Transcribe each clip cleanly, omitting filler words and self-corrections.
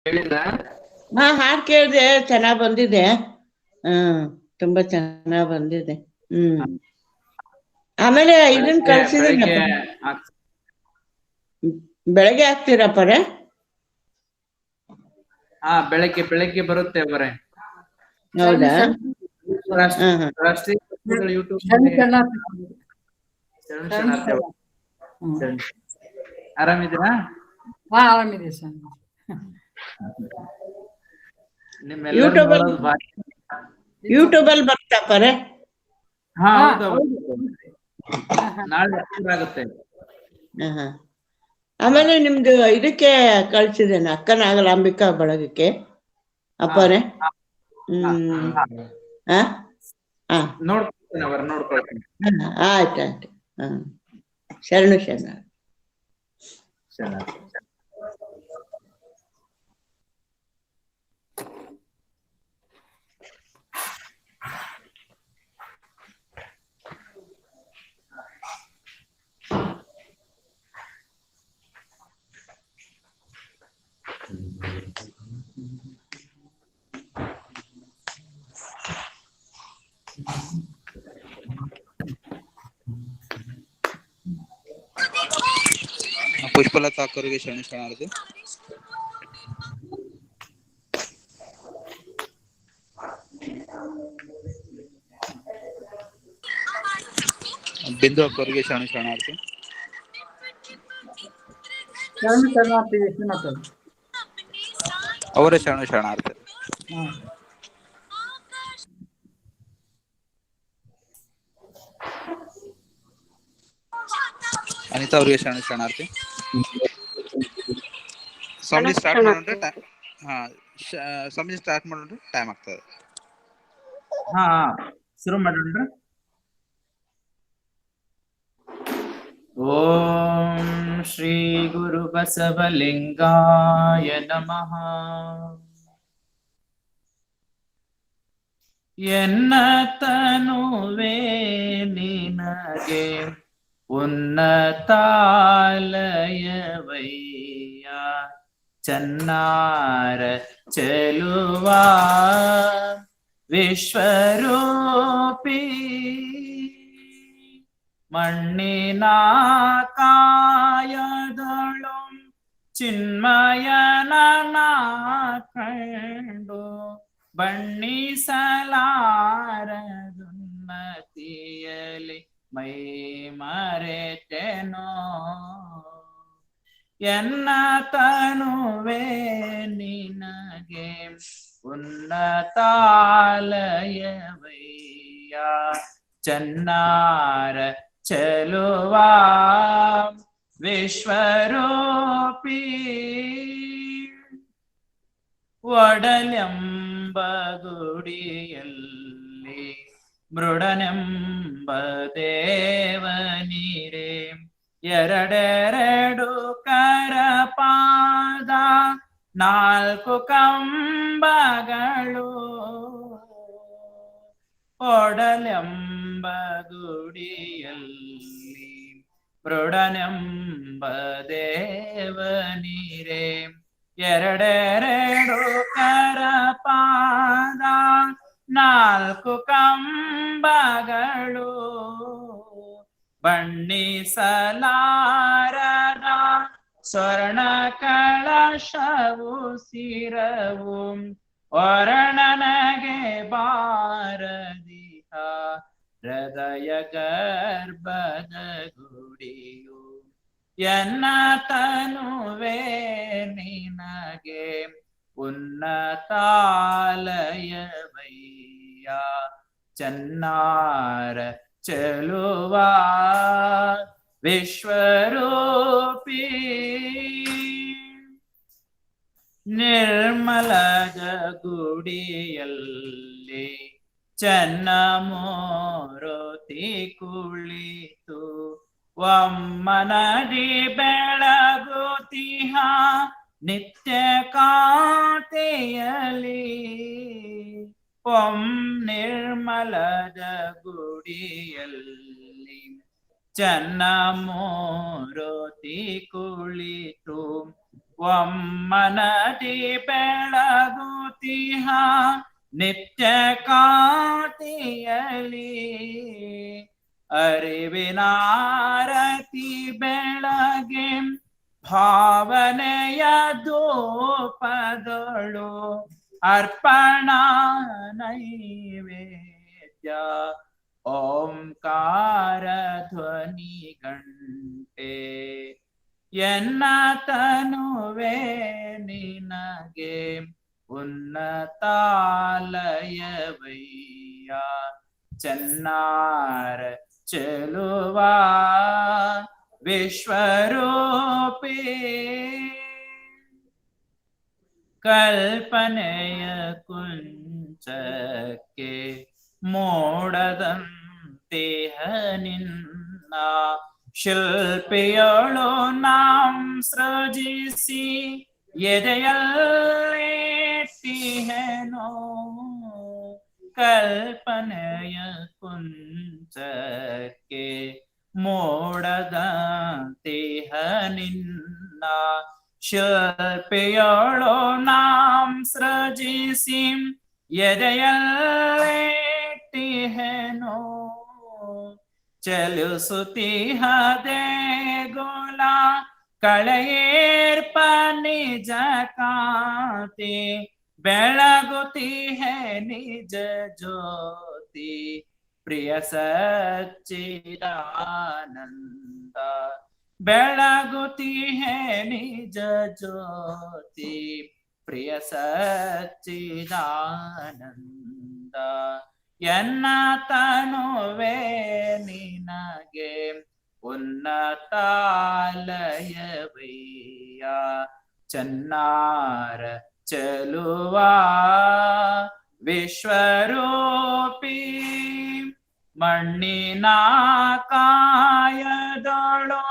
ಹೇಳಿದ್ರ? ಹಾ, ಹಾಡ್ ಕೇಳಿದೆ, ಚೆನ್ನಾಗ್ ಬಂದಿದೆ. ತುಂಬಾ ಚೆನ್ನಾಗ್ ಬಂದಿದೆ. ಆಮೇಲೆ ಇದನ್ ಬೆಳಿಗ್ಗೆ ಕಳ್ಸಿದೀನಪ್ಪ. ಬೆಳಗ್ಗೆ ಹಾಕ್ತೀರಪ್ಪರೇ? ಬೆಳಗ್ಗೆ ಬರುತ್ತೆ ಬರೇ. ಹೌದಾ? ರಾಷ್ಟ್ರೀಯ ಯೂಟ್ಯೂಬ್ ಆರಾಮಿದ್ದೀರಾ? ಆರಾಮಿದೆ ಸರ್. ನಿಮ್ಮೆಲ್ಲರೂ ನೋಡೋದು ಬಾಕಿ. ಯೂಟ್ಯೂಬಲ್ಲಿ ಬರ್ತಾಪರೇ? ನಾಳೆ ಆಗುತ್ತೆ. ಆಮೇಲೆ ನಿಮ್ದು ಇದಕ್ಕೆ ಕಳ್ಸಿದ್ದೇನೆ, ಅಕ್ಕನಾಗಲಾಂಬಿಕಾ ಬಳಗಕ್ಕೆ ಅಪ್ಪರೇ. ನೋಡ್ಕೊಳ್ತೀನಿ. ಆಯ್ತಾಯ್ತು. ಶರಣು. ಪುಷ್ಪಲತಾ ಅಕ್ಕರಿಗೆ ಶರಣು ಶರಣಾರ್ಥಿ. ಬಿಂದು ಅಕ್ಕರಿಗೆ ಶರಣು ಶರಣಾರ್ಥಿ. ಅವರೇ ಶರಣು ಶರಣಾರ್ಥಿ. ಅನಿತಾ ಅವರಿಗೆ ಶರಣು ಶರಣಾರ್ಥಿ. ಸಂಜೆ ಸ್ಟಾರ್ಟ್ ಮಾಡೋಣ. ಸಂಜೆ ಸ್ಟಾರ್ಟ್ ಮಾಡೋಣ, ಟೈಮ್ ಆಗ್ತದೆ. ಶುರು ಮಾಡೋಣ. ಓಂ ಶ್ರೀ ಗುರು ಬಸವಲಿಂಗಾಯ ನಮಃ. ಎನ್ನ ತನುವೇ ನಿನಗೆ ಉನ್ನತಾಲಯವಯ್ಯ, ಚನ್ನಾರ ಚೆಲುವ ವಿಶ್ವರೂಪಿ, ಮಣ್ಣಿನ ಕಾಯದಳು ಚಿನ್ಮಯನ ಕಂಡು ಬಣ್ಣಿಸಲಾರದುನ್ನತಿಯಲಿ ಮೈ ಮರೆತೆನೋ. ಎನ್ನ ತನುವೇ ನಿನಗೆ ಉನ್ನತಾಲಯವಯ್ಯ, ಚನ್ನಾರ ಚೆಲುವ ವಿಶ್ವರೂಪಿ, ಒಡಲೆಂಬ ಗುಡಿಯಲ್ಲಿ ಮೃಡನೆಂಬ ದೇವನೀರೇ, ಎರಡೆರಡು ಕರಪಾದ ನಾಲ್ಕು ಕಂಬಗಳು, ಒಡಲೆಂಬ ಗುಡಿಯಲ್ಲಿ ಮೃಡನೆಂಬ ದೇವನೀರೇ, ಎರಡೆರಡು ಕರಪಾದ ನಾಲ್ಕು ಕಂಬಗಳು, ಬಣ್ಣಿಸಲಾರದ ಸ್ವರ್ಣ ಕಳಶವು ಸಿರವು, ವರ್ಣನಗೆ ಬಾರದಿಹ ಹೃದಯ ಗರ್ಭದ ಗುಡಿಯು. ಎನ್ನ ತನುವೇ ನಿನಗೆ ಉನ್ನತಾಲಯವಯ್ಯ, ಚನ್ನಾರ ಚೆಲುವ ವಿಶ್ವರೂಪಿ, ನಿರ್ಮಲದ ಗುಡಿಯಲ್ಲಿ ಚನ್ನಮೂರ್ತಿ ಕುಳಿತು ಒಮ್ಮನದಿ ಬೆಳಗುತಿಹ ನಿತ್ಯ ಕಾಂತಿಯಲಿ, ನಿರ್ಮಲದ ಗುಡಿಯಲ್ಲಿ ಚನ್ನಮೂರ್ತಿ ಕುಳಿತು ಒಮ್ಮನದಿ ಬೆಳಗುತಿಹ ನಿತ್ಯ ಕಾಂತಿಯಲಿ ಅರಿವಿನಾರತಿ ಬೆಳಗ್ಗೆ ಭಾವನೆಯ ಧೂಪದೊಳು ಅರ್ಪಣಾ ನೈವೇದ್ಯ ಓಂಕಾರ ಧ್ವನಿ ಗಂಟೆ ಎನ್ನ ತನುವೆ ನಿನಗೆ ಉನ್ನತಾಲಯವಯ್ಯ ಚೆನ್ನಾರ ಚೆಲುವ ವಿಶ್ವರೂಪಿ ಕಲ್ಪನೆಯ ಕುಂಚಕ್ಕೆ ಮೋಡದಂತೆಹ ನಿನ್ನ ಶಿಲ್ಪಿಯಳು ನಾಂ ಸೃಜಿಸಿ ಎದೆಯಲ್ಲೇಟಿಹೆನೋ ಕಲ್ಪನೆಯ ಕುಂಚಕ್ಕೆ ಮೋಡದಂತೆಹ ನಿನ್ನ ಶಿಲ್ಪಿಯಳು ನಾಂ ಸೃಜಿಸಿ ಎದೆಯಲ್ಲೇಟಿಹೆನೋ ಚಲಿಸುತ್ತಿಹ ದೇಗುಲ ಕಳೆಯೇರ್ಪ ನಿಜ ಕಾಂತಿ ಬೆಳಗುತ್ತಿಹೆ ನಿಜ ಜ್ಯೋತಿ ಪ್ರಿಯ ಸಚ್ಚಿದಾನಂದ ಬೆಳಗುತ್ತಿಹೆ ನಿಜ ಜ್ಯೋತಿ ಪ್ರಿಯ ಸಚ್ಚಿದಾನಂದ ಎನ್ನ ತನುವೆ ನಿನಗೆ ಉನ್ನತಾಲಯವಯ್ಯ ಚೆನ್ನಾರ ಚೆಲುವ ವಿಶ್ವರೂಪಿ ಮಣ್ಣಿನ ಕಾಯದೊಳು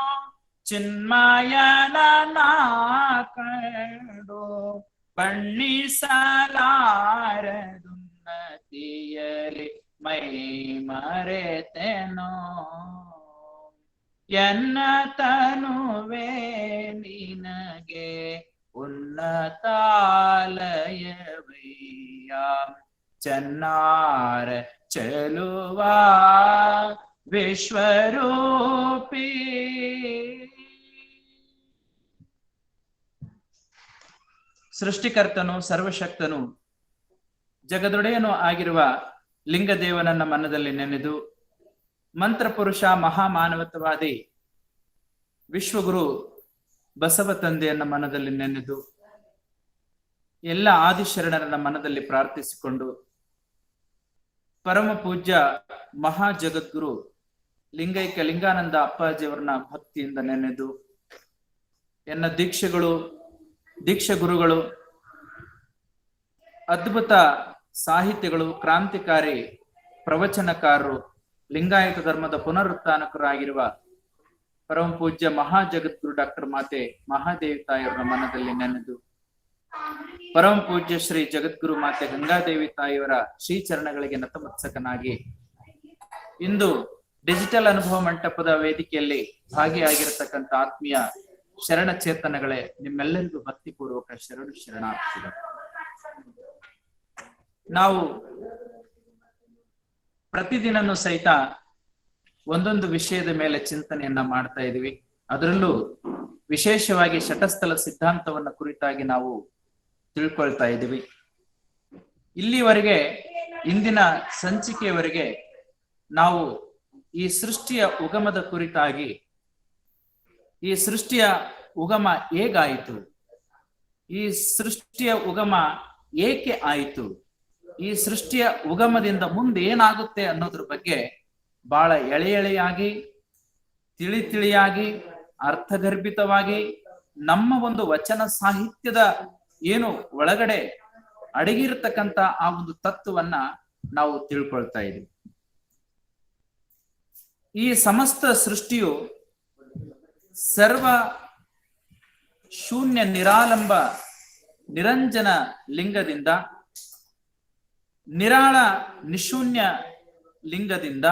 ಚಿನ್ಮಯನ ಕಂಡು ಬಣ್ಣಿಸಲಾರದುನ್ನತಿಯಲಿ ಮೈ ಮರೆತೆನೋ ಎನ್ನ ತನುವೆ ನಿನಗೆ ಉನ್ನತಾಲಯವಯ್ಯ ಚೆನ್ನಾರ ಚೆಲುವ ವಿಶ್ವರೂಪಿ ಸೃಷ್ಟಿಕರ್ತನು ಸರ್ವಶಕ್ತನು ಜಗದೊಡೆಯನು ಆಗಿರುವ ಲಿಂಗದೇವನನ್ನ ಮನದಲ್ಲಿ ನೆನೆದು ಮಂತ್ರಪುರುಷ ಮಹಾಮಾನವತ್ವವಾದಿ ವಿಶ್ವಗುರು ಬಸವ ತಂದೆಯನ್ನ ಮನದಲ್ಲಿ ನೆನೆದು ಎಲ್ಲ ಆದಿಶರಣರನ್ನ ಮನದಲ್ಲಿ ಪ್ರಾರ್ಥಿಸಿಕೊಂಡು ಪರಮ ಪೂಜ್ಯ ಮಹಾ ಜಗದ್ಗುರು ಲಿಂಗೈಕ್ಯ ಲಿಂಗಾನಂದ ಅಪ್ಪಾಜಿಯವರನ್ನ ಭಕ್ತಿಯಿಂದ ನೆನೆದು ಎನ್ನ ದೀಕ್ಷೆ ಗುರುಗಳು ಅದ್ಭುತ ಸಾಹಿತ್ಯಗಳು ಕ್ರಾಂತಿಕಾರಿ ಪ್ರವಚನಕಾರರು ಲಿಂಗಾಯತ ಧರ್ಮದ ಪುನರುತ್ಥಾನಕರಾಗಿರುವ ಪರಮ ಪೂಜ್ಯ ಮಹಾ ಜಗದ್ಗುರು ಡಾಕ್ಟರ್ ಮಾತೆ ಮಹಾದೇವಿ ತಾಯಿಯವರ ಮನದಲ್ಲಿ ನೆನೆದು ಪರಮ ಪೂಜ್ಯ ಶ್ರೀ ಜಗದ್ಗುರು ಮಾತೆ ಗಂಗಾದೇವಿ ತಾಯಿಯವರ ಶ್ರೀಚರಣಗಳಿಗೆ ನತಮತ್ಸಕನಾಗಿ ಇಂದು ಡಿಜಿಟಲ್ ಅನುಭವ ಮಂಟಪದ ವೇದಿಕೆಯಲ್ಲಿ ಭಾಗಿಯಾಗಿರತಕ್ಕಂಥ ಆತ್ಮೀಯ ಶರಣ ಚೇತನಗಳೇ, ನಿಮ್ಮೆಲ್ಲರಿಗೂ ಭಕ್ತಿಪೂರ್ವಕ ಶರಣಾರ್ಥಿಗಳು. ನಾವು ಪ್ರತಿದಿನನೂ ಸಹಿತ ಒಂದೊಂದು ವಿಷಯದ ಮೇಲೆ ಚಿಂತನೆಯನ್ನ ಮಾಡ್ತಾ ಇದೀವಿ. ಅದರಲ್ಲೂ ವಿಶೇಷವಾಗಿ ಶಟಸ್ಥಲ ಸಿದ್ಧಾಂತವನ್ನ ಕುರಿತಾಗಿ ನಾವು ತಿಳ್ಕೊಳ್ತಾ ಇದ್ದೀವಿ. ಇಲ್ಲಿವರೆಗೆ ಇಂದಿನ ಸಂಚಿಕೆಯವರೆಗೆ ನಾವು ಈ ಸೃಷ್ಟಿಯ ಉಗಮದ ಕುರಿತಾಗಿ, ಈ ಸೃಷ್ಟಿಯ ಉಗಮ ಹೇಗಾಯಿತು, ಈ ಸೃಷ್ಟಿಯ ಉಗಮ ಏಕೆ ಆಯಿತು, ಈ ಸೃಷ್ಟಿಯ ಉಗಮದಿಂದ ಮುಂದೆ ಏನಾಗುತ್ತೆ ಅನ್ನೋದ್ರ ಬಗ್ಗೆ ಬಹಳ ಎಳೆಯಾಗಿ ತಿಳಿಯಾಗಿ ಅರ್ಥಗರ್ಭಿತವಾಗಿ ನಮ್ಮ ಒಂದು ವಚನ ಸಾಹಿತ್ಯದ ಏನು ಒಳಗಡೆ ಅಡಗಿರತಕ್ಕಂತ ಆ ಒಂದು ತತ್ವವನ್ನ ನಾವು ತಿಳ್ಕೊಳ್ತಾ ಇದ್ದೀವಿ. ಈ ಸಮಸ್ತ ಸೃಷ್ಟಿಯು ಸರ್ವ ಶೂನ್ಯ ನಿರಾಲಂಬ ನಿರಂಜನ ಲಿಂಗದಿಂದ, ನಿರಾಳ ನಿಶೂನ್ಯ ಲಿಂಗದಿಂದ,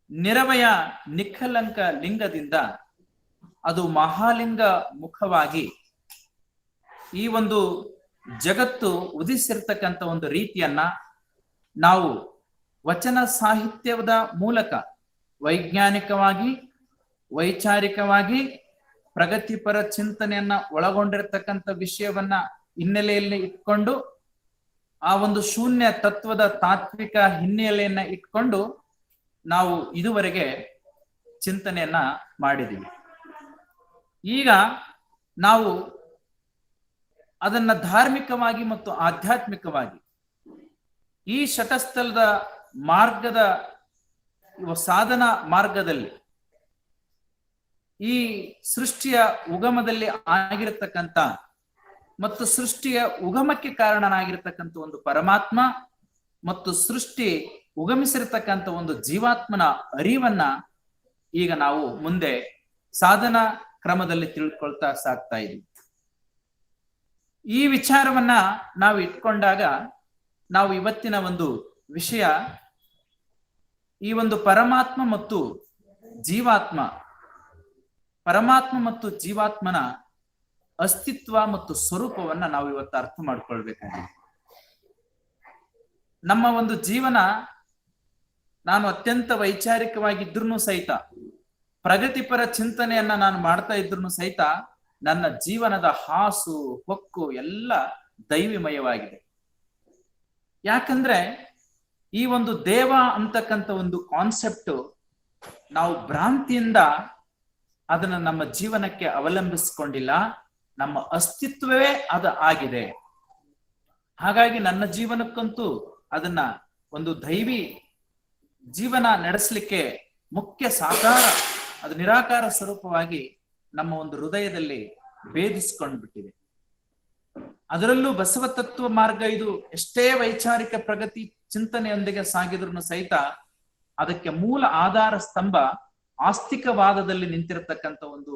ನಿರವಯ ನಿಖಲಂಕ ಲಿಂಗದಿಂದ ಅದು ಮಹಾಲಿಂಗ ಮುಖವಾಗಿ ಈ ಒಂದು ಜಗತ್ತು ಉದಿಸಿರ್ತಕ್ಕಂಥ ಒಂದು ರೀತಿಯನ್ನ ನಾವು ವಚನ ಸಾಹಿತ್ಯದ ಮೂಲಕ ವೈಜ್ಞಾನಿಕವಾಗಿ ವೈಚಾರಿಕವಾಗಿ ಪ್ರಗತಿಪರ ಚಿಂತನೆಯನ್ನ ಒಳಗೊಂಡಿರ್ತಕ್ಕಂಥ ವಿಷಯವನ್ನ ಹಿನ್ನೆಲೆಯಲ್ಲಿ ಇಟ್ಕೊಂಡು ಆ ಒಂದು ಶೂನ್ಯ ತತ್ವದ ತಾತ್ವಿಕ ಹಿನ್ನೆಲೆಯನ್ನ ಇಟ್ಕೊಂಡು ನಾವು ಇದುವರೆಗೆ ಚಿಂತನೆಯನ್ನ ಮಾಡಿದೀವಿ. ಈಗ ನಾವು ಅದನ್ನ ಧಾರ್ಮಿಕವಾಗಿ ಮತ್ತು ಆಧ್ಯಾತ್ಮಿಕವಾಗಿ ಈ ಶತಸ್ಥಲದ ಮಾರ್ಗದ ಸಾಧನ ಮಾರ್ಗದಲ್ಲಿ ಈ ಸೃಷ್ಟಿಯ ಉಗಮದಲ್ಲಿ ಆಗಿರತಕ್ಕಂಥ ಮತ್ತು ಸೃಷ್ಟಿಯ ಉಗಮಕ್ಕೆ ಕಾರಣನಾಗಿರ್ತಕ್ಕಂಥ ಒಂದು ಪರಮಾತ್ಮ ಮತ್ತು ಸೃಷ್ಟಿ ಉಗಮಿಸಿರ್ತಕ್ಕಂಥ ಒಂದು ಜೀವಾತ್ಮನ ಅರಿವನ್ನ ಈಗ ನಾವು ಮುಂದೆ ಸಾಧನ ಕ್ರಮದಲ್ಲಿ ತಿಳ್ಕೊಳ್ತಾ ಸಾಕ್ತಾ ಇದ್ದೀವಿ. ಈ ವಿಚಾರವನ್ನ ನಾವು ಇಟ್ಕೊಂಡಾಗ ನಾವು ಇವತ್ತಿನ ಒಂದು ವಿಷಯ ಈ ಒಂದು ಪರಮಾತ್ಮ ಮತ್ತು ಜೀವಾತ್ಮನ ಅಸ್ತಿತ್ವ ಮತ್ತು ಸ್ವರೂಪವನ್ನ ನಾವು ಇವತ್ತು ಅರ್ಥ ಮಾಡ್ಕೊಳ್ಬೇಕಾಗಿದೆ. ನಮ್ಮ ಒಂದು ಜೀವನ, ನಾನು ಅತ್ಯಂತ ವೈಚಾರಿಕವಾಗಿದ್ರೂ ಸಹಿತ, ಪ್ರಗತಿಪರ ಚಿಂತನೆಯನ್ನ ನಾನು ಮಾಡ್ತಾ ಇದ್ರು ಸಹಿತ, ನನ್ನ ಜೀವನದ ಹಾಸು ಹೊಕ್ಕು ಎಲ್ಲ ದೈವಿಮಯವಾಗಿದೆ. ಯಾಕಂದ್ರೆ ಈ ಒಂದು ದೇವ ಅಂತಕ್ಕಂಥ ಒಂದು ಕಾನ್ಸೆಪ್ಟ್ ನಾವು ಭ್ರಾಂತಿಯಿಂದ ಅದನ್ನ ನಮ್ಮ ಜೀವನಕ್ಕೆ ಅವಲಂಬಿಸಿಕೊಂಡಿಲ್ಲ, ನಮ್ಮ ಅಸ್ತಿತ್ವವೇ ಅದು ಆಗಿದೆ. ಹಾಗಾಗಿ ನನ್ನ ಜೀವನಕ್ಕಂತೂ ಅದನ್ನ ಒಂದು ದೈವಿ ಜೀವನ ನಡೆಸಲಿಕ್ಕೆ ಮುಖ್ಯ ಸಾಕಾರ, ಅದು ನಿರಾಕಾರ ಸ್ವರೂಪವಾಗಿ ನಮ್ಮ ಒಂದು ಹೃದಯದಲ್ಲಿ ಭೇದಿಸಿಕೊಂಡು ಬಿಟ್ಟಿದೆ. ಅದರಲ್ಲೂ ಬಸವ ತತ್ವ ಮಾರ್ಗ ಇದು ಎಷ್ಟೇ ವೈಚಾರಿಕ ಪ್ರಗತಿ ಚಿಂತನೆಯೊಂದಿಗೆ ಸಾಗಿದ್ರು ಸಹಿತ ಅದಕ್ಕೆ ಮೂಲ ಆಧಾರ ಸ್ತಂಭ ಆಸ್ತಿಕವಾದದಲ್ಲಿ ನಿಂತಿರತಕ್ಕಂಥ ಒಂದು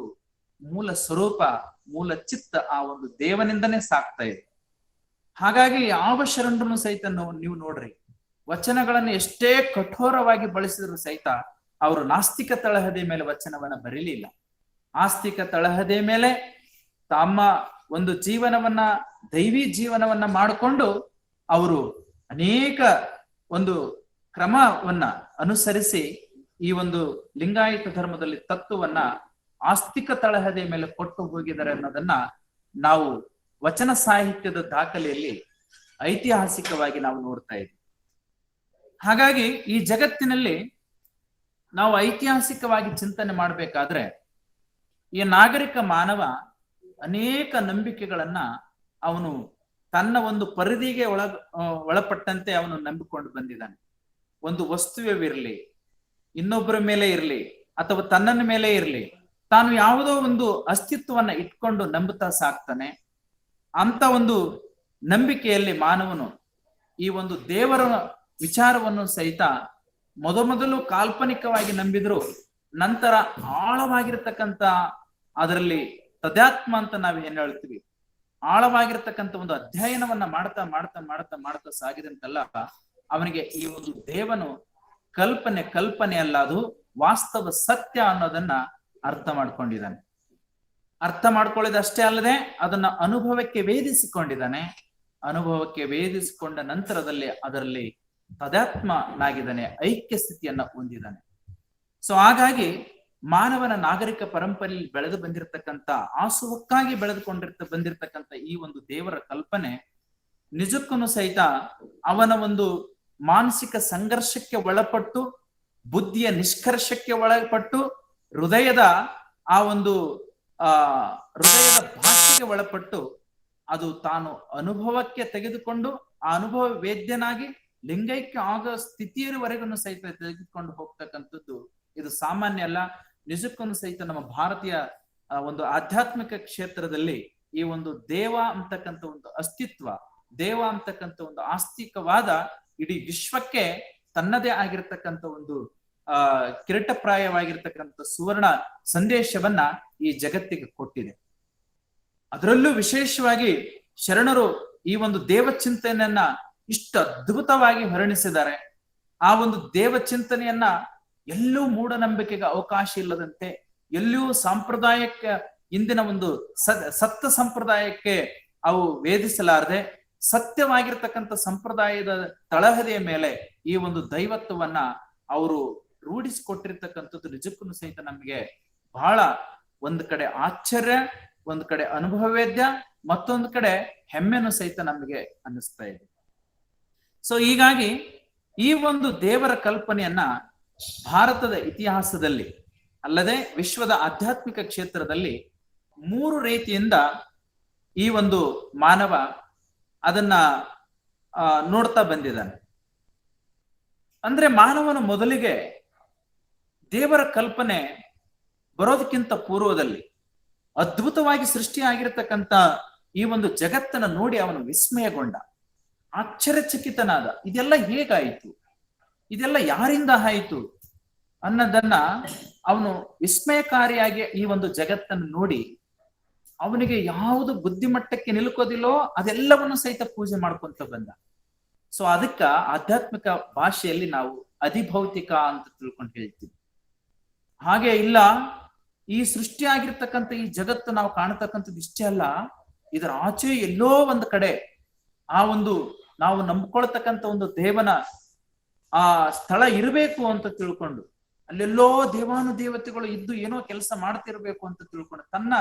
ಮೂಲ ಸ್ವರೂಪ, ಮೂಲ ಚಿತ್ತ ಆ ಒಂದು ದೇವನಿಂದನೇ ಸಾಕ್ತಾ ಇದೆ. ಹಾಗಾಗಿ ಯಾವ ಶರಣರನ್ನು ಸಹಿತ ನೀವು ನೋಡ್ರಿ, ವಚನಗಳನ್ನು ಎಷ್ಟೇ ಕಠೋರವಾಗಿ ಬಳಸಿದ್ರು ಸಹಿತ ಅವರು ನಾಸ್ತಿಕ ತಳಹದಿ ಮೇಲೆ ವಚನವನ್ನ ಬರೀಲಿಲ್ಲ. ಆಸ್ತಿಕ ತಳಹದಿ ಮೇಲೆ ತಮ್ಮ ಒಂದು ಜೀವನವನ್ನ, ದೈವಿ ಜೀವನವನ್ನ ಮಾಡಿಕೊಂಡು ಅವರು ಅನೇಕ ಒಂದು ಕ್ರಮವನ್ನ ಅನುಸರಿಸಿ ಈ ಒಂದು ಲಿಂಗಾಯತ ಧರ್ಮದಲ್ಲಿ ತತ್ವವನ್ನ ಆಸ್ತಿಕ ತಳಹದಿ ಮೇಲೆ ಕೊಟ್ಟು ಹೋಗಿದ್ದಾರೆ ಅನ್ನೋದನ್ನ ನಾವು ವಚನ ಸಾಹಿತ್ಯದ ದಾಖಲೆಯಲ್ಲಿ ಐತಿಹಾಸಿಕವಾಗಿ ನಾವು ನೋಡ್ತಾ ಇದ್ದೀವಿ. ಹಾಗಾಗಿ ಈ ಜಗತ್ತಿನಲ್ಲಿ ನಾವು ಐತಿಹಾಸಿಕವಾಗಿ ಚಿಂತನೆ ಮಾಡಬೇಕಾದ್ರೆ ಈ ನಾಗರಿಕ ಮಾನವ ಅನೇಕ ನಂಬಿಕೆಗಳನ್ನ ಅವನು ತನ್ನ ಒಂದು ಪರಿಧಿಗೆ ಒಳಪಟ್ಟಂತೆ ಅವನು ನಂಬಿಕೊಂಡು ಬಂದಿದ್ದಾನೆ. ಒಂದು ವಸ್ತುವಿರಲಿ, ಇನ್ನೊಬ್ಬರ ಮೇಲೆ ಇರಲಿ, ಅಥವಾ ತನ್ನ ಮೇಲೆ ಇರಲಿ, ತಾನು ಯಾವುದೋ ಒಂದು ಅಸ್ತಿತ್ವವನ್ನ ಇಟ್ಕೊಂಡು ನಂಬುತ್ತಾ ಸಾಕ್ತಾನೆ. ಅಂತ ಒಂದು ನಂಬಿಕೆಯಲ್ಲಿ ಮಾನವನು ಈ ಒಂದು ದೇವರ ವಿಚಾರವನ್ನು ಸಹಿತ ಮೊದಲು ಕಾಲ್ಪನಿಕವಾಗಿ ನಂಬಿದ್ರು, ನಂತರ ಆಳವಾಗಿರ್ತಕ್ಕಂಥ ಅದರಲ್ಲಿ ತದ್ಯಾತ್ಮ ಅಂತ ನಾವ್ ಏನ್ ಹೇಳ್ತೀವಿ, ಆಳವಾಗಿರ್ತಕ್ಕಂಥ ಒಂದು ಅಧ್ಯಯನವನ್ನ ಮಾಡ್ತಾ ಮಾಡ್ತಾ ಮಾಡ್ತಾ ಮಾಡ್ತಾ ಸಾಗಿದಂತೆಲ್ಲ ಅವನಿಗೆ ಈ ಒಂದು ದೇವನು ಕಲ್ಪನೆ ಅಲ್ಲ, ಅದು ವಾಸ್ತವ ಸತ್ಯ ಅನ್ನೋದನ್ನ ಅರ್ಥ ಮಾಡ್ಕೊಂಡಿದ್ದಾನೆ. ಅರ್ಥ ಮಾಡ್ಕೊಳ್ಳೋದಷ್ಟೇ ಅಲ್ಲದೆ ಅದನ್ನ ಅನುಭವಕ್ಕೆ ವೇದಿಸಿಕೊಂಡಿದ್ದಾನೆ. ಅನುಭವಕ್ಕೆ ವೇದಿಸಿಕೊಂಡ ನಂತರದಲ್ಲಿ ಅದರಲ್ಲಿ ತದಾತ್ಮನಾಗಿದ್ದಾನೆ, ಐಕ್ಯ ಸ್ಥಿತಿಯನ್ನ ಹೊಂದಿದ್ದಾನೆ. ಸೊ ಹಾಗಾಗಿ ಮಾನವನ ನಾಗರಿಕ ಪರಂಪರೆಯಲ್ಲಿ ಬೆಳೆದು ಬಂದಿರತಕ್ಕಂಥ, ಆಸುವಕ್ಕಾಗಿ ಬಂದಿರತಕ್ಕಂಥ ಈ ಒಂದು ದೇವರ ಕಲ್ಪನೆ ನಿಜಕ್ಕೂ ಸಹಿತ ಅವನ ಒಂದು ಮಾನಸಿಕ ಸಂಘರ್ಷಕ್ಕೆ ಒಳಪಟ್ಟು, ಬುದ್ಧಿಯ ನಿಷ್ಕರ್ಷಕ್ಕೆ ಒಳಪಟ್ಟು, ಹೃದಯದ ಆ ಒಂದು ಹೃದಯದ ಭಾಷೆಗೆ ಒಳಪಟ್ಟು ಅದು ತಾನು ಅನುಭವಕ್ಕೆ ತೆಗೆದುಕೊಂಡು ಆ ಅನುಭವ ವೇದ್ಯನಾಗಿ ಲಿಂಗೈಕ್ಯ ಆಗೋ ಸ್ಥಿತಿಯವರೆಗೂ ಸಹಿತ ತೆಗೆದುಕೊಂಡು ಹೋಗ್ತಕ್ಕಂಥದ್ದು ಇದು ಸಾಮಾನ್ಯ ಅಲ್ಲ. ನಿಜಕ್ಕೂ ಸಹಿತ ನಮ್ಮ ಭಾರತೀಯ ಒಂದು ಆಧ್ಯಾತ್ಮಿಕ ಕ್ಷೇತ್ರದಲ್ಲಿ ಈ ಒಂದು ದೇವ ಅಂತಕ್ಕಂಥ ಒಂದು ಅಸ್ತಿತ್ವ, ದೇವ ಅಂತಕ್ಕಂಥ ಒಂದು ಆಸ್ತಿಕವಾದ ಇಡೀ ವಿಶ್ವಕ್ಕೆ ತನ್ನದೇ ಆಗಿರ್ತಕ್ಕಂಥ ಒಂದು ಕಿರೀಟಪ್ರಾಯವಾಗಿರ್ತಕ್ಕಂಥ ಸುವರ್ಣ ಸಂದೇಶವನ್ನ ಈ ಜಗತ್ತಿಗೆ ಕೊಟ್ಟಿದೆ. ಅದರಲ್ಲೂ ವಿಶೇಷವಾಗಿ ಶರಣರು ಈ ಒಂದು ದೇವ ಚಿಂತನೆಯನ್ನ ಇಷ್ಟು ಅದ್ಭುತವಾಗಿ ಹೊರಣಿಸಿದ್ದಾರೆ. ಆ ಒಂದು ದೇವ ಚಿಂತನೆಯನ್ನ ಎಲ್ಲೂ ಮೂಢನಂಬಿಕೆಗೆ ಅವಕಾಶ ಇಲ್ಲದಂತೆ, ಎಲ್ಲಿಯೂ ಸಾಂಪ್ರದಾಯಕ್ಕೆ ಇಂದಿನ ಒಂದು ಸತ್ತ ಸಂಪ್ರದಾಯಕ್ಕೆ ಅವು ವೇದಿಸಲಾರದೆ ಸತ್ಯವಾಗಿರ್ತಕ್ಕಂಥ ಸಂಪ್ರದಾಯದ ತಳಹದಿಯ ಮೇಲೆ ಈ ಒಂದು ದೈವತ್ವವನ್ನ ಅವರು ರೂಢಿಸಿಕೊಟ್ಟಿರ್ತಕ್ಕಂಥದ್ದು ನಿಜಕ್ಕೂ ಸಹಿತ ನಮಗೆ ಬಹಳ ಒಂದು ಕಡೆ ಆಶ್ಚರ್ಯ, ಒಂದು ಕಡೆ ಅನುಭವವೇದ್ಯ, ಮತ್ತೊಂದು ಕಡೆ ಹೆಮ್ಮೆನು ಸಹಿತ ನಮಗೆ ಅನ್ನಿಸ್ತಾ ಇದೆ. ಸೊ ಹೀಗಾಗಿ ಈ ಒಂದು ದೇವರ ಕಲ್ಪನೆಯನ್ನ ಭಾರತದ ಇತಿಹಾಸದಲ್ಲಿ ಅಲ್ಲದೆ ವಿಶ್ವದ ಆಧ್ಯಾತ್ಮಿಕ ಕ್ಷೇತ್ರದಲ್ಲಿ 3 ರೀತಿಯಿಂದ ಈ ಒಂದು ಮಾನವ ಅದನ್ನ ನೋಡ್ತಾ ಬಂದಿದ್ದಾನೆ. ಅಂದ್ರೆ ಮಾನವನ ಮೊದಲಿಗೆ ದೇವರ ಕಲ್ಪನೆ ಬರೋದಕ್ಕಿಂತ ಪೂರ್ವದಲ್ಲಿ ಅದ್ಭುತವಾಗಿ ಸೃಷ್ಟಿಯಾಗಿರ್ತಕ್ಕಂಥ ಈ ಒಂದು ಜಗತ್ತನ್ನ ನೋಡಿ ಅವನು ವಿಸ್ಮಯಗೊಂಡ, ಆಶ್ಚರ್ಯಚಕಿತನಾದ. ಇದೆಲ್ಲ ಹೇಗಾಯಿತು, ಇದೆಲ್ಲ ಯಾರಿಂದ ಆಯಿತು ಅನ್ನೋದನ್ನ ಅವನು ವಿಸ್ಮಯಕಾರಿಯಾಗಿ ಈ ಒಂದು ಜಗತ್ತನ್ನು ನೋಡಿ ಅವನಿಗೆ ಯಾವುದು ಬುದ್ಧಿಮಟ್ಟಕ್ಕೆ ನಿಲುಕೋದಿಲ್ಲೋ ಅದೆಲ್ಲವನ್ನು ಸಹಿತ ಪೂಜೆ ಮಾಡ್ಕೊಂತ ಬಂದ. ಸೊ ಅದಕ್ಕ ಆಧ್ಯಾತ್ಮಿಕ ಭಾಷೆಯಲ್ಲಿ ನಾವು ಅಧಿಭೌತಿಕ ಅಂತ ತಿಳ್ಕೊಂಡು ಹೇಳ್ತೀವಿ. ಹಾಗೆ ಇಲ್ಲ, ಈ ಸೃಷ್ಟಿಯಾಗಿರ್ತಕ್ಕಂಥ ಈ ಜಗತ್ತು ನಾವು ಕಾಣತಕ್ಕಂಥದ್ದು ಇಷ್ಟೇ ಅಲ್ಲ, ಇದರ ಆಚೆ ಎಲ್ಲೋ ಒಂದು ಕಡೆ ಆ ಒಂದು ನಾವು ನಂಬ್ಕೊಳ್ತಕ್ಕಂಥ ಒಂದು ದೇವನ ಆ ಸ್ಥಳ ಇರಬೇಕು ಅಂತ ತಿಳ್ಕೊಂಡು, ಅಲ್ಲೆಲ್ಲೋ ದೇವಾನುದೇವತೆಗಳು ಇದ್ದು ಏನೋ ಕೆಲಸ ಮಾಡ್ತಿರ್ಬೇಕು ಅಂತ ತಿಳ್ಕೊಂಡು ತನ್ನ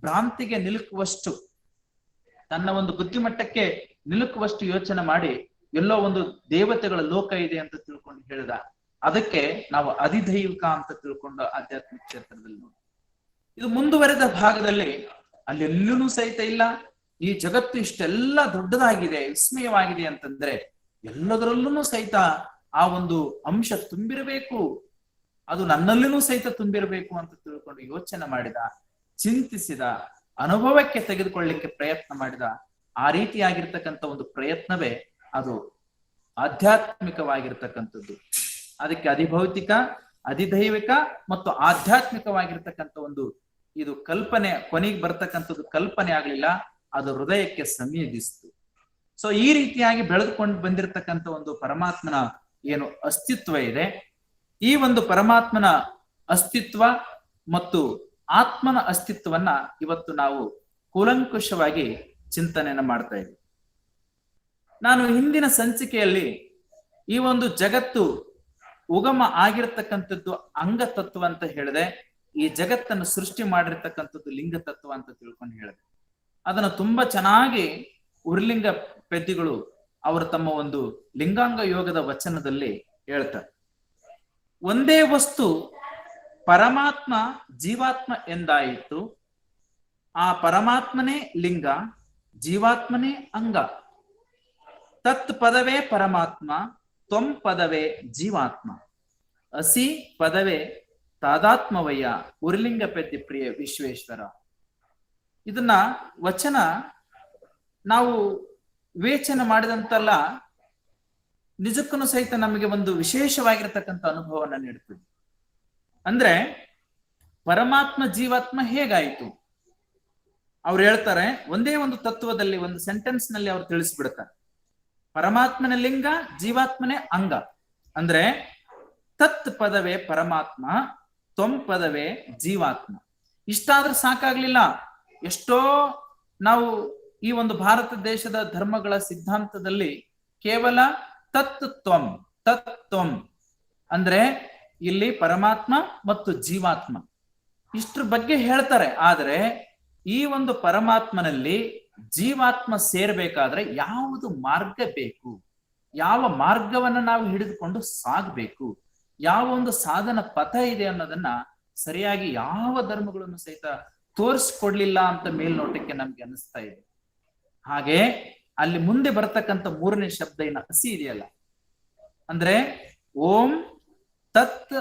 ಭ್ರಾಂತಿಗೆ ನಿಲುಕುವಷ್ಟು, ತನ್ನ ಒಂದು ಬುದ್ಧಿಮಟ್ಟಕ್ಕೆ ನಿಲುಕುವಷ್ಟು ಯೋಚನೆ ಮಾಡಿ ಎಲ್ಲೋ ಒಂದು ದೇವತೆಗಳ ಲೋಕ ಇದೆ ಅಂತ ತಿಳ್ಕೊಂಡು ಹೇಳಿದ. ಅದಕ್ಕೆ ನಾವು ಅಧಿದೈವಿಕ ಅಂತ ತಿಳ್ಕೊಂಡು ಆಧ್ಯಾತ್ಮಿಕ ಕ್ಷೇತ್ರದಲ್ಲಿ ನೋಡಿ. ಇದು ಮುಂದುವರೆದ ಭಾಗದಲ್ಲಿ ಅಲ್ಲೆಲ್ಲೂ ಸಹಿತ ಇಲ್ಲ, ಈ ಜಗತ್ತು ಇಷ್ಟೆಲ್ಲ ದೊಡ್ಡದಾಗಿದೆ, ವಿಸ್ಮಯವಾಗಿದೆ ಅಂತಂದ್ರೆ ಎಲ್ಲದರಲ್ಲೂ ಸಹಿತ ಆ ಒಂದು ಅಂಶ ತುಂಬಿರಬೇಕು, ಅದು ನನ್ನಲ್ಲಿನೂ ಸಹಿತ ತುಂಬಿರಬೇಕು ಅಂತ ತಿಳ್ಕೊಂಡು ಯೋಚನೆ ಮಾಡಿದ, ಚಿಂತಿಸಿದ, ಅನುಭವಕ್ಕೆ ತೆಗೆದುಕೊಳ್ಳಿಕ್ಕೆ ಪ್ರಯತ್ನ ಮಾಡಿದ. ಆ ರೀತಿಯಾಗಿರ್ತಕ್ಕಂಥ ಒಂದು ಪ್ರಯತ್ನವೇ ಅದು ಆಧ್ಯಾತ್ಮಿಕವಾಗಿರ್ತಕ್ಕಂಥದ್ದು. ಅದಕ್ಕೆ ಅಧಿಭೌತಿಕ, ಅಧಿದೈವಿಕ ಮತ್ತು ಆಧ್ಯಾತ್ಮಿಕವಾಗಿರ್ತಕ್ಕಂಥ ಒಂದು ಇದು ಕಲ್ಪನೆ ಕೊನೆಗೆ ಬರ್ತಕ್ಕಂಥದ್ದು ಕಲ್ಪನೆ ಆಗ್ಲಿಲ್ಲ, ಅದು ಹೃದಯಕ್ಕೆ ಸಂವೇದಿಸಿತು. ಸೊ ಈ ರೀತಿಯಾಗಿ ಬೆಳೆದುಕೊಂಡು ಬಂದಿರತಕ್ಕಂಥ ಒಂದು ಪರಮಾತ್ಮನ ಏನು ಅಸ್ತಿತ್ವ ಇದೆ, ಈ ಒಂದು ಪರಮಾತ್ಮನ ಅಸ್ತಿತ್ವ ಮತ್ತು ಆತ್ಮನ ಅಸ್ತಿತ್ವವನ್ನ ಇವತ್ತು ನಾವು ಕೂಲಂಕುಷವಾಗಿ ಚಿಂತನೆಯನ್ನ ಮಾಡ್ತಾ ಇದ್ದೀವಿ. ನಾನು ಹಿಂದಿನ ಸಂಚಿಕೆಯಲ್ಲಿ ಈ ಒಂದು ಜಗತ್ತು ಉಗಮ ಆಗಿರ್ತಕ್ಕಂಥದ್ದು ಅಂಗ ತತ್ವ ಅಂತ ಹೇಳಿದೆ, ಈ ಜಗತ್ತನ್ನು ಸೃಷ್ಟಿ ಮಾಡಿರ್ತಕ್ಕಂಥದ್ದು ಲಿಂಗ ತತ್ವ ಅಂತ ತಿಳ್ಕೊಂಡು ಹೇಳಿದೆ. ಅದನ್ನ ತುಂಬಾ ಚೆನ್ನಾಗಿ ಉರ್ಲಿಂಗ ಪೆದ್ದಿಗಳು ಅವರು ತಮ್ಮ ಒಂದು ಲಿಂಗಾಂಗ ಯೋಗದ ವಚನದಲ್ಲಿ ಹೇಳ್ತಾರೆ. ಒಂದೇ ವಸ್ತು ಪರಮಾತ್ಮ ಜೀವಾತ್ಮ ಎಂದಾಯಿತು, ಆ ಪರಮಾತ್ಮನೇ ಲಿಂಗ, ಜೀವಾತ್ಮನೇ ಅಂಗ. ತತ್ ಪದವೇ ಪರಮಾತ್ಮ, ತ್ವಂ ಪದವೇ ಜೀವಾತ್ಮ, ಅಸಿ ಪದವೇ ತಾದಾತ್ಮವಯ್ಯ, ಉರ್ಲಿಂಗ ಪೆದ್ದಿ ಪ್ರಿಯ ವಿಶ್ವೇಶ್ವರ. ಇದನ್ನ ವಚನ ನಾವು ವಿವೇಚನೆ ಮಾಡಿದಂತೆಲ್ಲ ನಿಜಕ್ಕೂ ಸಹಿತ ನಮಗೆ ಒಂದು ವಿಶೇಷವಾಗಿರ್ತಕ್ಕಂಥ ಅನುಭವವನ್ನು ನೀಡ್ತದೆ. ಅಂದ್ರೆ ಪರಮಾತ್ಮ ಜೀವಾತ್ಮ ಹೇಗಾಯಿತು ಅವ್ರು ಹೇಳ್ತಾರೆ, ಒಂದೇ ಒಂದು ತತ್ವದಲ್ಲಿ ಒಂದು ಸೆಂಟೆನ್ಸ್ ನಲ್ಲಿ ಅವ್ರು ತಿಳಿಸ್ಬಿಡ್ತಾರೆ. ಪರಮಾತ್ಮನ ಲಿಂಗ, ಜೀವಾತ್ಮನೇ ಅಂಗ. ಅಂದ್ರೆ ತತ್ ಪದವೇ ಪರಮಾತ್ಮ, ತ್ವಂ ಪದವೇ ಜೀವಾತ್ಮ. ಇಷ್ಟಾದ್ರೂ ಸಾಕಾಗ್ಲಿಲ್ಲ. ಎಷ್ಟೋ ನಾವು ಈ ಒಂದು ಭಾರತ ದೇಶದ ಧರ್ಮಗಳ ಸಿದ್ಧಾಂತದಲ್ಲಿ ಕೇವಲ ತತ್ ತ್ವಂ ಅಂದ್ರೆ ಇಲ್ಲಿ ಪರಮಾತ್ಮ ಮತ್ತು ಜೀವಾತ್ಮ ಇಷ್ಟ್ರ ಬಗ್ಗೆ ಹೇಳ್ತಾರೆ. ಆದ್ರೆ ಈ ಒಂದು ಪರಮಾತ್ಮನಲ್ಲಿ ಜೀವಾತ್ಮ ಸೇರ್ಬೇಕಾದ್ರೆ ಯಾವುದು ಮಾರ್ಗ ಬೇಕು, ಯಾವ ಮಾರ್ಗವನ್ನ ನಾವು ಹಿಡಿದುಕೊಂಡು ಸಾಗಬೇಕು, ಯಾವ ಒಂದು ಸಾಧನ ಪಥ ಇದೆ ಅನ್ನೋದನ್ನ ಸರಿಯಾಗಿ ಯಾವ ಧರ್ಮಗಳನ್ನು ಸಹಿತ ತೋರಿಸ್ಕೊಡ್ಲಿಲ್ಲ ಅಂತ ಮೇಲ್ನೋಟಕ್ಕೆ ನಮ್ಗೆ ಅನಿಸ್ತಾ ಇದೆ. ಹಾಗೆ ಅಲ್ಲಿ ಮುಂದೆ ಬರ್ತಕ್ಕಂಥ 3ನೇ ಶಬ್ದ ಏನು ಅಸಿ ಇದೆಯಲ್ಲ, ಅಂದ್ರೆ ಓಂ ತತ್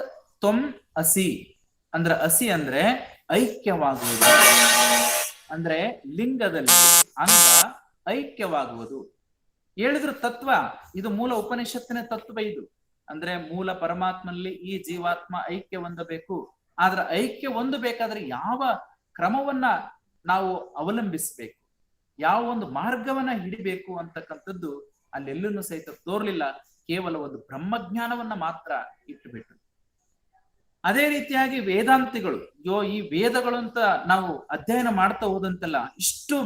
ತ್ವಂ ಅಸಿ ಅಂದ್ರೆ ಅಸಿ ಅಂದ್ರೆ ಐಕ್ಯವಾಗುವುದು, ಅಂದ್ರೆ ಲಿಂಗದಲ್ಲಿ ಅಂಗ ಐಕ್ಯವಾಗುವುದು. ಹೇಳಿದ್ರು ತತ್ವ ಇದು ಮೂಲ ಉಪನಿಷತ್ತಿನ ತತ್ವ. ಇದು ಅಂದ್ರೆ ಮೂಲ ಪರಮಾತ್ಮನಲ್ಲಿ ಈ ಜೀವಾತ್ಮ ಐಕ್ಯ ಹೊಂದಬೇಕು. ಆದ್ರೆ ಐಕ್ಯ ಹೊಂದಬೇಕಾದ್ರೆ ಯಾವ ಕ್ರಮವನ್ನ ನಾವು ಅವಲಂಬಿಸಬೇಕು, ಯಾವ ಒಂದು ಮಾರ್ಗವನ್ನ ಹಿಡಿಬೇಕು ಅಂತಕ್ಕಂಥದ್ದು ಅಲ್ಲೆಲ್ಲೂ ಸಹಿತ ತೋರ್ಲಿಲ್ಲ. ಕೇವಲ ಒಂದು ಬ್ರಹ್ಮಜ್ಞಾನವನ್ನ ಮಾತ್ರ ಇಟ್ಟುಬಿಟ್ರು. ಅದೇ ರೀತಿಯಾಗಿ ವೇದಾಂತಿಗಳು ಈ ವೇದಗಳು ಅಂತ ನಾವು ಅಧ್ಯಯನ ಮಾಡ್ತಾ ಹೋದಂತೆಲ್ಲ ಇಷ್ಟು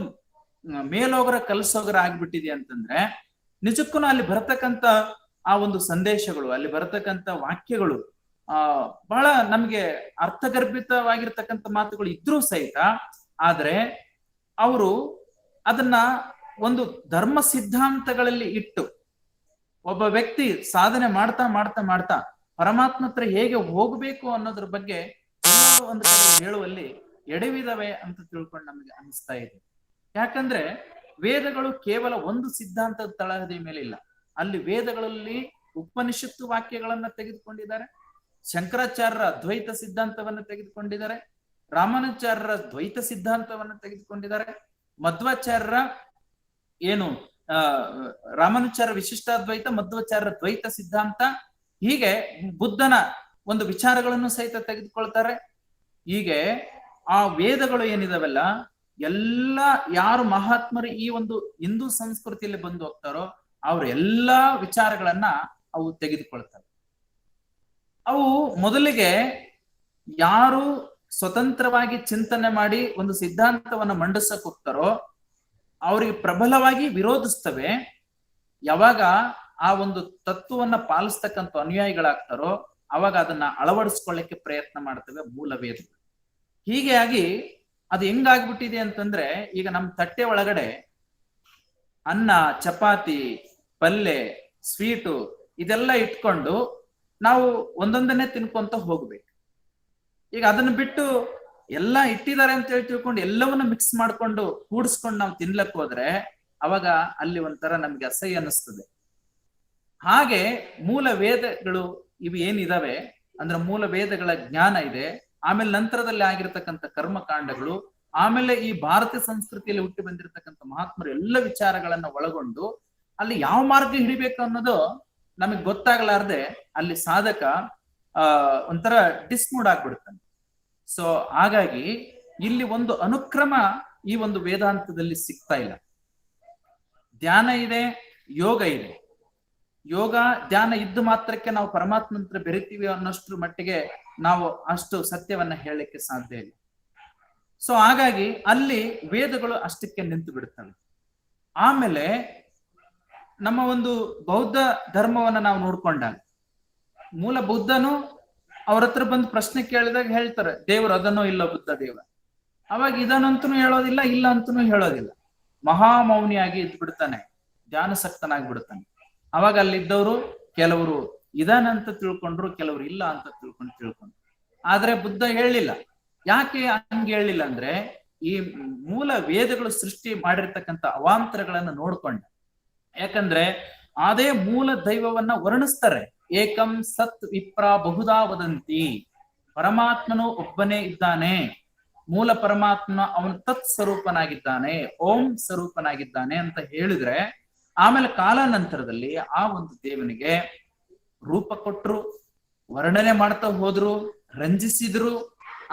ಮೇಲೋಗರ ಕಲ್ಸೋಗರ ಆಗ್ಬಿಟ್ಟಿದೆ ಅಂತಂದ್ರೆ ನಿಜಕ್ಕೂ ಅಲ್ಲಿ ಬರತಕ್ಕಂತ ಆ ಒಂದು ಸಂದೇಶಗಳು, ಅಲ್ಲಿ ಬರತಕ್ಕಂತ ವಾಕ್ಯಗಳು ಬಹಳ ನಮ್ಗೆ ಅರ್ಥಗರ್ಭಿತವಾಗಿರ್ತಕ್ಕಂಥ ಮಾತುಗಳು ಇದ್ರೂ ಸಹಿತ, ಆದ್ರೆ ಅವರು ಅದನ್ನ ಒಂದು ಧರ್ಮ ಸಿದ್ಧಾಂತಗಳಲ್ಲಿ ಇಟ್ಟು ಒಬ್ಬ ವ್ಯಕ್ತಿ ಸಾಧನೆ ಮಾಡ್ತಾ ಮಾಡ್ತಾ ಮಾಡ್ತಾ ಪರಮಾತ್ಮ ಹತ್ರ ಹೇಗೆ ಹೋಗ್ಬೇಕು ಅನ್ನೋದ್ರ ಬಗ್ಗೆ ಒಂದು ಕಡೆ ಹೇಳುವಲ್ಲಿ ಎಡವಿದವೆ ಅಂತ ತಿಳ್ಕೊಂಡು ನಮಗೆ ಅನಿಸ್ತಾ ಇದೆ. ಯಾಕಂದ್ರೆ ವೇದಗಳು ಕೇವಲ ಒಂದು ಸಿದ್ಧಾಂತದ ತಳಹದಿ ಮೇಲೆ ಇಲ್ಲ. ಅಲ್ಲಿ ವೇದಗಳಲ್ಲಿ ಉಪನಿಷತ್ತು ವಾಕ್ಯಗಳನ್ನ ತೆಗೆದುಕೊಂಡಿದ್ದಾರೆ, ಶಂಕರಾಚಾರ್ಯರ ದ್ವೈತ ಸಿದ್ಧಾಂತವನ್ನ ತೆಗೆದುಕೊಂಡಿದ್ದಾರೆ, ರಾಮಾನುಚಾರ್ಯರ ದ್ವೈತ ಸಿದ್ಧಾಂತವನ್ನ ತೆಗೆದುಕೊಂಡಿದ್ದಾರೆ, ಮಧ್ವಾಚಾರ್ಯರ ಏನು ರಾಮಾನುಚಾರ್ಯ ವಿಶಿಷ್ಟಾದ್ವೈತ, ಮಧ್ವಾಚಾರ್ಯರ ದ್ವೈತ ಸಿದ್ಧಾಂತ, ಹೀಗೆ ಬುದ್ಧನ ಒಂದು ವಿಚಾರಗಳನ್ನು ಸಹಿತ ತೆಗೆದುಕೊಳ್ತಾರೆ. ಹೀಗೆ ಆ ವೇದಗಳು ಏನಿದಾವೆಲ್ಲ ಎಲ್ಲ ಯಾರು ಮಹಾತ್ಮರು ಈ ಒಂದು ಹಿಂದೂ ಸಂಸ್ಕೃತಿಯಲ್ಲಿ ಬಂದು ಹೋಗ್ತಾರೋ ಅವ್ರ ಎಲ್ಲಾ ವಿಚಾರಗಳನ್ನ ಅವು ತೆಗೆದುಕೊಳ್ತಾರೆ. ಅವು ಮೊದಲಿಗೆ ಯಾರು ಸ್ವತಂತ್ರವಾಗಿ ಚಿಂತನೆ ಮಾಡಿ ಒಂದು ಸಿದ್ಧಾಂತವನ್ನ ಮಂಡಿಸಕ್ ಹೋಗ್ತಾರೋ ಅವ್ರಿಗೆ ಪ್ರಬಲವಾಗಿ ವಿರೋಧಿಸ್ತವೆ. ಯಾವಾಗ ಆ ಒಂದು ತತ್ವವನ್ನ ಪಾಲಿಸ್ತಕ್ಕಂಥ ಅನುಯಾಯಿಗಳಾಗ್ತಾರೋ ಅವಾಗ ಅದನ್ನ ಅಳವಡಿಸ್ಕೊಳ್ಳಿಕ್ಕೆ ಪ್ರಯತ್ನ ಮಾಡ್ತವೆ ಮೂಲ ವೇದಗಳು. ಹೀಗೆ ಆಗಿ ಅದು ಹೆಂಗಾಗ್ಬಿಟ್ಟಿದೆ ಅಂತಂದ್ರೆ, ಈಗ ನಮ್ ತಟ್ಟೆ ಒಳಗಡೆ ಅನ್ನ, ಚಪಾತಿ, ಪಲ್ಯ, ಸ್ವೀಟು ಇದೆಲ್ಲ ಇಟ್ಕೊಂಡು ನಾವು ಒಂದೊಂದನ್ನೇ ತಿನ್ಕೊಂತ ಹೋಗ್ಬೇಕು. ಈಗ ಅದನ್ನ ಬಿಟ್ಟು ಎಲ್ಲಾ ಇಟ್ಟಿದ್ದಾರೆ ಅಂತ ಹೇಳಿ ತಿಳ್ಕೊಂಡು ಎಲ್ಲವನ್ನ ಮಿಕ್ಸ್ ಮಾಡ್ಕೊಂಡು ಕೂಡಿಸ್ಕೊಂಡು ನಾವು ತಿನ್ಲಕ್ ಹೋದ್ರೆ ಅವಾಗ ಅಲ್ಲಿ ಒಂಥರ ನಮ್ಗೆ ಅಸಹ್ಯ ಅನ್ನಿಸ್ತದೆ. ಹಾಗೆ ಮೂಲ ವೇದಗಳು ಇವು ಏನಿದಾವೆ ಅಂದ್ರೆ ಮೂಲ ವೇದಗಳ ಜ್ಞಾನ ಇದೆ, ಆಮೇಲೆ ನಂತರದಲ್ಲಿ ಆಗಿರ್ತಕ್ಕಂಥ ಕರ್ಮಕಾಂಡಗಳು, ಆಮೇಲೆ ಈ ಭಾರತೀಯ ಸಂಸ್ಕೃತಿಯಲ್ಲಿ ಹುಟ್ಟಿ ಬಂದಿರತಕ್ಕಂಥ ಮಹಾತ್ಮರು ಎಲ್ಲ ವಿಚಾರಗಳನ್ನ ಒಳಗೊಂಡು ಅಲ್ಲಿ ಯಾವ ಮಾರ್ಗ ಹಿಡಿಬೇಕು ಅನ್ನೋದು ನಮಗ್ ಗೊತ್ತಾಗಲಾರ್ದೆ ಅಲ್ಲಿ ಸಾಧಕ ಒಂಥರ ಡಿಸ್ಮೂಡ್ ಆಗ್ಬಿಡ್ತಾನೆ. ಸೊ ಹಾಗಾಗಿ ಇಲ್ಲಿ ಒಂದು ಅನುಕ್ರಮ ಈ ಒಂದು ವೇದಾಂತದಲ್ಲಿ ಸಿಗ್ತಾ ಇಲ್ಲ. ಧ್ಯಾನ ಇದೆ, ಯೋಗ ಇದೆ. ಯೋಗ ಧ್ಯಾನ ಇದ್ದು ಮಾತ್ರಕ್ಕೆ ನಾವು ಪರಮಾತ್ಮ ಹತ್ರ ಬೆರಿತೀವಿ ಅನ್ನೋಷ್ಟ್ರ ಮಟ್ಟಿಗೆ ನಾವು ಅಷ್ಟು ಸತ್ಯವನ್ನ ಹೇಳಲಿಕ್ಕೆ ಸಾಧ್ಯ ಇಲ್ಲ. ಸೊ ಹಾಗಾಗಿ ಅಲ್ಲಿ ವೇದಗಳು ಅಷ್ಟಕ್ಕೆ ನಿಂತು ಬಿಡುತ್ತವೆ. ಆಮೇಲೆ ನಮ್ಮ ಒಂದು ಬೌದ್ಧ ಧರ್ಮವನ್ನ ನಾವು ನೋಡ್ಕೊಂಡಾಗ ಮೂಲ ಬುದ್ಧನು ಅವ್ರ ಹತ್ರ ಬಂದು ಪ್ರಶ್ನೆ ಕೇಳಿದಾಗ ಹೇಳ್ತಾರೆ, ದೇವ್ರು ಅದನ್ನೋ ಇಲ್ಲೋ ಬುದ್ಧ ದೇವ. ಅವಾಗ ಇದನ್ನಂತೂ ಹೇಳೋದಿಲ್ಲ, ಇಲ್ಲ ಅಂತನೂ ಹೇಳೋದಿಲ್ಲ, ಮಹಾಮೌನಿಯಾಗಿ ಇದ್ದು ಬಿಡ್ತಾನೆ, ಧ್ಯಾನಸಕ್ತನಾಗಿ ಬಿಡ್ತಾನೆ. ಅವಾಗ ಅಲ್ಲಿದ್ದವರು ಕೆಲವರು ಇದಾನಂತ ತಿಳ್ಕೊಂಡ್ರು, ಕೆಲವರು ಇಲ್ಲ ಅಂತ ತಿಳ್ಕೊಂಡ್ರು. ಆದ್ರೆ ಬುದ್ಧ ಹೇಳಿಲ್ಲ. ಯಾಕೆ ಹಂಗೆ ಹೇಳಿಲ್ಲ ಅಂದ್ರೆ ಈ ಮೂಲ ವೇದಗಳು ಸೃಷ್ಟಿ ಮಾಡಿರ್ತಕ್ಕಂಥ ಅವಾಂತರಗಳನ್ನ ನೋಡ್ಕೊಂಡ. ಯಾಕಂದ್ರೆ ಅದೇ ಮೂಲ ದೈವವನ್ನ ವರ್ಣಿಸ್ತಾರೆ. ಏಕಂ ಸತ್ ವಿಪ್ರ ಬಹುಧಾ ವದಂತಿ, ಪರಮಾತ್ಮನು ಒಬ್ಬನೇ ಇದ್ದಾನೆ, ಮೂಲ ಪರಮಾತ್ಮ ಅವನು ತತ್ ಸ್ವರೂಪನಾಗಿದ್ದಾನೆ, ಓಂ ಸ್ವರೂಪನಾಗಿದ್ದಾನೆ ಅಂತ ಹೇಳಿದ್ರೆ ಆಮೇಲೆ ಕಾಲಾನಂತರದಲ್ಲಿ ಆ ಒಂದು ದೇವನಿಗೆ ರೂಪ ಕೊಟ್ರು, ವರ್ಣನೆ ಮಾಡ್ತಾ ಹೋದ್ರು, ರಂಜಿಸಿದ್ರು.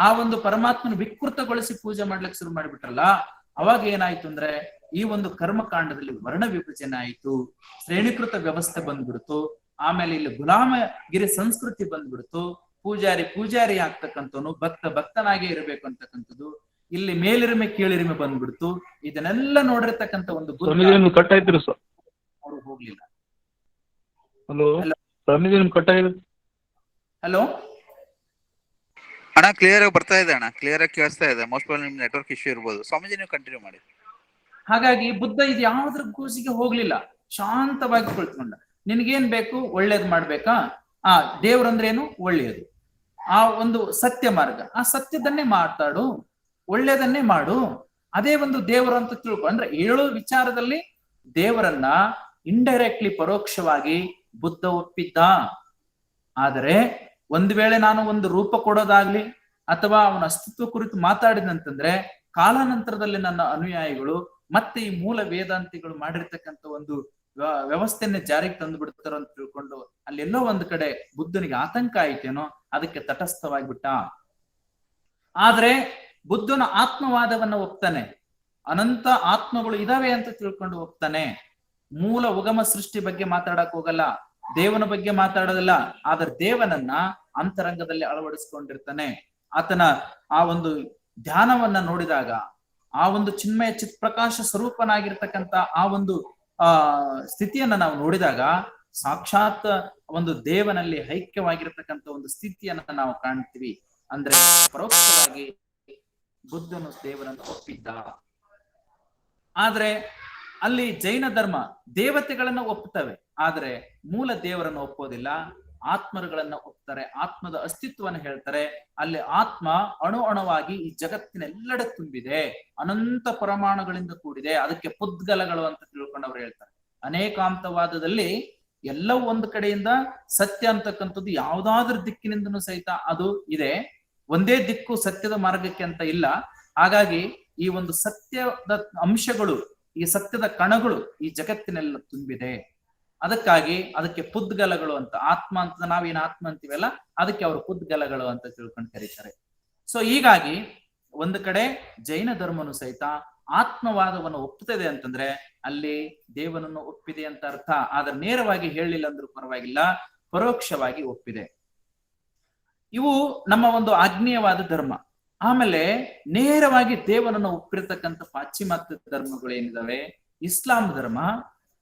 ಆ ಒಂದು ಪರಮಾತ್ಮನ ವಿಕೃತಗೊಳಿಸಿ ಪೂಜೆ ಮಾಡ್ಲಿಕ್ಕೆ ಶುರು ಮಾಡಿಬಿಟ್ರಲ್ಲ, ಅವಾಗ ಏನಾಯ್ತು ಅಂದ್ರೆ ಈ ಒಂದು ಕರ್ಮಕಾಂಡದಲ್ಲಿ ವರ್ಣ ವಿಭಜನೆ ಆಯ್ತು, ಶ್ರೇಣೀಕೃತ ವ್ಯವಸ್ಥೆ ಬಂದ್ಬಿಡ್ತು. ಆಮೇಲೆ ಇಲ್ಲಿ ಗುಲಾಮಗಿರಿ ಸಂಸ್ಕೃತಿ ಬಂದ್ಬಿಡ್ತು. ಪೂಜಾರಿ ಆಗ್ತಕ್ಕಂಥವನು ಭಕ್ತನಾಗೇ ಇರಬೇಕು ಅಂತಕ್ಕಂಥದ್ದು, ಇಲ್ಲಿ ಮೇಲಿರಿಮೆ ಕೀಳಿರಿಮೆ ಬಂದ್ಬಿಡ್ತು. ಇದನ್ನೆಲ್ಲ ನೋಡಿರ್ತಕ್ಕಂಥ ಒಂದು ಕಟ್ ಆಯ್ತಿರಿ ಸರ್, ಅವರು ಹೋಗ್ಲಿಲ್ಲ. ಹಲೋ ಅಣ್ಣ, ಕ್ಲಿಯರ್ ಆಗಿ ಬರ್ತಾ ಇದೆ ಅಣ್ಣ, ಕ್ಲಿಯರ್ ಆಗಿ ಕೇಳಿಸ್ತಾ ಇದೆ. ಮೋಸ್ಟ್ ಪ್ರಾಬಬ್ಲಿ ನಿಮ್ ನೆಟ್ವರ್ಕ್ ಇಶ್ಯೂ ಇರ್ಬೋದು. ಸ್ವಾಮೀಜಿ ನೀವು ಕಂಟಿನ್ಯೂ ಮಾಡಿ. ಹಾಗಾಗಿ ಬುದ್ಧ ಇದು ಯಾವ್ದ್ರ ಕೂಸಿಗೆ ಹೋಗ್ಲಿಲ್ಲ, ಶಾಂತವಾಗಿ ಕುಳಿತುಕೊಂಡ. ನಿನ್ಗೇನ್ ಬೇಕು, ಒಳ್ಳೇದ್ ಮಾಡ್ಬೇಕಾ, ದೇವ್ರಂದ್ರೇನು ಒಳ್ಳೆಯದು, ಆ ಒಂದು ಸತ್ಯ ಮಾರ್ಗ, ಆ ಸತ್ಯದನ್ನೇ ಮಾತಾಡು, ಒಳ್ಳೇದನ್ನೇ ಮಾಡು, ಅದೇ ಒಂದು ದೇವರು ಅಂತ ತಿಳ್ಕೊ. ಅಂದ್ರೆ ಏಳು ವಿಚಾರದಲ್ಲಿ ದೇವರನ್ನ ಇಂಡೈರೆಕ್ಟ್ಲಿ ಪರೋಕ್ಷವಾಗಿ ಬುದ್ಧ ಒಪ್ಪಿದ್ದ. ಆದರೆ ಒಂದು ವೇಳೆ ನಾನು ಒಂದು ರೂಪ ಕೊಡೋದಾಗ್ಲಿ ಅಥವಾ ಅವನ ಅಸ್ತಿತ್ವ ಕುರಿತು ಮಾತಾಡಿದಂತಂದ್ರೆ ಕಾಲಾನಂತರದಲ್ಲಿ ನನ್ನ ಅನುಯಾಯಿಗಳು ಮತ್ತೆ ಈ ಮೂಲ ವೇದಾಂತಿಗಳು ಮಾಡಿರ್ತಕ್ಕಂಥ ಒಂದು ವ್ಯವಸ್ಥೆಯನ್ನ ಜಾರಿಗೆ ತಂದು ಬಿಡ್ತಾರೋ ಅಂತ ತಿಳ್ಕೊಂಡು ಅಲ್ಲೆಲ್ಲೋ ಒಂದು ಕಡೆ ಬುದ್ಧನಿಗೆ ಆತಂಕ ಆಯ್ತೇನೋ, ಅದಕ್ಕೆ ತಟಸ್ಥವಾಗಿಬಿಟ್ಟ. ಆದ್ರೆ ಬುದ್ಧನ ಆತ್ಮವಾದವನ್ನ ಒಪ್ತಾನೆ, ಅನಂತ ಆತ್ಮಗಳು ಇದಾವೆ ಅಂತ ತಿಳ್ಕೊಂಡು ಒಪ್ತಾನೆ. ಮೂಲ ಉಗಮ ಸೃಷ್ಟಿ ಬಗ್ಗೆ ಮಾತಾಡಕ್ ಹೋಗಲ್ಲ, ದೇವನ ಬಗ್ಗೆ ಮಾತಾಡೋದಿಲ್ಲ. ಆದ್ರೆ ದೇವನನ್ನ ಅಂತರಂಗದಲ್ಲಿ ಅಳವಡಿಸಿಕೊಂಡಿರ್ತಾನೆ. ಆತನ ಆ ಒಂದು ಧ್ಯಾನವನ್ನ ನೋಡಿದಾಗ, ಆ ಒಂದು ಚಿನ್ಮಯ ಚಿತ್ಪ್ರಕಾಶ ಸ್ವರೂಪನಾಗಿರ್ತಕ್ಕಂಥ ಆ ಒಂದು ಸ್ಥಿತಿಯನ್ನ ನಾವು ನೋಡಿದಾಗ ಸಾಕ್ಷಾತ್ ಒಂದು ದೇವನಲ್ಲಿ ಐಕ್ಯವಾಗಿರ್ತಕ್ಕಂಥ ಒಂದು ಸ್ಥಿತಿಯನ್ನ ನಾವು ಕಾಣ್ತೀವಿ. ಅಂದ್ರೆ ಪರೋಕ್ಷವಾಗಿ ಬುದ್ಧನು ದೇವರನ್ನು ಒಪ್ಪಿದ್ದ. ಆದ್ರೆ ಅಲ್ಲಿ ಜೈನ ಧರ್ಮ ದೇವತೆಗಳನ್ನ ಒಪ್ಪುತ್ತವೆ, ಆದ್ರೆ ಮೂಲ ದೇವರನ್ನು ಒಪ್ಪೋದಿಲ್ಲ, ಆತ್ಮರುಗಳನ್ನ ಒಪ್ತಾರೆ, ಆತ್ಮದ ಅಸ್ತಿತ್ವವನ್ನು ಹೇಳ್ತಾರೆ. ಅಲ್ಲಿ ಆತ್ಮ ಅಣು ಅಣುವಾಗಿ ಈ ಜಗತ್ತಿನೆಲ್ಲೆಡೆ ತುಂಬಿದೆ, ಅನಂತ ಪರಮಾಣುಗಳಿಂದ ಕೂಡಿದೆ, ಅದಕ್ಕೆ ಪುದ್ಗಲಗಳು ಅಂತ ತಿಳ್ಕೊಂಡವ್ರು ಹೇಳ್ತಾರೆ. ಅನೇಕಾಂತವಾದದಲ್ಲಿ ಎಲ್ಲವೂ ಒಂದು ಕಡೆಯಿಂದ ಸತ್ಯ ಅಂತಕ್ಕಂಥದ್ದು ಯಾವುದಾದ್ರೂ ದಿಕ್ಕಿನಿಂದನೂ ಸಹಿತ ಅದು ಇದೆ, ಒಂದೇ ದಿಕ್ಕು ಸತ್ಯದ ಮಾರ್ಗಕ್ಕೆ ಅಂತ ಇಲ್ಲ. ಹಾಗಾಗಿ ಈ ಒಂದು ಸತ್ಯದ ಅಂಶಗಳು, ಈ ಸತ್ಯದ ಕಣಗಳು ಈ ಜಗತ್ತಿನೆಲ್ಲ ತುಂಬಿದೆ. ಅದಕ್ಕಾಗಿ ಅದಕ್ಕೆ ಪುದ್ಗಲಗಳು ಅಂತ, ಆತ್ಮ ಅಂತ ನಾವೇನು ಆತ್ಮ ಅಂತೀವಲ್ಲ ಅದಕ್ಕೆ ಅವರು ಪುದ್ಗಲಗಳು ಅಂತ ತಿಳ್ಕೊಂಡು ಕರೀತಾರೆ. ಸೊ ಹೀಗಾಗಿ ಒಂದು ಕಡೆ ಜೈನ ಧರ್ಮನು ಸಹಿತ ಆತ್ಮವಾದವನ್ನು ಒಪ್ಪುತ್ತದೆ ಅಂತಂದ್ರೆ ಅಲ್ಲಿ ದೇವನನ್ನು ಒಪ್ಪಿದೆ ಅಂತ ಅರ್ಥ. ಆದ್ರೆ ನೇರವಾಗಿ ಹೇಳಿಲ್ಲ ಅಂದ್ರೂ ಪರವಾಗಿಲ್ಲ, ಪರೋಕ್ಷವಾಗಿ ಒಪ್ಪಿದೆ. ಇವು ನಮ್ಮ ಒಂದು ಆಗ್ನೇಯವಾದ ಧರ್ಮ. ಆಮೇಲೆ ನೇರವಾಗಿ ದೇವನನ್ನು ಒಪ್ಪಿರತಕ್ಕಂಥ ಪಾಶ್ಚಿಮಾತ್ಯ ಧರ್ಮಗಳು ಏನಿದಾವೆ, ಇಸ್ಲಾಂ ಧರ್ಮ.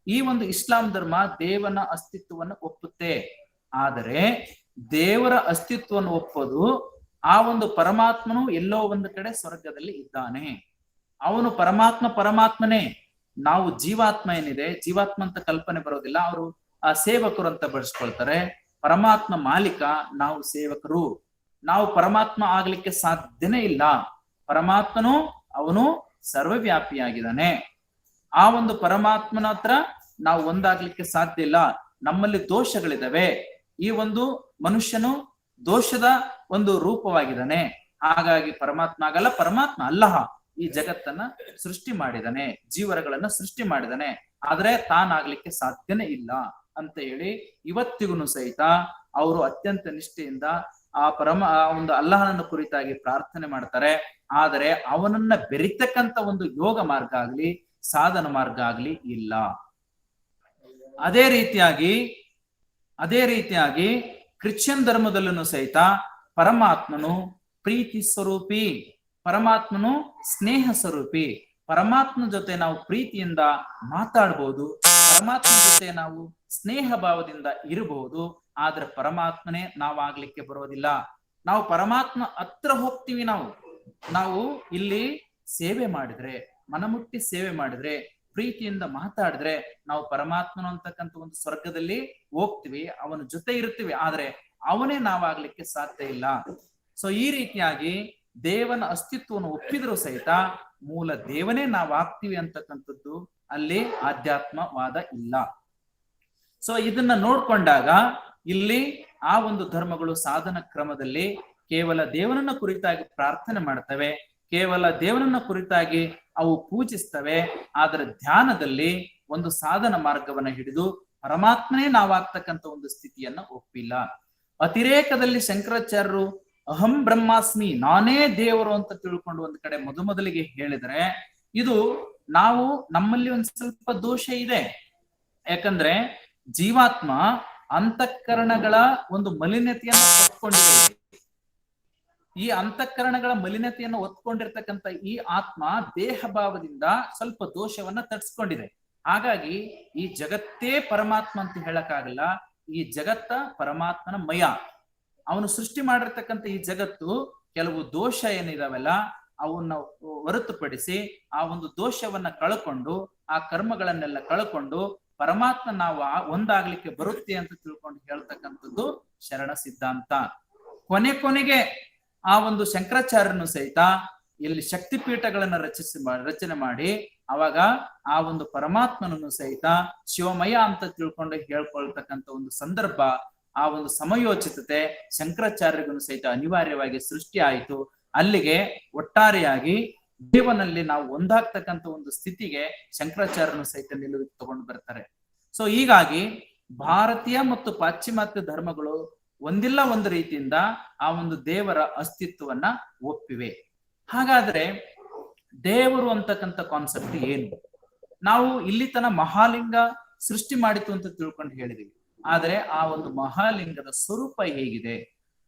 ಈ ಒಂದು ಇಸ್ಲಾಂ ಧರ್ಮ ದೇವನ ಅಸ್ತಿತ್ವವನ್ನು ಒಪ್ಪುತ್ತೆ. ಆದರೆ ದೇವರ ಅಸ್ತಿತ್ವವನ್ನು ಒಪ್ಪೋದು, ಆ ಒಂದು ಪರಮಾತ್ಮನು ಎಲ್ಲೋ ಒಂದು ಕಡೆ ಸ್ವರ್ಗದಲ್ಲಿ ಇದ್ದಾನೆ, ಅವನು ಪರಮಾತ್ಮನೇ. ನಾವು ಜೀವಾತ್ಮ ಏನಿದೆ, ಜೀವಾತ್ಮ ಅಂತ ಕಲ್ಪನೆ ಬರೋದಿಲ್ಲ, ಅವರು ಆ ಸೇವಕರು ಅಂತ ಬಳಸ್ಕೊಳ್ತಾರೆ. ಪರಮಾತ್ಮ ಮಾಲೀಕ, ನಾವು ಸೇವಕರು. ನಾವು ಪರಮಾತ್ಮ ಆಗ್ಲಿಕ್ಕೆ ಸಾಧ್ಯನೇ ಇಲ್ಲ. ಪರಮಾತ್ಮನು ಅವನು ಸರ್ವವ್ಯಾಪಿಯಾಗಿದ್ದಾನೆ. ಆ ಒಂದು ಪರಮಾತ್ಮನ ಹತ್ರ ನಾವು ಒಂದಾಗ್ಲಿಕ್ಕೆ ಸಾಧ್ಯ ಇಲ್ಲ. ನಮ್ಮಲ್ಲಿ ದೋಷಗಳಿದಾವೆ. ಈ ಒಂದು ಮನುಷ್ಯನು ದೋಷದ ಒಂದು ರೂಪವಾಗಿದ್ದಾನೆ. ಹಾಗಾಗಿ ಪರಮಾತ್ಮ ಆಗಲ್ಲ. ಪರಮಾತ್ಮ ಅಲ್ಲಹ ಈ ಜಗತ್ತನ್ನ ಸೃಷ್ಟಿ ಮಾಡಿದಾನೆ, ಜೀವರಗಳನ್ನ ಸೃಷ್ಟಿ ಮಾಡಿದಾನೆ, ಆದ್ರೆ ತಾನಾಗ್ಲಿಕ್ಕೆ ಸಾಧ್ಯನೇ ಇಲ್ಲ ಅಂತ ಹೇಳಿ ಇವತ್ತಿಗೂ ಸಹಿತ ಅವರು ಅತ್ಯಂತ ನಿಷ್ಠೆಯಿಂದ ಆ ಒಂದು ಅಲ್ಲಹನನ್ನು ಕುರಿತಾಗಿ ಪ್ರಾರ್ಥನೆ ಮಾಡ್ತಾರೆ. ಆದರೆ ಅವನನ್ನ ಬೆರಿತಕ್ಕಂತ ಒಂದು ಯೋಗ ಮಾರ್ಗ ಆಗ್ಲಿ, ಸಾಧನ ಮಾರ್ಗ ಆಗ್ಲಿ ಇಲ್ಲ. ಅದೇ ರೀತಿಯಾಗಿ ಕ್ರಿಶ್ಚಿಯನ್ ಧರ್ಮದಲ್ಲೂ ಸಹಿತ ಪರಮಾತ್ಮನು ಪ್ರೀತಿ ಸ್ವರೂಪಿ, ಪರಮಾತ್ಮನು ಸ್ನೇಹ ಸ್ವರೂಪಿ. ಪರಮಾತ್ಮನ ಜೊತೆ ನಾವು ಪ್ರೀತಿಯಿಂದ ಮಾತಾಡ್ಬೋದು, ಪರಮಾತ್ಮನ ಜೊತೆ ನಾವು ಸ್ನೇಹ ಭಾವದಿಂದ ಇರಬಹುದು. ಆದ್ರೆ ಪರಮಾತ್ಮನೇ ನಾವಾಗ್ಲಿಕ್ಕೆ ಬರೋದಿಲ್ಲ. ನಾವು ಪರಮಾತ್ಮ ಹತ್ರ ಹೋಗ್ತೀವಿ. ನಾವು ಇಲ್ಲಿ ಸೇವೆ ಮಾಡಿದ್ರೆ, ಮನಮುಟ್ಟಿ ಸೇವೆ ಮಾಡಿದ್ರೆ, ಪ್ರೀತಿಯಿಂದ ಮಾತಾಡಿದ್ರೆ ನಾವು ಪರಮಾತ್ಮನು ಅಂತಕ್ಕಂಥ ಒಂದು ಸ್ವರ್ಗದಲ್ಲಿ ಹೋಗ್ತೀವಿ, ಅವನ ಜೊತೆ ಇರ್ತೀವಿ. ಆದ್ರೆ ಅವನೇ ನಾವಾಗ್ಲಿಕ್ಕೆ ಸಾಧ್ಯ ಇಲ್ಲ. ಸೊ ಈ ರೀತಿಯಾಗಿ ದೇವನ ಅಸ್ತಿತ್ವವನ್ನು ಒಪ್ಪಿದ್ರು ಸಹಿತ ಮೂಲ ದೇವನೇ ನಾವಾಗ್ತೀವಿ ಅಂತಕ್ಕಂಥದ್ದು ಅಲ್ಲಿ ಆಧ್ಯಾತ್ಮವಾದ ಇಲ್ಲ. ಸೊ ಇದನ್ನ ನೋಡ್ಕೊಂಡಾಗ ಇಲ್ಲಿ ಆ ಒಂದು ಧರ್ಮಗಳು ಸಾಧನ ಕ್ರಮದಲ್ಲಿ ಕೇವಲ ದೇವನನ್ನ ಕುರಿತಾಗಿ ಪ್ರಾರ್ಥನೆ ಮಾಡ್ತವೆ, ಕೇವಲ ದೇವನನ್ನ ಕುರಿತಾಗಿ ಅವು ಪೂಜಿಸ್ತವೆ. ಆದ್ರೆ ಧ್ಯಾನದಲ್ಲಿ ಒಂದು ಸಾಧನ ಮಾರ್ಗವನ್ನ ಹಿಡಿದು ಪರಮಾತ್ಮನೇ ನಾವಾಗ್ತಕ್ಕಂಥ ಒಂದು ಸ್ಥಿತಿಯನ್ನ ಒಪ್ಪಿಲ್ಲ. ಅತಿರೇಕದಲ್ಲಿ ಶಂಕರಾಚಾರ್ಯರು ಅಹಂ ಬ್ರಹ್ಮಾಸ್ಮಿ, ನಾನೇ ದೇವರು ಅಂತ ತಿಳ್ಕೊಂಡು ಒಂದ್ ಕಡೆ ಮೊದಲಿಗೆ ಹೇಳಿದ್ರೆ, ಇದು ನಮ್ಮಲ್ಲಿ ಒಂದ್ ಸ್ವಲ್ಪ ದೋಷ ಇದೆ. ಯಾಕಂದ್ರೆ ಜೀವಾತ್ಮ ಅಂತಃಕರಣಗಳ ಒಂದು ಮಲಿನತೆಯನ್ನು ಹೊತ್ಕೊಂಡಿದೆ. ಈ ಅಂತಃಕರಣಗಳ ಮಲಿನತೆಯನ್ನು ಹೊತ್ಕೊಂಡಿರ್ತಕ್ಕಂಥ ಈ ಆತ್ಮ ದೇಹ ಭಾವದಿಂದ ಸ್ವಲ್ಪ ದೋಷವನ್ನ ತಡ್ಸ್ಕೊಂಡಿದೆ. ಹಾಗಾಗಿ ಈ ಜಗತ್ತೇ ಪರಮಾತ್ಮ ಅಂತ ಹೇಳಕ್ಕಾಗಲ್ಲ. ಈ ಜಗತ್ತ ಪರಮಾತ್ಮನ ಮಯ. ಅವನು ಸೃಷ್ಟಿ ಮಾಡಿರ್ತಕ್ಕಂಥ ಈ ಜಗತ್ತು ಕೆಲವು ದೋಷ ಏನಿದಾವೆಲ್ಲ ಅವನ್ನ ಹೊರತುಪಡಿಸಿ ಆ ಒಂದು ದೋಷವನ್ನ ಕಳ್ಕೊಂಡು, ಆ ಕರ್ಮಗಳನ್ನೆಲ್ಲ ಕಳ್ಕೊಂಡು ಪರಮಾತ್ಮ ನಾವು ಒಂದಾಗ್ಲಿಕ್ಕೆ ಬರುತ್ತೆ ಅಂತ ತಿಳ್ಕೊಂಡು ಹೇಳ್ತಕ್ಕಂಥದ್ದು ಶರಣ ಸಿದ್ಧಾಂತ. ಕೊನೆಗೆ ಆ ಒಂದು ಶಂಕರಾಚಾರ್ಯನು ಸಹಿತ ಇಲ್ಲಿ ಶಕ್ತಿಪೀಠಗಳನ್ನ ರಚನೆ ಮಾಡಿ ಅವಾಗ ಆ ಒಂದು ಪರಮಾತ್ಮನನ್ನು ಸಹಿತ ಶಿವಮಯ ಅಂತ ತಿಳ್ಕೊಂಡು ಹೇಳ್ಕೊಳ್ತಕ್ಕಂಥ ಒಂದು ಸಂದರ್ಭ, ಆ ಒಂದು ಸಮಯೋಚಿತತೆ ಶಂಕರಾಚಾರ್ಯರಿಗೂ ಸಹಿತ ಅನಿವಾರ್ಯವಾಗಿ ಸೃಷ್ಟಿ ಆಯಿತು. ಅಲ್ಲಿಗೆ ಒಟ್ಟಾರೆಯಾಗಿ ದೇವನಲ್ಲಿ ನಾವು ಒಂದಾಗ್ತಕ್ಕಂಥ ಒಂದು ಸ್ಥಿತಿಗೆ ಶಂಕರಾಚಾರ್ಯನು ಸಹಿತ ನಿಲುವು ತಗೊಂಡು ಬರ್ತಾರೆ. ಸೊ ಹೀಗಾಗಿ ಭಾರತೀಯ ಮತ್ತು ಪಾಶ್ಚಿಮಾತ್ಯ ಧರ್ಮಗಳು ಒಂದಿಲ್ಲ ಒಂದು ರೀತಿಯಿಂದ ಆ ಒಂದು ದೇವರ ಅಸ್ತಿತ್ವವನ್ನ ಒಪ್ಪಿವೆ. ಹಾಗಾದ್ರೆ ದೇವರು ಅಂತಕ್ಕಂಥ ಕಾನ್ಸೆಪ್ಟ್ ಏನು? ನಾವು ಇಲ್ಲಿ ತನ ಮಹಾಲಿಂಗ ಸೃಷ್ಟಿ ಮಾಡಿತು ಅಂತ ತಿಳ್ಕೊಂಡು ಹೇಳಿದೀವಿ. ಆದ್ರೆ ಆ ಒಂದು ಮಹಾಲಿಂಗದ ಸ್ವರೂಪ ಹೇಗಿದೆ?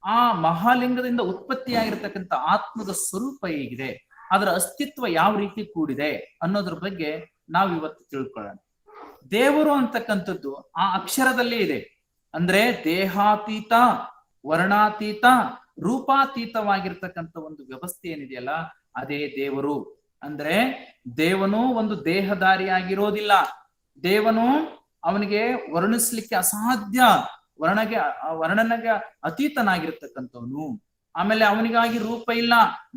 ಆ ಮಹಾಲಿಂಗದಿಂದ ಉತ್ಪತ್ತಿಯಾಗಿರ್ತಕ್ಕಂಥ ಆತ್ಮದ ಸ್ವರೂಪ ಹೇಗಿದೆ, ಅದರ ಅಸ್ತಿತ್ವ ಯಾವ ರೀತಿ ಕೂಡಿದೆ ಅನ್ನೋದ್ರ ಬಗ್ಗೆ ನಾವು ಇವತ್ತು ತಿಳ್ಕೊಳ್ಳೋಣ. ದೇವರು ಅಂತಕ್ಕಂಥದ್ದು ಆ ಅಕ್ಷರದಲ್ಲೇ ಇದೆ. ಅಂದ್ರೆ ದೇಹಾತೀತ, ವರ್ಣಾತೀತ, ರೂಪಾತೀತವಾಗಿರ್ತಕ್ಕಂಥ ಒಂದು ವ್ಯವಸ್ಥೆ ಏನಿದೆಯಲ್ಲ ಅದೇ ದೇವರು. ಅಂದ್ರೆ ದೇವನು ಒಂದು ದೇಹಧಾರಿಯಾಗಿರೋದಿಲ್ಲ. ದೇವನು ಅವನಿಗೆ ವರ್ಣಿಸ್ಲಿಕ್ಕೆ ಅಸಾಧ್ಯ, ವರ್ಣನೆಗೆ ಅತೀತನಾಗಿರ್ತಕ್ಕಂಥವನು. ಆಮೇಲೆ ಅವನಿಗಾಗಿ ರೂಪ ಇಲ್ಲ,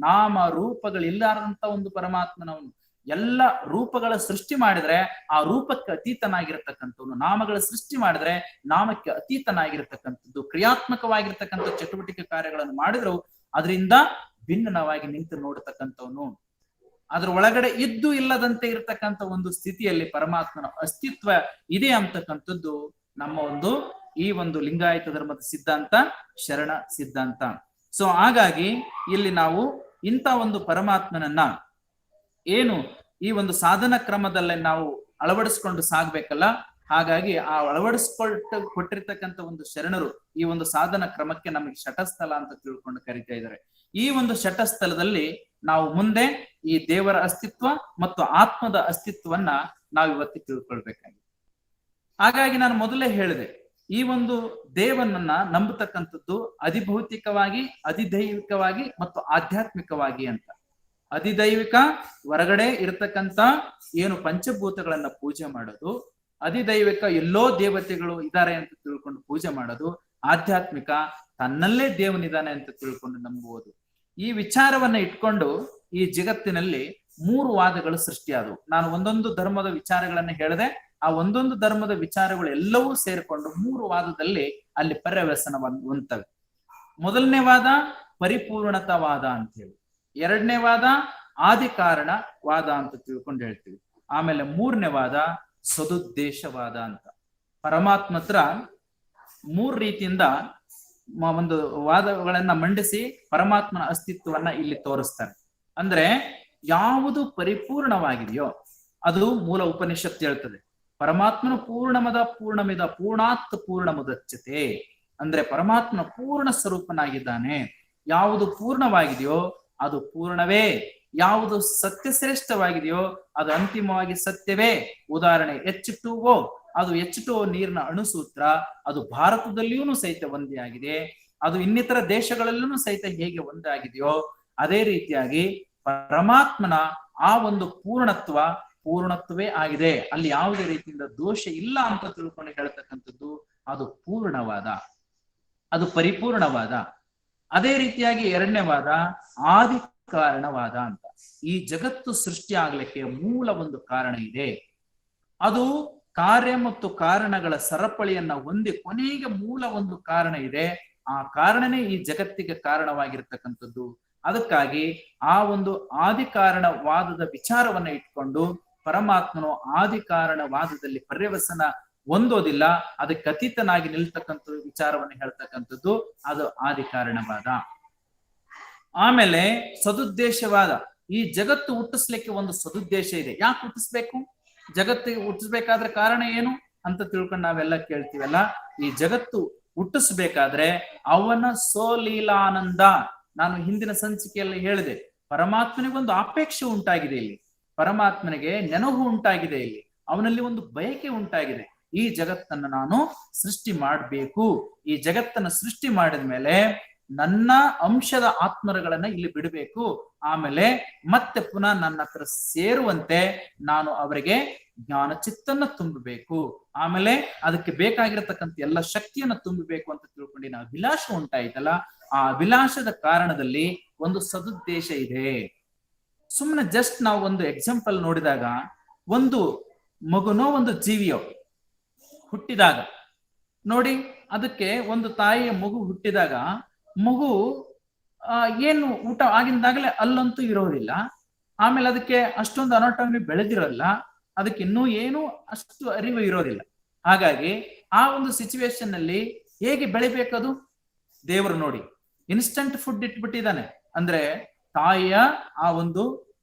ನಾಮ ರೂಪಗಳಿಲ್ಲಾರಂತ ಒಂದು ಪರಮಾತ್ಮನವನು. ಎಲ್ಲ ರೂಪಗಳ ಸೃಷ್ಟಿ ಮಾಡಿದ್ರೆ ಆ ರೂಪಕ್ಕೆ ಅತೀತನಾಗಿರ್ತಕ್ಕಂಥವನು, ನಾಮಗಳ ಸೃಷ್ಟಿ ಮಾಡಿದ್ರೆ ನಾಮಕ್ಕೆ ಅತೀತನಾಗಿರ್ತಕ್ಕಂಥದ್ದು, ಕ್ರಿಯಾತ್ಮಕವಾಗಿರ್ತಕ್ಕಂಥ ಚಟುವಟಿಕೆ ಕಾರ್ಯಗಳನ್ನು ಮಾಡಿದ್ರು ಅದರಿಂದ ಭಿನ್ನವಾಗಿ ನಿಂತು ನೋಡತಕ್ಕಂಥವನು. ಅದ್ರ ಒಳಗಡೆ ಇದ್ದು ಇಲ್ಲದಂತೆ ಇರತಕ್ಕಂಥ ಒಂದು ಸ್ಥಿತಿಯಲ್ಲಿ ಪರಮಾತ್ಮನ ಅಸ್ತಿತ್ವ ಇದೆ ಅಂತಕ್ಕಂಥದ್ದು ನಮ್ಮ ಈ ಒಂದು ಲಿಂಗಾಯತ ಧರ್ಮದ ಸಿದ್ಧಾಂತ, ಶರಣ ಸಿದ್ಧಾಂತ. ಸೊ ಹಾಗಾಗಿ ಇಲ್ಲಿ ನಾವು ಇಂಥ ಒಂದು ಪರಮಾತ್ಮನನ್ನ ಏನು ಈ ಒಂದು ಸಾಧನ ಕ್ರಮದಲ್ಲೇ ನಾವು ಅಳವಡಿಸ್ಕೊಂಡು ಸಾಗ್ಬೇಕಲ್ಲ, ಹಾಗಾಗಿ ಆ ಕೊಟ್ಟಿರ್ತಕ್ಕಂಥ ಒಂದು ಶರಣರು ಈ ಒಂದು ಸಾಧನ ಕ್ರಮಕ್ಕೆ ನಮಗೆ ಶಟಸ್ಥಲ ಅಂತ ತಿಳ್ಕೊಂಡು ಕರಿತಾ ಇದ್ದಾರೆ. ಈ ಒಂದು ಶಟಸ್ಥಲದಲ್ಲಿ ನಾವು ಮುಂದೆ ಈ ದೇವರ ಅಸ್ತಿತ್ವ ಮತ್ತು ಆತ್ಮದ ಅಸ್ತಿತ್ವವನ್ನ ನಾವು ಇವತ್ತು ತಿಳ್ಕೊಳ್ಬೇಕಾಗಿದೆ. ಹಾಗಾಗಿ ನಾನು ಮೊದಲೇ ಹೇಳಿದೆ, ಈ ಒಂದು ದೇವನನ್ನ ನಂಬತಕ್ಕಂಥದ್ದು ಅಧಿಭೌತಿಕವಾಗಿ, ಅಧಿದೈವಿಕವಾಗಿ ಮತ್ತು ಆಧ್ಯಾತ್ಮಿಕವಾಗಿ ಅಂತ. ಅಧಿದೈವಿಕ ಹೊರಗಡೆ ಇರತಕ್ಕಂತ ಏನು ಪಂಚಭೂತಗಳನ್ನ ಪೂಜೆ ಮಾಡೋದು, ಅಧಿದೈವಿಕ ಎಲ್ಲೋ ದೇವತೆಗಳು ಇದ್ದಾರೆ ಅಂತ ತಿಳ್ಕೊಂಡು ಪೂಜೆ ಮಾಡೋದು, ಆಧ್ಯಾತ್ಮಿಕ ತನ್ನಲ್ಲೇ ದೇವನಿದ್ದಾನೆ ಅಂತ ತಿಳ್ಕೊಂಡು ನಂಬುವುದು. ಈ ವಿಚಾರವನ್ನ ಇಟ್ಕೊಂಡು ಈ ಜಗತ್ತಿನಲ್ಲಿ 3 ವಾದಗಳು ಸೃಷ್ಟಿಯಾದವು. ನಾನು ಒಂದೊಂದು ಧರ್ಮದ ವಿಚಾರಗಳನ್ನ ಹೇಳಿದೆ, ಆ ಒಂದೊಂದು ಧರ್ಮದ ವಿಚಾರಗಳು ಎಲ್ಲವೂ ಸೇರಿಕೊಂಡು 3 ವಾದದಲ್ಲಿ ಅಲ್ಲಿ ಪರ್ಯವಸನ ಹೊಂದ್ತವೆ. ಮೊದಲನೇ ವಾದ ಪರಿಪೂರ್ಣತಾವಾದ ಅಂತ ಹೇಳಿ, ಎರಡನೇ ವಾದ ಆದಿಕಾರಣ ವಾದ ಅಂತ ತಿಳ್ಕೊಂಡು ಹೇಳ್ತೀವಿ. ಆಮೇಲೆ 3ನೇ ವಾದ ಸದುದ್ದೇಶವಾದ ಅಂತ. ಪರಮಾತ್ಮ ಹತ್ರ 3 ರೀತಿಯಿಂದ ಒಂದು ವಾದಗಳನ್ನ ಮಂಡಿಸಿ ಪರಮಾತ್ಮನ ಅಸ್ತಿತ್ವವನ್ನ ಇಲ್ಲಿ ತೋರಿಸ್ತಾರೆ. ಅಂದ್ರೆ ಯಾವುದು ಪರಿಪೂರ್ಣವಾಗಿದೆಯೋ ಅದು ಮೂಲ ಉಪನಿಷತ್ತು ಹೇಳ್ತದೆ. ಪರಮಾತ್ಮನು ಪೂರ್ಣಮದ ಪೂರ್ಣಮಿದ ಪೂರ್ಣಾತ್ ಪೂರ್ಣಮುದಚ್ಯತೆ. ಅಂದ್ರೆ ಪರಮಾತ್ಮನ ಪೂರ್ಣ ಸ್ವರೂಪನಾಗಿದ್ದಾನೆ. ಯಾವುದು ಪೂರ್ಣವಾಗಿದೆಯೋ ಅದು ಪೂರ್ಣವೇ, ಯಾವುದು ಸತ್ಯಶ್ರೇಷ್ಠವಾಗಿದೆಯೋ ಅದು ಅಂತಿಮವಾಗಿ ಸತ್ಯವೇ. ಉದಾಹರಣೆ H2O, ಅದು H2O ನೀರಿನ ಅಣುಸೂತ್ರ, ಅದು ಭಾರತದಲ್ಲಿಯೂ ಸಹಿತ ಒಂದೇ ಆಗಿದೆ, ಅದು ಇನ್ನಿತರ ದೇಶಗಳಲ್ಲೂ ಸಹಿತ ಹೇಗೆ ಒಂದೇ ಆಗಿದೆಯೋ ಅದೇ ರೀತಿಯಾಗಿ ಪರಮಾತ್ಮನ ಆ ಒಂದು ಪೂರ್ಣತ್ವವೇ ಆಗಿದೆ. ಅಲ್ಲಿ ಯಾವುದೇ ರೀತಿಯಿಂದ ದೋಷ ಇಲ್ಲ ಅಂತ ತಿಳ್ಕೊಂಡು ಹೇಳ್ತಕ್ಕಂಥದ್ದು ಅದು ಪೂರ್ಣವಾದ, ಅದು ಪರಿಪೂರ್ಣವಾದ. ಅದೇ ರೀತಿಯಾಗಿ ಎರಡನೇ ವಾದ ಆದಿ ಕಾರಣವಾದ ಅಂತ. ಈ ಜಗತ್ತು ಸೃಷ್ಟಿ ಆಗ್ಲಿಕ್ಕೆ ಮೂಲ ಒಂದು ಕಾರಣ ಇದೆ, ಅದು ಕಾರ್ಯ ಮತ್ತು ಕಾರಣಗಳ ಸರಪಳಿಯನ್ನ ಹೊಂದಿ ಕೊನೆಗೆ ಮೂಲ ಒಂದು ಕಾರಣ ಇದೆ. ಆ ಕಾರಣನೇ ಈ ಜಗತ್ತಿಗೆ ಕಾರಣವಾಗಿರ್ತಕ್ಕಂಥದ್ದು. ಅದಕ್ಕಾಗಿ ಆ ಒಂದು ಆದಿ ಕಾರಣವಾದದ ವಿಚಾರವನ್ನ ಇಟ್ಕೊಂಡು ಪರಮಾತ್ಮನು ಆದಿ ಕಾರಣವಾದದಲ್ಲಿ ಪರ್ಯವಸನ ಹೊಂದೋದಿಲ್ಲ, ಅದಕ್ಕೆ ಅತೀತನಾಗಿ ನಿಲ್ತಕ್ಕಂಥ ವಿಚಾರವನ್ನು ಹೇಳ್ತಕ್ಕಂಥದ್ದು ಅದು ಆದಿ ಕಾರಣವಾದ. ಆಮೇಲೆ ಸದುದ್ದೇಶವಾದ. ಈ ಜಗತ್ತು ಹುಟ್ಟಿಸ್ಲಿಕ್ಕೆ ಒಂದು ಸದುದ್ದೇಶ ಇದೆ. ಯಾಕೆ ಹುಟ್ಟಿಸ್ಬೇಕು? ಜಗತ್ತಿಗೆ ಹುಟ್ಟಿಸ್ಬೇಕಾದ್ರೆ ಕಾರಣ ಏನು ಅಂತ ತಿಳ್ಕೊಂಡು ನಾವೆಲ್ಲ ಕೇಳ್ತೀವಲ್ಲ. ಈ ಜಗತ್ತು ಹುಟ್ಟಿಸ್ಬೇಕಾದ್ರೆ ಅವನ ಸೋಲೀಲಾನಂದ, ನಾನು ಹಿಂದಿನ ಸಂಚಿಕೆಯಲ್ಲಿ ಹೇಳಿದೆ, ಪರಮಾತ್ಮನಿಗೊಂದು ಅಪೇಕ್ಷೆ ಉಂಟಾಗಿದೆ ಇಲ್ಲಿ, ಪರಮಾತ್ಮನಿಗೆ ನೆನಹು ಉಂಟಾಗಿದೆ ಇಲ್ಲಿ, ಅವನಲ್ಲಿ ಒಂದು ಬಯಕೆ ಉಂಟಾಗಿದೆ. ಈ ಜಗತ್ತನ್ನು ನಾನು ಸೃಷ್ಟಿ ಮಾಡಬೇಕು, ಈ ಜಗತ್ತನ್ನು ಸೃಷ್ಟಿ ಮಾಡಿದ ಮೇಲೆ ನನ್ನ ಅಂಶದ ಆತ್ಮರುಗಳನ್ನ ಇಲ್ಲಿ ಬಿಡಬೇಕು, ಆಮೇಲೆ ಮತ್ತೆ ಪುನಃ ನನ್ನ ಹತ್ರ ಸೇರುವಂತೆ ನಾನು ಅವರಿಗೆ ಜ್ಞಾನ ಚಿತ್ತನ್ನ ತುಂಬಬೇಕು, ಆಮೇಲೆ ಅದಕ್ಕೆ ಬೇಕಾಗಿರತಕ್ಕಂಥ ಎಲ್ಲ ಶಕ್ತಿಯನ್ನ ತುಂಬಬೇಕು ಅಂತ ತಿಳ್ಕೊಂಡಿನ ಅಭಿಲಾಷ ಉಂಟಾಯ್ತಲ್ಲ. ಆ ಅಭಿಲಾಷದ ಕಾರಣದಲ್ಲಿ ಒಂದು ಸದುದ್ದೇಶ ಇದೆ. ಸುಮ್ಮನೆ ಜಸ್ಟ್ ನಾವು ಒಂದು ಎಕ್ಸಾಂಪಲ್ ನೋಡಿದಾಗ, ಒಂದು ಮಗುನೋ ಒಂದು ಜೀವಿಯೋ ಹುಟ್ಟಿದಾಗ ನೋಡಿ, ಅದಕ್ಕೆ ಒಂದು ತಾಯಿಯ ಮಗು ಹುಟ್ಟಿದಾಗ ಮಗು ಏನು ಊಟ ಆಗಿಂದಾಗಲೇ ಅಲ್ಲಂತೂ ಇರೋದಿಲ್ಲ, ಆಮೇಲೆ ಅದಕ್ಕೆ ಅಷ್ಟೊಂದು ಅನಾಟಮಿ ಬೆಳೆದಿರಲ್ಲ, ಅದಕ್ಕೆ ಇನ್ನೂ ಏನು ಅಷ್ಟು ಅರಿವು ಇರೋದಿಲ್ಲ. ಹಾಗಾಗಿ ಆ ಒಂದು ಸಿಚುವೇಶನ್ ಅಲ್ಲಿ ಹೇಗೆ ಬೆಳಿಬೇಕದು? ದೇವರು ನೋಡಿ ಇನ್ಸ್ಟಂಟ್ ಫುಡ್ ಇಟ್ಬಿಟ್ಟಿದ್ದಾನೆ. ಅಂದ್ರೆ ತಾಯಿಯ ಆ ಒಂದು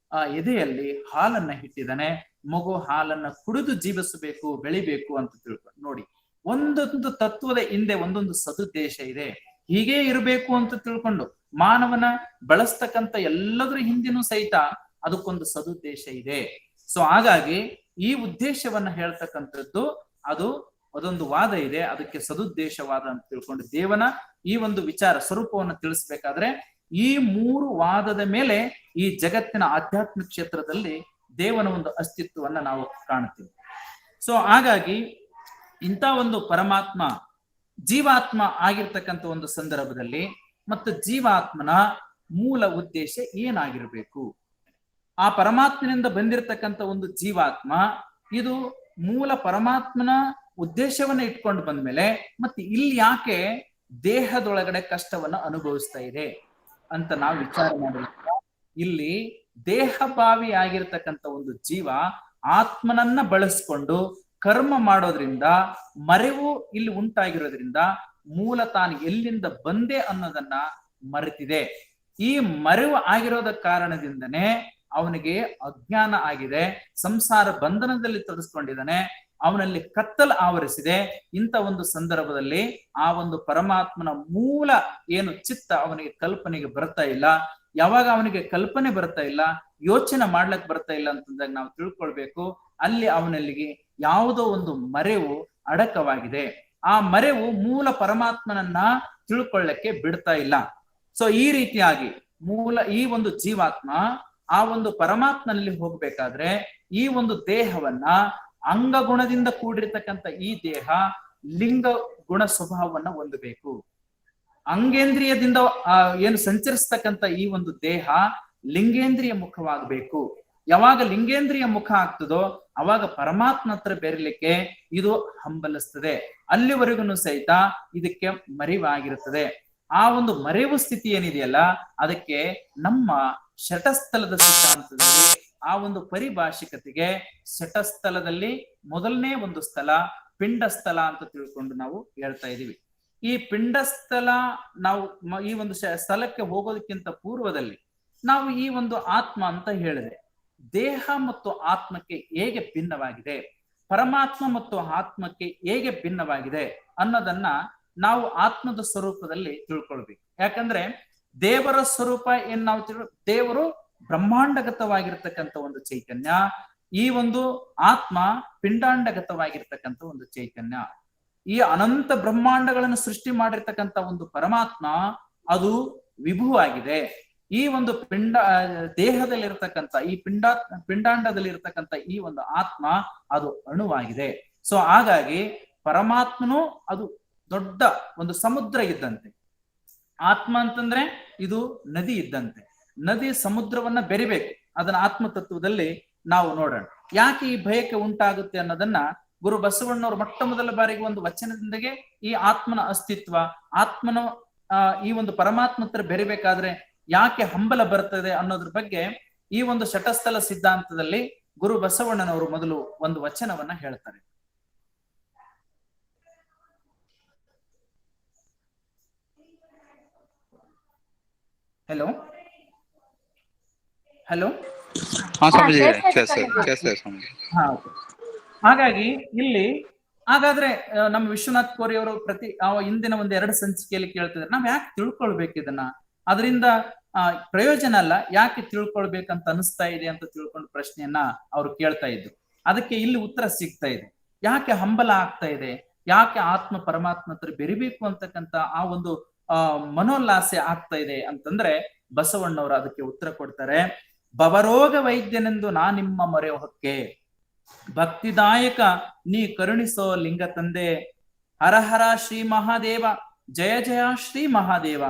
ಎದೆಯಲ್ಲಿ ಹಾಲನ್ನ ಇಟ್ಟಿದ್ದಾನೆ, ಮಗು ಹಾಲನ್ನ ಕುಡಿದು ಜೀವಿಸಬೇಕು, ಬೆಳಿಬೇಕು ಅಂತ ತಿಳ್ಕೊಂಡು ನೋಡಿ. ಒಂದೊಂದು ತತ್ವದ ಹಿಂದೆ ಒಂದೊಂದು ಸದುದ್ದೇಶ ಇದೆ. ಹೀಗೆ ಇರಬೇಕು ಅಂತ ತಿಳ್ಕೊಂಡು ಮಾನವನ ಬಳಸ್ತಕ್ಕಂಥ ಎಲ್ಲದರ ಹಿಂದಿನೂ ಸಹಿತ ಅದಕ್ಕೊಂದು ಸದುದ್ದೇಶ ಇದೆ. ಸೊ ಹಾಗಾಗಿ ಈ ಉದ್ದೇಶವನ್ನ ಹೇಳ್ತಕ್ಕಂಥದ್ದು ಅದೊಂದು ವಾದ ಇದೆ, ಅದಕ್ಕೆ ಸದುದ್ದೇಶವಾದ ಅಂತ ತಿಳ್ಕೊಂಡು ದೇವನ ಈ ಒಂದು ವಿಚಾರ ಸ್ವರೂಪವನ್ನು ತಿಳಿಸ್ಬೇಕಾದ್ರೆ ಈ 3 ವಾದದ ಮೇಲೆ ಈ ಜಗತ್ತಿನ ಆಧ್ಯಾತ್ಮಿಕ ಕ್ಷೇತ್ರದಲ್ಲಿ ದೇವನ ಒಂದು ಅಸ್ತಿತ್ವವನ್ನ ನಾವು ಕಾಣ್ತೀವಿ. ಸೊ ಹಾಗಾಗಿ ಇಂಥ ಒಂದು ಪರಮಾತ್ಮ ಜೀವಾತ್ಮ ಆಗಿರ್ತಕ್ಕಂಥ ಒಂದು ಸಂದರ್ಭದಲ್ಲಿ ಮತ್ತು ಜೀವಾತ್ಮನ ಮೂಲ ಉದ್ದೇಶ ಏನಾಗಿರ್ಬೇಕು, ಆ ಪರಮಾತ್ಮನಿಂದ ಬಂದಿರತಕ್ಕಂಥ ಒಂದು ಜೀವಾತ್ಮ ಇದು ಮೂಲ ಪರಮಾತ್ಮನ ಉದ್ದೇಶವನ್ನ ಇಟ್ಕೊಂಡು ಬಂದ್ಮೇಲೆ ಮತ್ತೆ ಇಲ್ಲಿ ಯಾಕೆ ದೇಹದೊಳಗಡೆ ಕಷ್ಟವನ್ನ ಅನುಭವಿಸ್ತಾ ಇದೆ ಅಂತ ನಾವು ವಿಚಾರ ಮಾಡಿದಾಗ ಇಲ್ಲಿ ದೇಹಭಾವಿ ಆಗಿರ್ತಕ್ಕಂಥ ಒಂದು ಜೀವ ಆತ್ಮನನ್ನ ಬಳಸ್ಕೊಂಡು ಕರ್ಮ ಮಾಡೋದ್ರಿಂದ ಮರೆವು ಇಲ್ಲಿ ಉಂಟಾಗಿರೋದ್ರಿಂದ ಮೂಲ ತಾನು ಎಲ್ಲಿಂದ ಬಂದೆ ಅನ್ನೋದನ್ನ ಮರೆತಿದೆ. ಈ ಮರೆವು ಆಗಿರೋದ ಕಾರಣದಿಂದನೇ ಅವನಿಗೆ ಅಜ್ಞಾನ ಆಗಿದೆ, ಸಂಸಾರ ಬಂಧನದಲ್ಲಿ ತೊಡಸ್ಕೊಂಡಿದ್ದಾನೆ, ಅವನಲ್ಲಿ ಕತ್ತಲು ಆವರಿಸಿದೆ. ಇಂಥ ಒಂದು ಸಂದರ್ಭದಲ್ಲಿ ಆ ಒಂದು ಪರಮಾತ್ಮನ ಮೂಲ ಏನು ಚಿತ್ತ ಅವನಿಗೆ ಕಲ್ಪನೆಗೆ ಬರ್ತಾ ಇಲ್ಲ. ಯಾವಾಗ ಅವನಿಗೆ ಕಲ್ಪನೆ ಬರ್ತಾ ಇಲ್ಲ, ಯೋಚನೆ ಮಾಡ್ಲಕ್ ಬರ್ತಾ ಇಲ್ಲ ಅಂತಂದಾಗ ನಾವು ತಿಳ್ಕೊಳ್ಬೇಕು ಅಲ್ಲಿ ಅವನಲ್ಲಿಗೆ ಯಾವುದೋ ಒಂದು ಮರೆವು ಅಡಕವಾಗಿದೆ. ಆ ಮರೆವು ಮೂಲ ಪರಮಾತ್ಮನನ್ನ ತಿಳ್ಕೊಳ್ಳಕ್ಕೆ ಬಿಡ್ತಾ ಇಲ್ಲ. ಸೊ ಈ ರೀತಿಯಾಗಿ ಈ ಒಂದು ಜೀವಾತ್ಮ ಆ ಒಂದು ಪರಮಾತ್ಮನಲ್ಲಿ ಹೋಗ್ಬೇಕಾದ್ರೆ ಈ ಒಂದು ದೇಹವನ್ನ ಅಂಗಗುಣದಿಂದ ಕೂಡಿರ್ತಕ್ಕಂಥ ಈ ದೇಹ ಲಿಂಗ ಗುಣ ಸ್ವಭಾವವನ್ನ ಹೊಂದಬೇಕು. ಅಂಗೇಂದ್ರಿಯದಿಂದ ಏನು ಸಂಚರಿಸ್ತಕ್ಕಂಥ ಈ ಒಂದು ದೇಹ ಲಿಂಗೇಂದ್ರಿಯ ಮುಖವಾಗಬೇಕು. ಯಾವಾಗ ಲಿಂಗೇಂದ್ರಿಯ ಮುಖ ಆಗ್ತದೋ ಅವಾಗ ಪರಮಾತ್ಮ ಹತ್ರ ಬೆರಲಿಕ್ಕೆ ಇದು ಹಂಬಲಿಸ್ತದೆ. ಅಲ್ಲಿವರೆಗೂ ಸಹಿತ ಇದಕ್ಕೆ ಮರೆವಾಗಿರುತ್ತದೆ. ಆ ಒಂದು ಮರೆವು ಸ್ಥಿತಿ ಏನಿದೆಯಲ್ಲ ಅದಕ್ಕೆ ನಮ್ಮ ಶಟಸ್ಥಲದ ಸಿದ್ಧಾಂತದಲ್ಲಿ ಆ ಒಂದು ಪರಿಭಾಷಿಕತೆಗೆ ಶಟಸ್ಥಲದಲ್ಲಿ ಮೊದಲನೇ ಒಂದು ಸ್ಥಳ ಪಿಂಡಸ್ಥಲ ಅಂತ ತಿಳ್ಕೊಂಡು ನಾವು ಹೇಳ್ತಾ ಇದೀವಿ. ಈ ಪಿಂಡಸ್ಥಲ ನಾವು ಈ ಒಂದು ಸ್ಥಳಕ್ಕೆ ಹೋಗೋದಕ್ಕಿಂತ ಪೂರ್ವದಲ್ಲಿ ನಾವು ಈ ಒಂದು ಆತ್ಮ ಅಂತ ಹೇಳಿದೆ. ದೇಹ ಮತ್ತು ಆತ್ಮಕ್ಕೆ ಹೇಗೆ ಭಿನ್ನವಾಗಿದೆ, ಪರಮಾತ್ಮ ಮತ್ತು ಆತ್ಮಕ್ಕೆ ಹೇಗೆ ಭಿನ್ನವಾಗಿದೆ ಅನ್ನೋದನ್ನ ನಾವು ಆತ್ಮದ ಸ್ವರೂಪದಲ್ಲಿ ತಿಳ್ಕೊಳ್ಬೇಕು. ಯಾಕಂದ್ರೆ ದೇವರ ಸ್ವರೂಪ ಏನ್ ನಾವು ದೇವರು ಬ್ರಹ್ಮಾಂಡಗತವಾಗಿರ್ತಕ್ಕಂಥ ಒಂದು ಚೈತನ್ಯ, ಈ ಒಂದು ಆತ್ಮ ಪಿಂಡಾಂಡಗತವಾಗಿರ್ತಕ್ಕಂಥ ಒಂದು ಚೈತನ್ಯ. ಈ ಅನಂತ ಬ್ರಹ್ಮಾಂಡಗಳನ್ನು ಸೃಷ್ಟಿ ಮಾಡಿರ್ತಕ್ಕಂಥ ಒಂದು ಪರಮಾತ್ಮ ಅದು ವಿಭುವಾಗಿದೆ. ಈ ಒಂದು ದೇಹದಲ್ಲಿರ್ತಕ್ಕಂಥ ಈ ಪಿಂಡಾಂಡದಲ್ಲಿರ್ತಕ್ಕಂಥ ಈ ಒಂದು ಆತ್ಮ ಅದು ಅಣುವಾಗಿದೆ. ಸೊ ಹಾಗಾಗಿ ಪರಮಾತ್ಮನು ಅದು ದೊಡ್ಡ ಒಂದು ಸಮುದ್ರ ಇದ್ದಂತೆ, ಆತ್ಮ ಅಂತಂದ್ರೆ ಇದು ನದಿ ಇದ್ದಂತೆ. ನದಿ ಸಮುದ್ರವನ್ನ ಬೆರಿಬೇಕು. ಅದನ್ನ ಆತ್ಮತತ್ವದಲ್ಲಿ ನಾವು ನೋಡೋಣ. ಯಾಕೆ ಈ ಭಯಕ್ಕೆ ಉಂಟಾಗುತ್ತೆ ಅನ್ನೋದನ್ನ ಗುರು ಬಸವಣ್ಣವರು ಮೊಟ್ಟ ಮೊದಲ ಬಾರಿಗೆ ಒಂದು ವಚನದಿಂದಗೆ ಈ ಆತ್ಮನ ಅಸ್ತಿತ್ವ, ಆತ್ಮನ ಈ ಒಂದು ಪರಮಾತ್ಮ ಹತ್ರ ಬೆರಿಬೇಕಾದ್ರೆ ಯಾಕೆ ಹಂಬಲ ಬರ್ತದೆ ಅನ್ನೋದ್ರ ಬಗ್ಗೆ ಈ ಒಂದು ಶಟಸ್ಥಲ ಸಿದ್ಧಾಂತದಲ್ಲಿ ಗುರು ಬಸವಣ್ಣನವರು ಮೊದಲು ಒಂದು ವಚನವನ್ನ ಹೇಳ್ತಾರೆ. ಹಲೋ ಹಲೋ ಹಾಗಾಗಿ ಇಲ್ಲಿ ಹಾಗಾದ್ರೆ ನಮ್ಮ ವಿಶ್ವನಾಥ್ ಕೋರಿ ಅವರು ಇಂದಿನ ಒಂದು 2 ಸಂಚಿಕೆಯಲ್ಲಿ ಕೇಳ್ತಿದ್ದಾರೆ, ನಾವ್ ಯಾಕೆ ತಿಳ್ಕೊಳ್ಬೇಕು ಇದನ್ನ, ಅದರಿಂದ ಪ್ರಯೋಜನ ಅಲ್ಲ, ಯಾಕೆ ತಿಳ್ಕೊಳ್ಬೇಕಂತ ಅನಿಸ್ತಾ ಇದೆ ಅಂತ ತಿಳ್ಕೊಂಡು ಪ್ರಶ್ನೆಯನ್ನ ಅವ್ರು ಕೇಳ್ತಾ ಇದ್ರು. ಅದಕ್ಕೆ ಇಲ್ಲಿ ಉತ್ತರ ಸಿಗ್ತಾ ಇದೆ. ಯಾಕೆ ಹಂಬಲ ಆಗ್ತಾ ಇದೆ, ಯಾಕೆ ಆತ್ಮ ಪರಮಾತ್ಮ ಹತ್ರ ಬೆರಿಬೇಕು ಅಂತಕ್ಕಂತ ಆ ಒಂದು ಮನೋಲ್ಲಾಸೆ ಆಗ್ತಾ ಇದೆ ಅಂತಂದ್ರೆ ಬಸವಣ್ಣವರು ಅದಕ್ಕೆ ಉತ್ತರ ಕೊಡ್ತಾರೆ. ಭವರೋಗ ವೈದ್ಯನೆಂದು ನಾ ನಿಮ್ಮ ಮೊರೆ ಹೊಕ್ಕೆ, ಭಕ್ತಿದಾಯಕ ನೀ ಕರುಣಿಸೋ ಲಿಂಗ ತಂದೆ, ಹರಹರ ಶ್ರೀ ಮಹಾದೇವ ಜಯ ಜಯ ಶ್ರೀ ಮಹಾದೇವ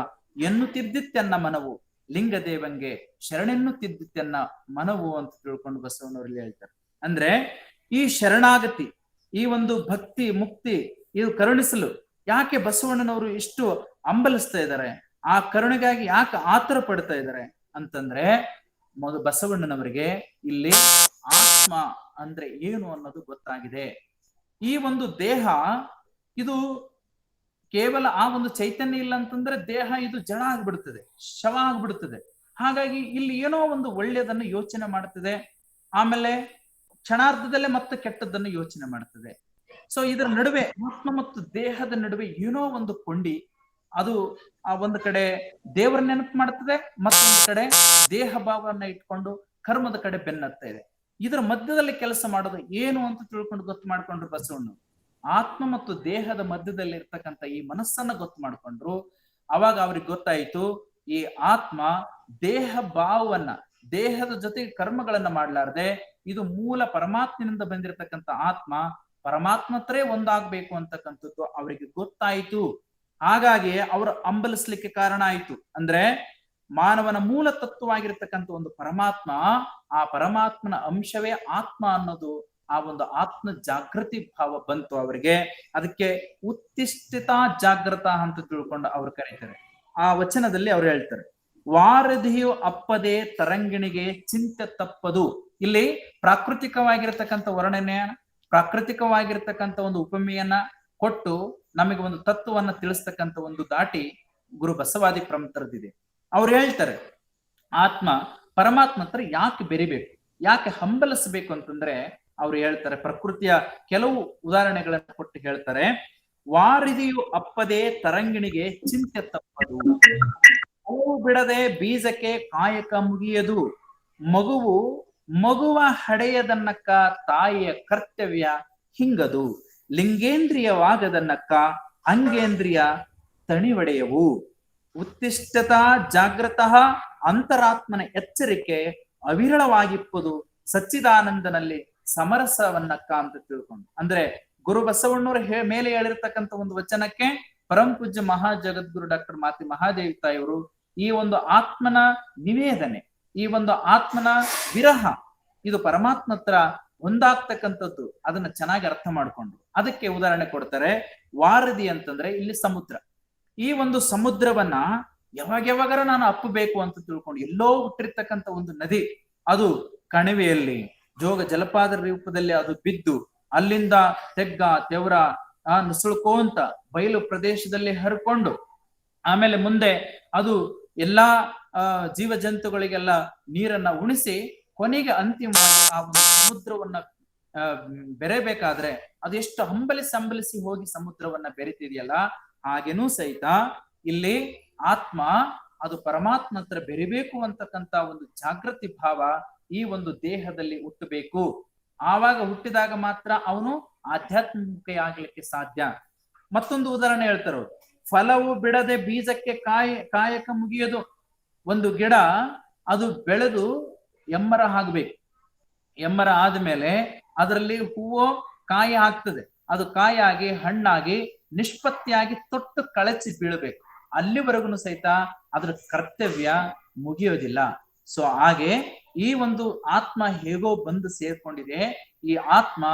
ಎನ್ನುತ್ತಿದ್ದಿತ್ತೆನ್ನ ಮನವು, ಲಿಂಗದೇವಂಗೆ ಶರಣೆನ್ನುತ್ತಿದ್ದಿತ್ತೆನ್ನ ಮನವು ಅಂತ ತಿಳ್ಕೊಂಡು ಬಸವಣ್ಣವ್ರಲ್ಲಿ ಹೇಳ್ತಾರೆ. ಅಂದ್ರೆ ಈ ಶರಣಾಗತಿ, ಈ ಒಂದು ಭಕ್ತಿ ಮುಕ್ತಿ, ಇದು ಕರುಣಿಸಲು ಯಾಕೆ ಬಸವಣ್ಣನವರು ಇಷ್ಟು ಹಂಬಲಿಸ್ತಾ ಇದ್ದಾರೆ, ಆ ಕರುಣೆಗಾಗಿ ಯಾಕೆ ಆತರ ಪಡ್ತಾ ಇದ್ದಾರೆ ಅಂತಂದ್ರೆ ಬಸವಣ್ಣನವರಿಗೆ ಇಲ್ಲಿ ಆತ್ಮ ಅಂದ್ರೆ ಏನು ಅನ್ನೋದು ಗೊತ್ತಾಗಿದೆ. ಈ ಒಂದು ದೇಹ ಇದು ಕೇವಲ ಆ ಒಂದು ಚೈತನ್ಯ ಇಲ್ಲ ಅಂತಂದ್ರೆ ದೇಹ ಇದು ಜಡ ಆಗ್ಬಿಡ್ತದೆ, ಶವ ಆಗ್ಬಿಡ್ತದೆ. ಹಾಗಾಗಿ ಇಲ್ಲಿ ಏನೋ ಒಂದು ಒಳ್ಳೆಯದನ್ನು ಯೋಚನೆ ಮಾಡ್ತದೆ, ಆಮೇಲೆ ಕ್ಷಣಾರ್ಧದಲ್ಲೇ ಮತ್ತೆ ಕೆಟ್ಟದ್ದನ್ನು ಯೋಚನೆ ಮಾಡ್ತದೆ. ಸೊ ಇದರ ನಡುವೆ ಆತ್ಮ ಮತ್ತು ದೇಹದ ನಡುವೆ ಏನೋ ಒಂದು ಕೊಂಡಿ, ಅದು ಆ ಒಂದು ಕಡೆ ದೇವರ ನೆನಪು ಮಾಡ್ತದೆ, ಮತ್ತೊಂದು ಕಡೆ ದೇಹ ಭಾವವನ್ನ ಇಟ್ಕೊಂಡು ಕರ್ಮದ ಕಡೆ ಬೆನ್ನತ್ತಾ ಇದೆ. ಇದರ ಮಧ್ಯದಲ್ಲಿ ಕೆಲಸ ಮಾಡೋದು ಏನು ಅಂತ ತಿಳ್ಕೊಂಡು ಗೊತ್ತು ಮಾಡ್ಕೊಂಡ್ರು ಬಸವಣ್ಣರು. ಆತ್ಮ ಮತ್ತು ದೇಹದ ಮಧ್ಯದಲ್ಲಿ ಇರ್ತಕ್ಕಂಥ ಈ ಮನಸ್ಸನ್ನ ಗೊತ್ತು ಮಾಡ್ಕೊಂಡ್ರು. ಅವಾಗ ಅವ್ರಿಗೆ ಗೊತ್ತಾಯ್ತು, ಈ ಆತ್ಮ ದೇಹ ಭಾವವನ್ನ, ದೇಹದ ಜೊತೆಗೆ ಕರ್ಮಗಳನ್ನ ಮಾಡ್ಲಾರ್ದೆ ಇದು ಮೂಲ ಪರಮಾತ್ಮನಿಂದ ಬಂದಿರತಕ್ಕಂಥ ಆತ್ಮ ಪರಮಾತ್ಮತ್ರೇ ಒಂದಾಗ್ಬೇಕು ಅಂತಕ್ಕಂಥದ್ದು ಅವರಿಗೆ ಗೊತ್ತಾಯ್ತು. ಹಾಗಾಗಿ ಅವರು ಅಂಬಲಿಸ್ಲಿಕ್ಕೆ ಕಾರಣ ಆಯ್ತು. ಅಂದ್ರೆ ಮಾನವನ ಮೂಲ ತತ್ವವಾಗಿರ್ತಕ್ಕಂಥ ಒಂದು ಪರಮಾತ್ಮ, ಆ ಪರಮಾತ್ಮನ ಅಂಶವೇ ಆತ್ಮ ಅನ್ನೋದು ಆ ಒಂದು ಆತ್ಮ ಜಾಗೃತಿ ಭಾವ ಬಂತು ಅವರಿಗೆ. ಅದಕ್ಕೆ ಉತ್ತಿಷ್ಠಿತ ಜಾಗೃತ ಅಂತ ತಿಳ್ಕೊಂಡು ಅವ್ರು ಕರೀತಾರೆ. ಆ ವಚನದಲ್ಲಿ ಅವ್ರು ಹೇಳ್ತಾರೆ, ವಾರಧಿಯು ಅಪ್ಪದೆ ತರಂಗಿಣಿಗೆ ಚಿಂತೆ ತಪ್ಪದು. ಇಲ್ಲಿ ಪ್ರಾಕೃತಿಕವಾಗಿರತಕ್ಕಂಥ ವರ್ಣನೆ, ಪ್ರಾಕೃತಿಕವಾಗಿರ್ತಕ್ಕಂಥ ಒಂದು ಉಪಮೆಯನ್ನ ಕೊಟ್ಟು ನಮಗೆ ಒಂದು ತತ್ವವನ್ನ ತಿಳಿಸ್ತಕ್ಕಂಥ ಒಂದು ದಾಟಿ ಗುರು ಬಸವಾದಿ ಪ್ರಮುಖರದಿದೆ. ಅವ್ರು ಹೇಳ್ತಾರೆ, ಆತ್ಮ ಪರಮಾತ್ಮ ಹತ್ರ ಯಾಕೆ ಬೆರಿಬೇಕು, ಯಾಕೆ ಹಂಬಲಿಸಬೇಕು ಅಂತಂದ್ರೆ ಅವ್ರು ಹೇಳ್ತಾರೆ, ಪ್ರಕೃತಿಯ ಕೆಲವು ಉದಾಹರಣೆಗಳನ್ನು ಕೊಟ್ಟು ಹೇಳ್ತಾರೆ. ವಾರಿದಿಯು ಅಪ್ಪದೆ ತರಂಗಿಣಿಗೆ ಚಿಂತೆ ತಪ್ಪದು, ಹೂವು ಬಿಡದೆ ಬೀಜಕ್ಕೆ ಕಾಯಕ ಮುಗಿಯದು, ಮಗುವ ಹಡೆಯದನ್ನಕ್ಕ ತಾಯಿಯ ಕರ್ತವ್ಯ ಹಿಂಗದು, ಲಿಂಗೇಂದ್ರಿಯವಾಗದನ್ನಕ್ಕ ಅಂಗೇಂದ್ರಿಯ ತಣಿವಡೆಯವು. ಉತ್ತಿಷ್ಠತ ಜಾಗೃತಃ ಅಂತರಾತ್ಮನ ಎಚ್ಚರಿಕೆ ಅವಿರಳವಾಗಿಪ್ಪದು ಸಚ್ಚಿದಾನಂದನಲ್ಲಿ ಸಮರಸವನ್ನಕ್ಕ ಅಂತ ತಿಳ್ಕೊಂಡು. ಅಂದ್ರೆ ಗುರು ಬಸವಣ್ಣವ್ರ ಮೇಲೆ ಹೇಳಿರ್ತಕ್ಕಂಥ ಒಂದು ವಚನಕ್ಕೆ ಪರಂ ಪೂಜ್ಯ ಮಹಾ ಜಗದ್ಗುರು ಡಾಕ್ಟರ್ ಮಾತಿ ಮಹಾದೇವಿ ತಾಯಿಯವರು ಈ ಒಂದು ಆತ್ಮನ ನಿವೇದನೆ, ಈ ಒಂದು ಆತ್ಮನ ವಿರಹ, ಇದು ಪರಮಾತ್ಮ ಹತ್ರ ಒಂದಾಗ್ತಕ್ಕಂಥದ್ದು, ಅದನ್ನ ಚೆನ್ನಾಗಿ ಅರ್ಥ ಮಾಡ್ಕೊಂಡ್ರು. ಅದಕ್ಕೆ ಉದಾಹರಣೆ ಕೊಡ್ತಾರೆ. ವಾರಧಿ ಅಂತಂದ್ರೆ ಇಲ್ಲಿ ಸಮುದ್ರ. ಈ ಒಂದು ಸಮುದ್ರವನ್ನ ಯಾವಾಗರ ನಾನು ಅಪ್ಪಬೇಕು ಅಂತ ತಿಳ್ಕೊಂಡು ಎಲ್ಲೋ ಹುಟ್ಟಿರ್ತಕ್ಕಂಥ ಒಂದು ನದಿ, ಅದು ಕಣಿವೆಯಲ್ಲಿ ಜೋಗ ಜಲಪಾದ ರೂಪದಲ್ಲಿ ಅದು ಬಿದ್ದು ಅಲ್ಲಿಂದ ತೆಗ್ಗ ತೆವರ ನುಸುಳ್ಕೋಂತ ಬಯಲು ಪ್ರದೇಶದಲ್ಲಿ ಹರ್ಕೊಂಡು ಆಮೇಲೆ ಮುಂದೆ ಅದು ಎಲ್ಲಾ ಜೀವ ಜಂತುಗಳಿಗೆಲ್ಲ ನೀರನ್ನ ಉಣಿಸಿ ಕೊನೆಗೆ ಅಂತಿಮವಾಗಿ ಆ ಒಂದು ಸಮುದ್ರವನ್ನ ಬೆರೆಬೇಕಾದ್ರೆ ಅದು ಎಷ್ಟು ಹಂಬಲಿಸಿ ಹೋಗಿ ಸಮುದ್ರವನ್ನ ಬೆರೆತಿದೆಯಲ್ಲ, ಹಾಗೇನೂ ಸಹಿತ ಇಲ್ಲಿ ಆತ್ಮ ಅದು ಪರಮಾತ್ಮ ಹತ್ರ ಬೆರಿಬೇಕು ಅಂತಕ್ಕಂತ ಒಂದು ಜಾಗೃತಿ ಭಾವ ಈ ಒಂದು ದೇಹದಲ್ಲಿ ಹುಟ್ಟಬೇಕು. ಆವಾಗ ಹುಟ್ಟಿದಾಗ ಮಾತ್ರ ಅವನು ಆಧ್ಯಾತ್ಮಿಕ ಆಗ್ಲಿಕ್ಕೆ ಸಾಧ್ಯ. ಮತ್ತೊಂದು ಉದಾಹರಣೆ ಹೇಳ್ತಾರೆ, ಫಲವು ಬಿಡದೆ ಬೀಜಕ್ಕೆ ಕಾಯಕ ಮುಗಿಯೋದು. ಒಂದು ಗಿಡ ಅದು ಬೆಳೆದು ಎಮ್ಮರ ಆಗ್ಬೇಕು, ಎಮ್ಮರ ಆದ್ಮೇಲೆ ಅದರಲ್ಲಿ ಹೂವು ಕಾಯಿ ಆಗ್ತದೆ, ಅದು ಕಾಯಾಗಿ ಹಣ್ಣಾಗಿ ನಿಷ್ಪತ್ತಿಯಾಗಿ ತೊಟ್ಟು ಕಳಚಿ ಬೀಳಬೇಕು. ಅಲ್ಲಿವರೆಗೂ ಸಹಿತ ಅದ್ರ ಕರ್ತವ್ಯ ಮುಗಿಯೋದಿಲ್ಲ. ಸೊ ಹಾಗೆ ಈ ಒಂದು ಆತ್ಮ ಹೇಗೋ ಬಂದು ಸೇರ್ಕೊಂಡಿದೆ, ಈ ಆತ್ಮ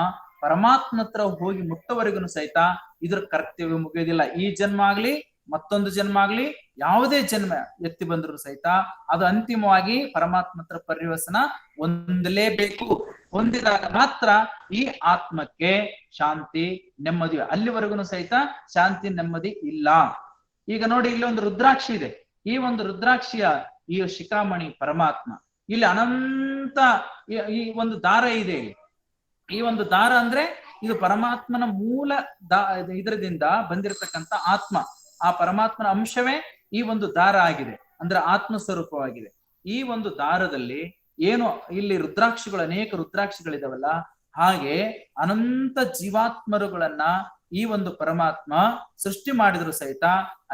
ಪರಮಾತ್ಮ ಹತ್ರ ಹೋಗಿ ಮುಟ್ಟವರೆಗೂ ಸಹಿತ ಇದ್ರ ಕರ್ತವ್ಯ ಮುಗಿಯೋದಿಲ್ಲ. ಈ ಜನ್ಮ ಆಗ್ಲಿ ಮತ್ತೊಂದು ಜನ್ಮ ಆಗ್ಲಿ ಯಾವುದೇ ಜನ್ಮ ಎತ್ತಿ ಬಂದ್ರು ಸಹಿತ ಅದು ಅಂತಿಮವಾಗಿ ಪರಮಾತ್ಮ ಹತ್ರ ಪರಿವರ್ತನ ಹೊಂದಲೇಬೇಕು. ಹೊಂದಿದಾಗ ಮಾತ್ರ ಈ ಆತ್ಮಕ್ಕೆ ಶಾಂತಿ ನೆಮ್ಮದಿ. ಅಲ್ಲಿವರೆಗೂ ಸಹಿತ ಶಾಂತಿ ನೆಮ್ಮದಿ ಇಲ್ಲ. ಈಗ ನೋಡಿ, ಇಲ್ಲಿ ಒಂದು ರುದ್ರಾಕ್ಷಿ ಇದೆ. ಈ ಒಂದು ರುದ್ರಾಕ್ಷಿಯ ಈ ಶಿಖಾಮಣಿ ಪರಮಾತ್ಮ. ಇಲ್ಲಿ ಅನಂತ ಈ ಒಂದು ದಾರ ಇದೆ. ಈ ಒಂದು ದಾರ ಅಂದ್ರೆ ಇದು ಪರಮಾತ್ಮನ ಮೂಲ ಇದರದಿಂದ ಬಂದಿರತಕ್ಕಂತ ಆತ್ಮ, ಆ ಪರಮಾತ್ಮನ ಅಂಶವೇ ಈ ಒಂದು ದಾರ ಆಗಿದೆ, ಅಂದ್ರೆ ಆತ್ಮ ಸ್ವರೂಪವಾಗಿದೆ. ಈ ಒಂದು ದಾರದಲ್ಲಿ ಏನು ಇಲ್ಲಿ ರುದ್ರಾಕ್ಷಿಗಳು, ಅನೇಕ ರುದ್ರಾಕ್ಷಿಗಳಿದಾವಲ್ಲ, ಹಾಗೆ ಅನಂತ ಜೀವಾತ್ಮರುಗಳನ್ನ ಈ ಒಂದು ಪರಮಾತ್ಮ ಸೃಷ್ಟಿ ಮಾಡಿದ್ರು ಸಹಿತ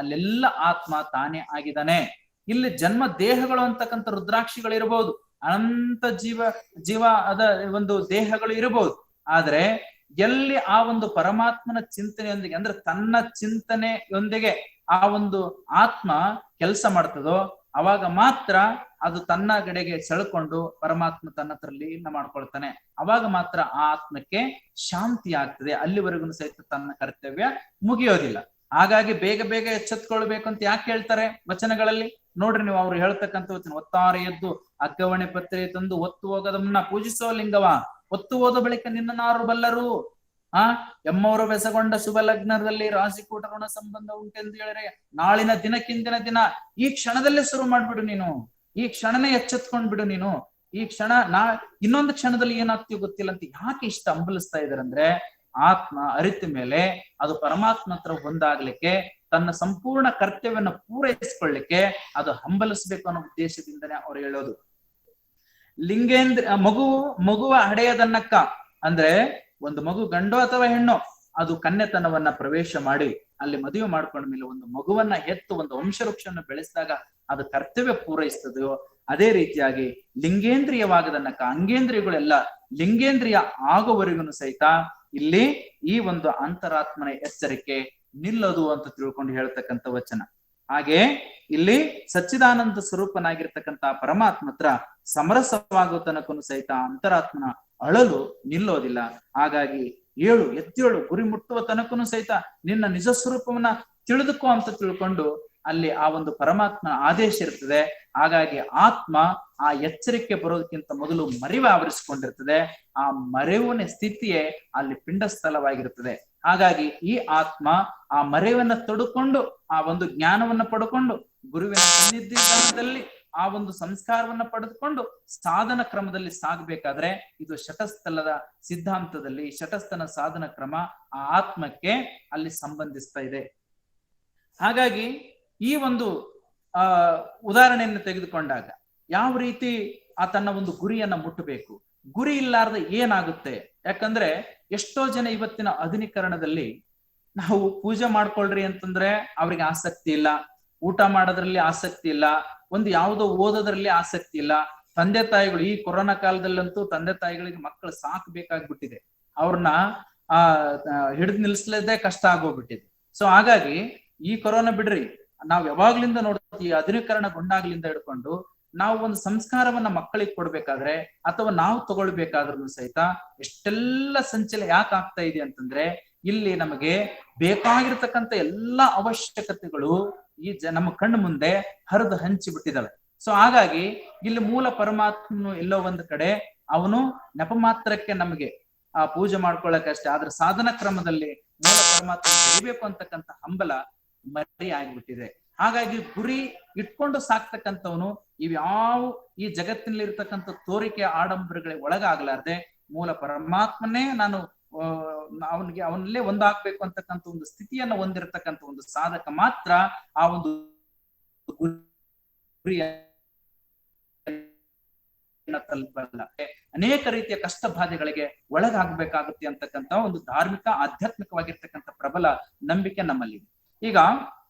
ಅಲ್ಲೆಲ್ಲ ಆತ್ಮ ತಾನೇ ಆಗಿದ್ದಾನೆ. ಇಲ್ಲಿ ಜನ್ಮ ದೇಹಗಳು ಅಂತಕ್ಕಂಥ ರುದ್ರಾಕ್ಷಿಗಳು ಇರಬಹುದು, ಅನಂತ ಜೀವ ಅದ ಒಂದು ದೇಹಗಳು ಇರಬಹುದು. ಆದ್ರೆ ಎಲ್ಲಿ ಆ ಒಂದು ಪರಮಾತ್ಮನ ಚಿಂತನೆಯೊಂದಿಗೆ, ಅಂದ್ರೆ ತನ್ನ ಚಿಂತನೆಯೊಂದಿಗೆ ಆ ಒಂದು ಆತ್ಮ ಕೆಲಸ ಮಾಡ್ತದೋ ಅವಾಗ ಮಾತ್ರ ಅದು ತನ್ನ ಕಡೆಗೆ ಸೆಳ್ಕೊಂಡು ಪರಮಾತ್ಮ ತನ್ನ ಹತ್ರ ಲೀನ ಮಾಡ್ಕೊಳ್ತಾನೆ. ಅವಾಗ ಮಾತ್ರ ಆ ಆತ್ಮಕ್ಕೆ ಶಾಂತಿ ಆಗ್ತದೆ. ಅಲ್ಲಿವರೆಗೂ ಸಹಿತ ತನ್ನ ಕರ್ತವ್ಯ ಮುಗಿಯೋದಿಲ್ಲ. ಹಾಗಾಗಿ ಬೇಗ ಬೇಗ ಎಚ್ಚೆತ್ಕೊಳ್ಬೇಕು ಅಂತ ಯಾಕೆ ಹೇಳ್ತಾರೆ ವಚನಗಳಲ್ಲಿ? ನೋಡ್ರಿ ನೀವು ಅವ್ರು ಹೇಳ್ತಕ್ಕಂಥ ವಚನ, ಒತ್ತಾರೆ ಎದ್ದು ಅಗ್ಗವಣೆ ಪತ್ರೆ ತಂದು ಒತ್ತು ಹೋಗದ ಮುನ್ನ ಪೂಜಿಸೋ ಲಿಂಗವ, ಒತ್ತು ಹೋದ ಬಳಿಕ ನಿನ್ನನಾರು ಬಲ್ಲರು. ಎಮ್ಮವರು ಬೆಸಗೊಂಡ ಶುಭ ಲಗ್ನದಲ್ಲಿ ರಾಶಿಕೂಟ ಋಣ ಸಂಬಂಧ ಉಂಟೆಂದು ಹೇಳಿದ್ರೆ ನಾಳಿನ ದಿನಕ್ಕಿಂದಿನ ದಿನ ಈ ಕ್ಷಣದಲ್ಲೇ ಶುರು ಮಾಡ್ಬಿಡು ನೀನು, ಈ ಕ್ಷಣನೇ ಎಚ್ಚೆತ್ಕೊಂಡ್ ಬಿಡು ನೀನು. ಈ ಕ್ಷಣ ಇನ್ನೊಂದು ಕ್ಷಣದಲ್ಲಿ ಏನಾಗ್ತೀವಿ ಗೊತ್ತಿಲ್ಲ ಅಂತ ಯಾಕೆ ಇಷ್ಟ ಹಂಬಲಿಸ್ತಾ ಇದಾರೆ ಅಂದ್ರೆ, ಆತ್ಮ ಅರಿತ ಮೇಲೆ ಅದು ಪರಮಾತ್ಮ ಹತ್ರ ಒಂದಾಗ್ಲಿಕ್ಕೆ ತನ್ನ ಸಂಪೂರ್ಣ ಕರ್ತವ್ಯವನ್ನ ಪೂರೈಸಿಕೊಳ್ಳಿಕ್ಕೆ ಅದು ಹಂಬಲಿಸಬೇಕು ಅನ್ನೋ ಉದ್ದೇಶದಿಂದನೇ ಅವ್ರು ಹೇಳೋದು. ಮಗುವ ಹಡೆಯದನ್ನಕ್ಕ ಅಂದ್ರೆ ಒಂದು ಮಗು ಗಂಡು ಅಥವಾ ಹೆಣ್ಣು ಅದು ಕನ್ಯತನವನ್ನ ಪ್ರವೇಶ ಮಾಡಿ ಅಲ್ಲಿ ಮದುವೆ ಮಾಡ್ಕೊಂಡ ಮೇಲೆ ಒಂದು ಮಗುವನ್ನ ಹೆತ್ತು ಒಂದು ವಂಶವೃಕ್ಷವನ್ನು ಬೆಳೆಸಿದಾಗ ಅದು ಕರ್ತವ್ಯ ಪೂರೈಸ್ತದೆಯೋ ಅದೇ ರೀತಿಯಾಗಿ ಲಿಂಗೇಂದ್ರಿಯವಾಗದನ್ನಕ್ಕ ಅಂಗೇಂದ್ರಿಯಗಳೆಲ್ಲ ಲಿಂಗೇಂದ್ರಿಯ ಆಗುವವರೆಗೂ ಸಹಿತ ಇಲ್ಲಿ ಈ ಒಂದು ಅಂತರಾತ್ಮನ ಎಚ್ಚರಿಕೆ ನಿಲ್ಲದು ಅಂತ ತಿಳ್ಕೊಂಡು ಹೇಳ್ತಕ್ಕಂಥ ವಚನ. ಹಾಗೆ ಇಲ್ಲಿ ಸಚ್ಚಿದಾನಂದ ಸ್ವರೂಪನಾಗಿರ್ತಕ್ಕಂಥ ಪರಮಾತ್ಮ ಹತ್ರ ಸಮರಸವಾಗುವ ತನಕನು ಸಹಿತ ಅಂತರಾತ್ಮನ ಅಳಲು ನಿಲ್ಲೋದಿಲ್ಲ. ಹಾಗಾಗಿ ಎತ್ತೇಳು ಗುರಿ ಮುಟ್ಟುವ ತನಕನು ಸಹಿತ ನಿನ್ನ ನಿಜ ಸ್ವರೂಪವನ್ನ ತಿಳಿದುಕೋ ಅಂತ ತಿಳ್ಕೊಂಡು ಅಲ್ಲಿ ಆ ಒಂದು ಪರಮಾತ್ಮನ ಆದೇಶ ಇರ್ತದೆ. ಹಾಗಾಗಿ ಆತ್ಮ ಆ ಎಚ್ಚರಿಕೆ ಬರೋದಕ್ಕಿಂತ ಮೊದಲು ಮರೆವು ಆವರಿಸಿಕೊಂಡಿರ್ತದೆ. ಆ ಮರೆವಿನ ಸ್ಥಿತಿಯೇ ಅಲ್ಲಿ ಪಿಂಡ ಸ್ಥಳವಾಗಿರ್ತದೆ. ಹಾಗಾಗಿ ಈ ಆತ್ಮ ಆ ಮರೆವನ್ನ ತೊಡುಕೊಂಡು ಆ ಒಂದು ಜ್ಞಾನವನ್ನ ಪಡ್ಕೊಂಡು ಗುರುವಿನ ಸನ್ನಿಧಾನದಲ್ಲಿ ಆ ಒಂದು ಸಂಸ್ಕಾರವನ್ನ ಪಡೆದುಕೊಂಡು ಸಾಧನ ಕ್ರಮದಲ್ಲಿ ಸಾಗಬೇಕಾದ್ರೆ ಇದು ಶಟಸ್ಥಲದ ಸಿದ್ಧಾಂತದಲ್ಲಿ ಶಟಸ್ಥನ ಸಾಧನ ಕ್ರಮ ಆ ಆತ್ಮಕ್ಕೆ ಅಲ್ಲಿ ಸಂಬಂಧಿಸ್ತಾ ಇದೆ. ಹಾಗಾಗಿ ಈ ಒಂದು ಉದಾಹರಣೆಯನ್ನು ತೆಗೆದುಕೊಂಡಾಗ ಯಾವ ರೀತಿ ಆ ತನ್ನ ಒಂದು ಗುರಿಯನ್ನ ಮುಟ್ಟಬೇಕು, ಗುರಿ ಇಲ್ಲಾರ್ದೆ ಏನಾಗುತ್ತೆ? ಯಾಕಂದ್ರೆ ಎಷ್ಟೋ ಜನ ಇವತ್ತಿನ ಆಧುನೀಕರಣದಲ್ಲಿ ನಾವು ಪೂಜೆ ಮಾಡ್ಕೊಳ್ರಿ ಅಂತಂದ್ರೆ ಅವ್ರಿಗೆ ಆಸಕ್ತಿ ಇಲ್ಲ, ಊಟ ಮಾಡೋದ್ರಲ್ಲಿ ಆಸಕ್ತಿ ಇಲ್ಲ, ಒಂದು ಯಾವುದೋ ಓದೋದ್ರಲ್ಲಿ ಆಸಕ್ತಿ ಇಲ್ಲ. ತಂದೆ ತಾಯಿಗಳು ಈ ಕೊರೋನಾ ಕಾಲದಲ್ಲಂತೂ ತಂದೆ ತಾಯಿಗಳಿಗೆ ಮಕ್ಕಳು ಸಾಕ್ಬೇಕಾಗ್ಬಿಟ್ಟಿದೆ, ಅವ್ರನ್ನ ಹಿಡಿದು ನಿಲ್ಸ್ಲದೇ ಕಷ್ಟ ಆಗೋಗ್ಬಿಟ್ಟಿದೆ. ಸೊ ಹಾಗಾಗಿ ಈ ಕೊರೋನಾ ಬಿಡ್ರಿ, ನಾವ್ ಯಾವಾಗ್ಲಿಂದ ನೋಡ್ತೀವಿ ಆಧುನೀಕರಣಗೊಂಡಾಗ್ಲಿಂದ ಹಿಡ್ಕೊಂಡು ನಾವು ಒಂದು ಸಂಸ್ಕಾರವನ್ನ ಮಕ್ಕಳಿಗೆ ಕೊಡ್ಬೇಕಾದ್ರೆ ಅಥವಾ ನಾವು ತಗೊಳ್ಬೇಕಾದ್ರೂ ಸಹಿತ ಎಷ್ಟೆಲ್ಲ ಸಂಚಲನ ಯಾಕೆ ಆಗ್ತಾ ಇದೆ ಅಂತಂದ್ರೆ ಇಲ್ಲಿ ನಮಗೆ ಬೇಕಾಗಿರ್ತಕ್ಕಂಥ ಎಲ್ಲಾ ಅವಶ್ಯಕತೆಗಳು ಈ ನಮ್ಮ ಕಣ್ಣು ಮುಂದೆ ಹರಿದು ಹಂಚಿ ಬಿಟ್ಟಿದ್ದಾವೆ. ಸೊ ಹಾಗಾಗಿ ಇಲ್ಲಿ ಮೂಲ ಪರಮಾತ್ಮನು ಎಲ್ಲೋ ಒಂದು ಕಡೆ ಅವನು ನೆಪ ಮಾತ್ರಕ್ಕೆ ನಮಗೆ ಆ ಪೂಜೆ ಮಾಡ್ಕೊಳ್ಳಕ್ಕಷ್ಟೇ, ಆದ್ರೆ ಸಾಧನ ಕ್ರಮದಲ್ಲಿ ಮೂಲ ಪರಮಾತ್ಮ ಬೆಳಿಬೇಕು ಅಂತಕ್ಕಂಥ ಹಂಬಲ ಮರಿ ಆಗ್ಬಿಟ್ಟಿದೆ. ಹಾಗಾಗಿ ಗುರಿ ಇಟ್ಕೊಂಡು ಸಾಕ್ತಕ್ಕಂಥವನು ಇವ್ಯಾವ ಈ ಜಗತ್ತಿನಲ್ಲಿ ಇರ್ತಕ್ಕಂಥ ತೋರಿಕೆ ಆಡಂಬರಗಳಿಗೆ ಒಳಗಾಗಲಾರ್ದೆ ಮೂಲ ಪರಮಾತ್ಮನೇ ನಾನು ಅವನಲ್ಲೇ ಒಂದಾಗ್ಬೇಕು ಅಂತಕ್ಕಂಥ ಒಂದು ಸ್ಥಿತಿಯನ್ನ ಹೊಂದಿರತಕ್ಕಂಥ ಒಂದು ಸಾಧಕ ಮಾತ್ರ ಆ ಒಂದು ಗುರಿಯ ತಲುಪಲ್ಲ. ಅನೇಕ ರೀತಿಯ ಕಷ್ಟ ಬಾಧೆಗಳಿಗೆ ಒಳಗಾಗಬೇಕಾಗುತ್ತೆ ಅಂತಕ್ಕಂಥ ಒಂದು ಧಾರ್ಮಿಕ ಆಧ್ಯಾತ್ಮಿಕವಾಗಿರ್ತಕ್ಕಂಥ ಪ್ರಬಲ ನಂಬಿಕೆ ನಮ್ಮಲ್ಲಿ. ಈಗ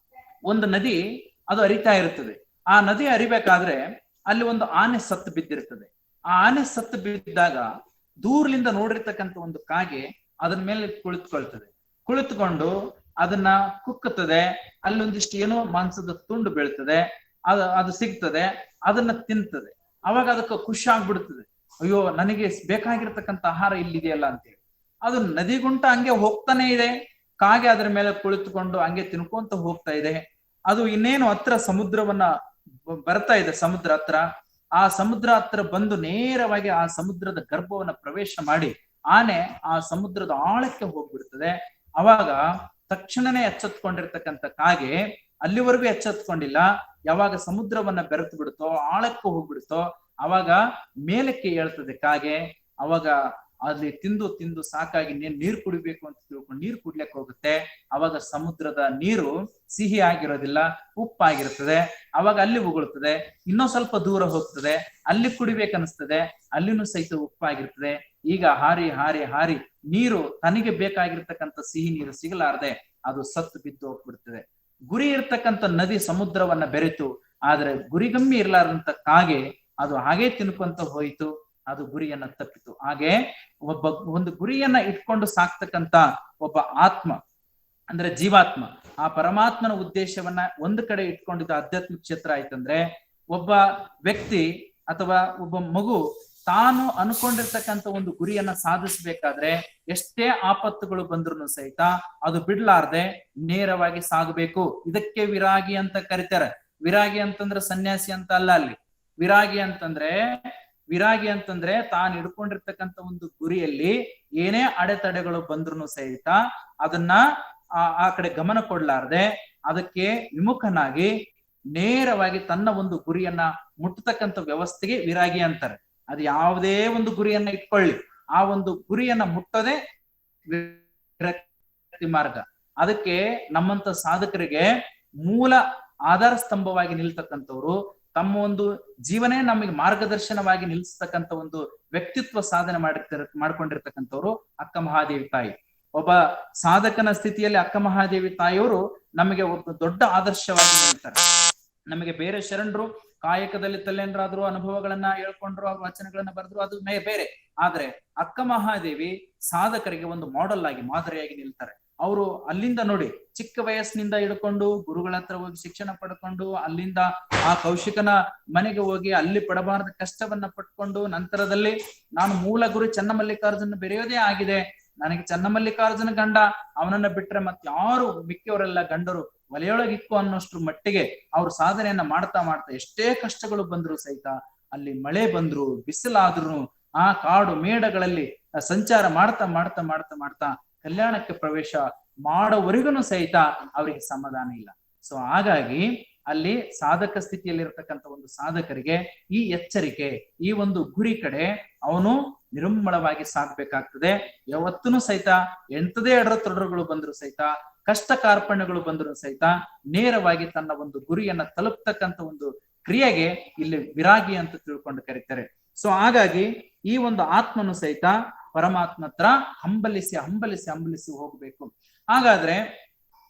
ಒಂದು ನದಿ ಅದು ಹರಿತಾ ಇರ್ತದೆ, ಆ ನದಿ ಹರಿಬೇಕಾದ್ರೆ ಅಲ್ಲಿ ಒಂದು ಆನೆ ಸತ್ತು ಬಿದ್ದಿರ್ತದೆ. ಆ ಆನೆ ಸತ್ತು ಬಿದ್ದಾಗ ದೂರ್ಲಿಂದ ನೋಡಿರ್ತಕ್ಕಂಥ ಒಂದು ಕಾಗೆ ಅದನ್ನ ಮೇಲೆ ಕುಳಿತುಕೊಂಡು ಅದನ್ನ ಕುಕ್ಕುತ್ತದೆ, ಅಲ್ಲೊಂದಿಷ್ಟು ಏನೋ ಮಾಂಸದ ತುಂಡು ಬೀಳ್ತದೆ, ಅದು ಸಿಗ್ತದೆ, ಅದನ್ನ ತಿಂತದೆ. ಅವಾಗ ಅದಕ್ಕೆ ಖುಷಿ ಆಗ್ಬಿಡ್ತದೆ, ಅಯ್ಯೋ ನನಗೆ ಬೇಕಾಗಿರ್ತಕ್ಕಂಥ ಆಹಾರ ಇಲ್ಲಿದೆಯಲ್ಲ ಅಂತೇಳಿ. ಅದು ನದಿಗುಂಟ ಹಂಗೆ ಹೋಗ್ತಾನೆ ಇದೆ, ಕಾಗೆ ಅದರ ಮೇಲೆ ಕುಳಿತುಕೊಂಡು ಹಂಗೆ ತಿನ್ಕೊಂತ ಹೋಗ್ತಾ ಇದೆ. ಅದು ಇನ್ನೇನು ಹತ್ರ ಸಮುದ್ರವನ್ನ ಬರ್ತಾ ಇದೆ, ಸಮುದ್ರ ಹತ್ರ. ಆ ಸಮುದ್ರ ಹತ್ರ ಬಂದು ನೇರವಾಗಿ ಆ ಸಮುದ್ರದ ಗರ್ಭವನ್ನ ಪ್ರವೇಶ ಮಾಡಿ ಆನೆ ಆ ಸಮುದ್ರದ ಆಳಕ್ಕೆ ಹೋಗ್ಬಿಡ್ತದೆ. ಅವಾಗ ತಕ್ಷಣನೇ ಎಚ್ಚೆತ್ಕೊಂಡಿರ್ತಕ್ಕಂಥ ಕಾಗೆ ಅಲ್ಲಿವರೆಗೂ ಎಚ್ಚೆತ್ಕೊಂಡಿಲ್ಲ. ಯಾವಾಗ ಸಮುದ್ರವನ್ನ ಬೆರೆತು ಬಿಡುತ್ತೋ, ಆಳಕ್ಕೆ ಹೋಗ್ಬಿಡುತ್ತೋ, ಅವಾಗ ಮೇಲಕ್ಕೆ ಹೇಳ್ತದೆ ಕಾಗೆ. ಅವಾಗ ಅಲ್ಲಿ ತಿಂದು ಸಾಕಾಗಿ ನೀರು ಕುಡಿಬೇಕು ಅಂತ ತಿಳ್ಕೊಂಡು ನೀರು ಕುಡ್ಲಿಕ್ಕೆ ಹೋಗುತ್ತೆ. ಅವಾಗ ಸಮುದ್ರದ ನೀರು ಸಿಹಿ ಆಗಿರೋದಿಲ್ಲ, ಉಪ್ಪಾಗಿರ್ತದೆ. ಅವಾಗ ಅಲ್ಲಿ ಉಗುಳ್ತದೆ, ಇನ್ನೂ ಸ್ವಲ್ಪ ದೂರ ಹೋಗ್ತದೆ, ಅಲ್ಲಿ ಕುಡಿಬೇಕನ್ನಿಸ್ತದೆ, ಅಲ್ಲಿನೂ ಸಹಿತ ಉಪ್ಪಾಗಿರ್ತದೆ. ಈಗ ಹಾರಿ ಹಾರಿ ಹಾರಿ ನೀರು ತನಗೆ ಬೇಕಾಗಿರ್ತಕ್ಕಂಥ ಸಿಹಿ ನೀರು ಸಿಗಲಾರದೆ ಅದು ಸತ್ತು ಬಿದ್ದು ಹೋಗ್ಬಿಡ್ತದೆ. ಗುರಿ ಇರ್ತಕ್ಕಂಥ ನದಿ ಸಮುದ್ರವನ್ನ ಬೆರೆತು, ಆದ್ರೆ ಗುರಿಗಮ್ಮಿ ಇರ್ಲಾರಂತ ಕಾಗೆ ಅದು ಹಾಗೆ ತಿನ್ಕೊಂತ ಹೋಯಿತು, ಅದು ಗುರಿಯನ್ನ ತಪ್ಪಿತು. ಹಾಗೆ ಒಂದು ಗುರಿಯನ್ನ ಇಟ್ಕೊಂಡು ಸಾಕ್ತಕ್ಕಂತ ಒಬ್ಬ ಆತ್ಮ ಅಂದ್ರೆ ಜೀವಾತ್ಮ ಆ ಪರಮಾತ್ಮನ ಉದ್ದೇಶವನ್ನ ಒಂದು ಕಡೆ ಇಟ್ಕೊಂಡಿದ್ದ ಆಧ್ಯಾತ್ಮಿಕ ಕ್ಷೇತ್ರ ಆಯ್ತಂದ್ರೆ, ಒಬ್ಬ ವ್ಯಕ್ತಿ ಅಥವಾ ಒಬ್ಬ ಮಗು ತಾನು ಅನ್ಕೊಂಡಿರ್ತಕ್ಕಂಥ ಒಂದು ಗುರಿಯನ್ನ ಸಾಧಿಸ್ಬೇಕಾದ್ರೆ ಎಷ್ಟೇ ಆಪತ್ತುಗಳು ಬಂದ್ರು ಸಹಿತ ಅದು ಬಿಡ್ಲಾರ್ದೆ ನೇರವಾಗಿ ಸಾಗಬೇಕು. ಇದಕ್ಕೆ ವಿರಾಗಿ ಅಂತ ಕರೀತಾರೆ. ವಿರಾಗಿ ಅಂತಂದ್ರೆ ಸನ್ಯಾಸಿ ಅಂತ ಅಲ್ಲ. ಅಲ್ಲಿ ವಿರಾಗಿ ಅಂತಂದ್ರೆ ತಾನು ಹಿಡ್ಕೊಂಡಿರ್ತಕ್ಕಂಥ ಒಂದು ಗುರಿಯಲ್ಲಿ ಏನೇ ಅಡೆತಡೆಗಳು ಬಂದ್ರು ಸಹಿತ ಅದನ್ನ ಆ ಕಡೆ ಗಮನ ಕೊಡ್ಲಾರ್ದೆ ಅದಕ್ಕೆ ವಿಮುಖನಾಗಿ ನೇರವಾಗಿ ತನ್ನ ಒಂದು ಗುರಿಯನ್ನ ಮುಟ್ಟತಕ್ಕಂಥ ವ್ಯವಸ್ಥೆಗೆ ವಿರಾಗಿ ಅಂತಾರೆ. ಅದು ಯಾವುದೇ ಒಂದು ಗುರಿಯನ್ನ ಇಟ್ಕೊಳ್ಳಿ, ಆ ಒಂದು ಗುರಿಯನ್ನ ಮುಟ್ಟದೆ ವಿರಕ್ತಿ ಮಾರ್ಗ. ಅದಕ್ಕೆ ನಮ್ಮಂತ ಸಾಧಕರಿಗೆ ಮೂಲ ಆಧಾರ ಸ್ತಂಭವಾಗಿ ನಿಲ್ತಕ್ಕಂಥವ್ರು, ತಮ್ಮ ಒಂದು ಜೀವನೇ ನಮಗೆ ಮಾರ್ಗದರ್ಶನವಾಗಿ ನಿಲ್ಲಿಸ್ತಕ್ಕಂಥ ಒಂದು ವ್ಯಕ್ತಿತ್ವ ಸಾಧನೆ ಮಾಡ್ಕೊಂಡಿರ್ತಕ್ಕಂಥವ್ರು ಅಕ್ಕ ಮಹಾದೇವಿ ತಾಯಿ. ಒಬ್ಬ ಸಾಧಕನ ಸ್ಥಿತಿಯಲ್ಲಿ ಅಕ್ಕ ಮಹಾದೇವಿ ತಾಯಿಯವರು ನಮಗೆ ಒಂದು ದೊಡ್ಡ ಆದರ್ಶವಾಗಿ ನಿಲ್ತಾರೆ. ನಮಗೆ ಬೇರೆ ಶರಣರು ಕಾಯಕದಲ್ಲಿ ತಲ್ಲೇನರಾದ್ರು ಅನುಭವಗಳನ್ನ ಹೇಳ್ಕೊಂಡ್ರು, ಅವ್ರ ವಚನಗಳನ್ನ ಬರೆದ್ರು, ಅದು ಬೇರೆ. ಆದ್ರೆ ಅಕ್ಕ ಮಹಾದೇವಿ ಸಾಧಕರಿಗೆ ಒಂದು ಮಾಡೆಲ್ ಆಗಿ, ಮಾದರಿಯಾಗಿ ನಿಲ್ತಾರೆ. ಅವರು ಅಲ್ಲಿಂದ ನೋಡಿ, ಚಿಕ್ಕ ವಯಸ್ಸಿನಿಂದ ಹಿಡ್ಕೊಂಡು ಗುರುಗಳ ಹತ್ರ ಹೋಗಿ ಶಿಕ್ಷಣ ಪಡ್ಕೊಂಡು, ಅಲ್ಲಿಂದ ಆ ಕೌಶಿಕನ ಮನೆಗೆ ಹೋಗಿ ಅಲ್ಲಿ ಪಡಬಾರದ ಕಷ್ಟವನ್ನ ಪಟ್ಕೊಂಡು, ನಂತರದಲ್ಲಿ ನಾನು ಮೂಲ ಗುರು ಚನ್ನಮಲ್ಲಿಕಾರ್ಜುನ ಬೆರೆಯೋದೇ ಆಗಿದೆ, ನನಗೆ ಚನ್ನಮಲ್ಲಿಕಾರ್ಜುನ ಗಂಡ, ಅವನನ್ನ ಬಿಟ್ರೆ ಮತ್ತೆ ಯಾರು ಮಿಕ್ಕವರೆಲ್ಲ ಗಂಡರು ಒಲೆಯೊಳಗಿಕ್ಕು ಅನ್ನೋಷ್ಟ್ರ ಮಟ್ಟಿಗೆ ಅವ್ರ ಸಾಧನೆಯನ್ನ ಮಾಡ್ತಾ ಮಾಡ್ತಾ ಎಷ್ಟೇ ಕಷ್ಟಗಳು ಬಂದ್ರು ಸಹಿತ, ಅಲ್ಲಿ ಮಳೆ ಬಂದ್ರು ಬಿಸಿಲಾದ್ರೂ ಆ ಕಾಡು ಮೇಡಗಳಲ್ಲಿ ಸಂಚಾರ ಮಾಡ್ತಾ ಮಾಡ್ತಾ ಮಾಡ್ತಾ ಮಾಡ್ತಾ ಕಲ್ಯಾಣಕ್ಕೆ ಪ್ರವೇಶ ಮಾಡೋವರೆಗೂ ಸಹಿತ ಅವರಿಗೆ ಸಮಾಧಾನ ಇಲ್ಲ. ಸೊ ಹಾಗಾಗಿ ಅಲ್ಲಿ ಸಾಧಕ ಸ್ಥಿತಿಯಲ್ಲಿರ್ತಕ್ಕಂಥ ಒಂದು ಸಾಧಕರಿಗೆ ಈ ಎಚ್ಚರಿಕೆ, ಈ ಒಂದು ಗುರಿ ಕಡೆ ಅವನು ನಿರ್ಮಳವಾಗಿ ಸಾಗ್ಬೇಕಾಗ್ತದೆ. ಯಾವತ್ತೂ ಸಹಿತ ಎಂತದೇ ಅಡರತೊಡರುಗಳು ಬಂದ್ರು ಸಹಿತ, ಕಷ್ಟ ಕಾರ್ಪಣ್ಯಗಳು ಬಂದ್ರು ಸಹಿತ ನೇರವಾಗಿ ತನ್ನ ಒಂದು ಗುರಿಯನ್ನ ತಲುಪ್ತಕ್ಕಂಥ ಒಂದು ಕ್ರಿಯೆಗೆ ಇಲ್ಲಿ ವಿರಾಗಿ ಅಂತ ತಿಳ್ಕೊಂಡು ಕರೀತಾರೆ. ಸೊ ಹಾಗಾಗಿ ಈ ಒಂದು ಆತ್ಮನು ಸಹಿತ ಪರಮಾತ್ಮ ಹತ್ರ ಹಂಬಲಿಸಿ ಹಂಬಲಿಸಿ ಹಂಬಲಿಸಿ ಹೋಗ್ಬೇಕು. ಹಾಗಾದ್ರೆ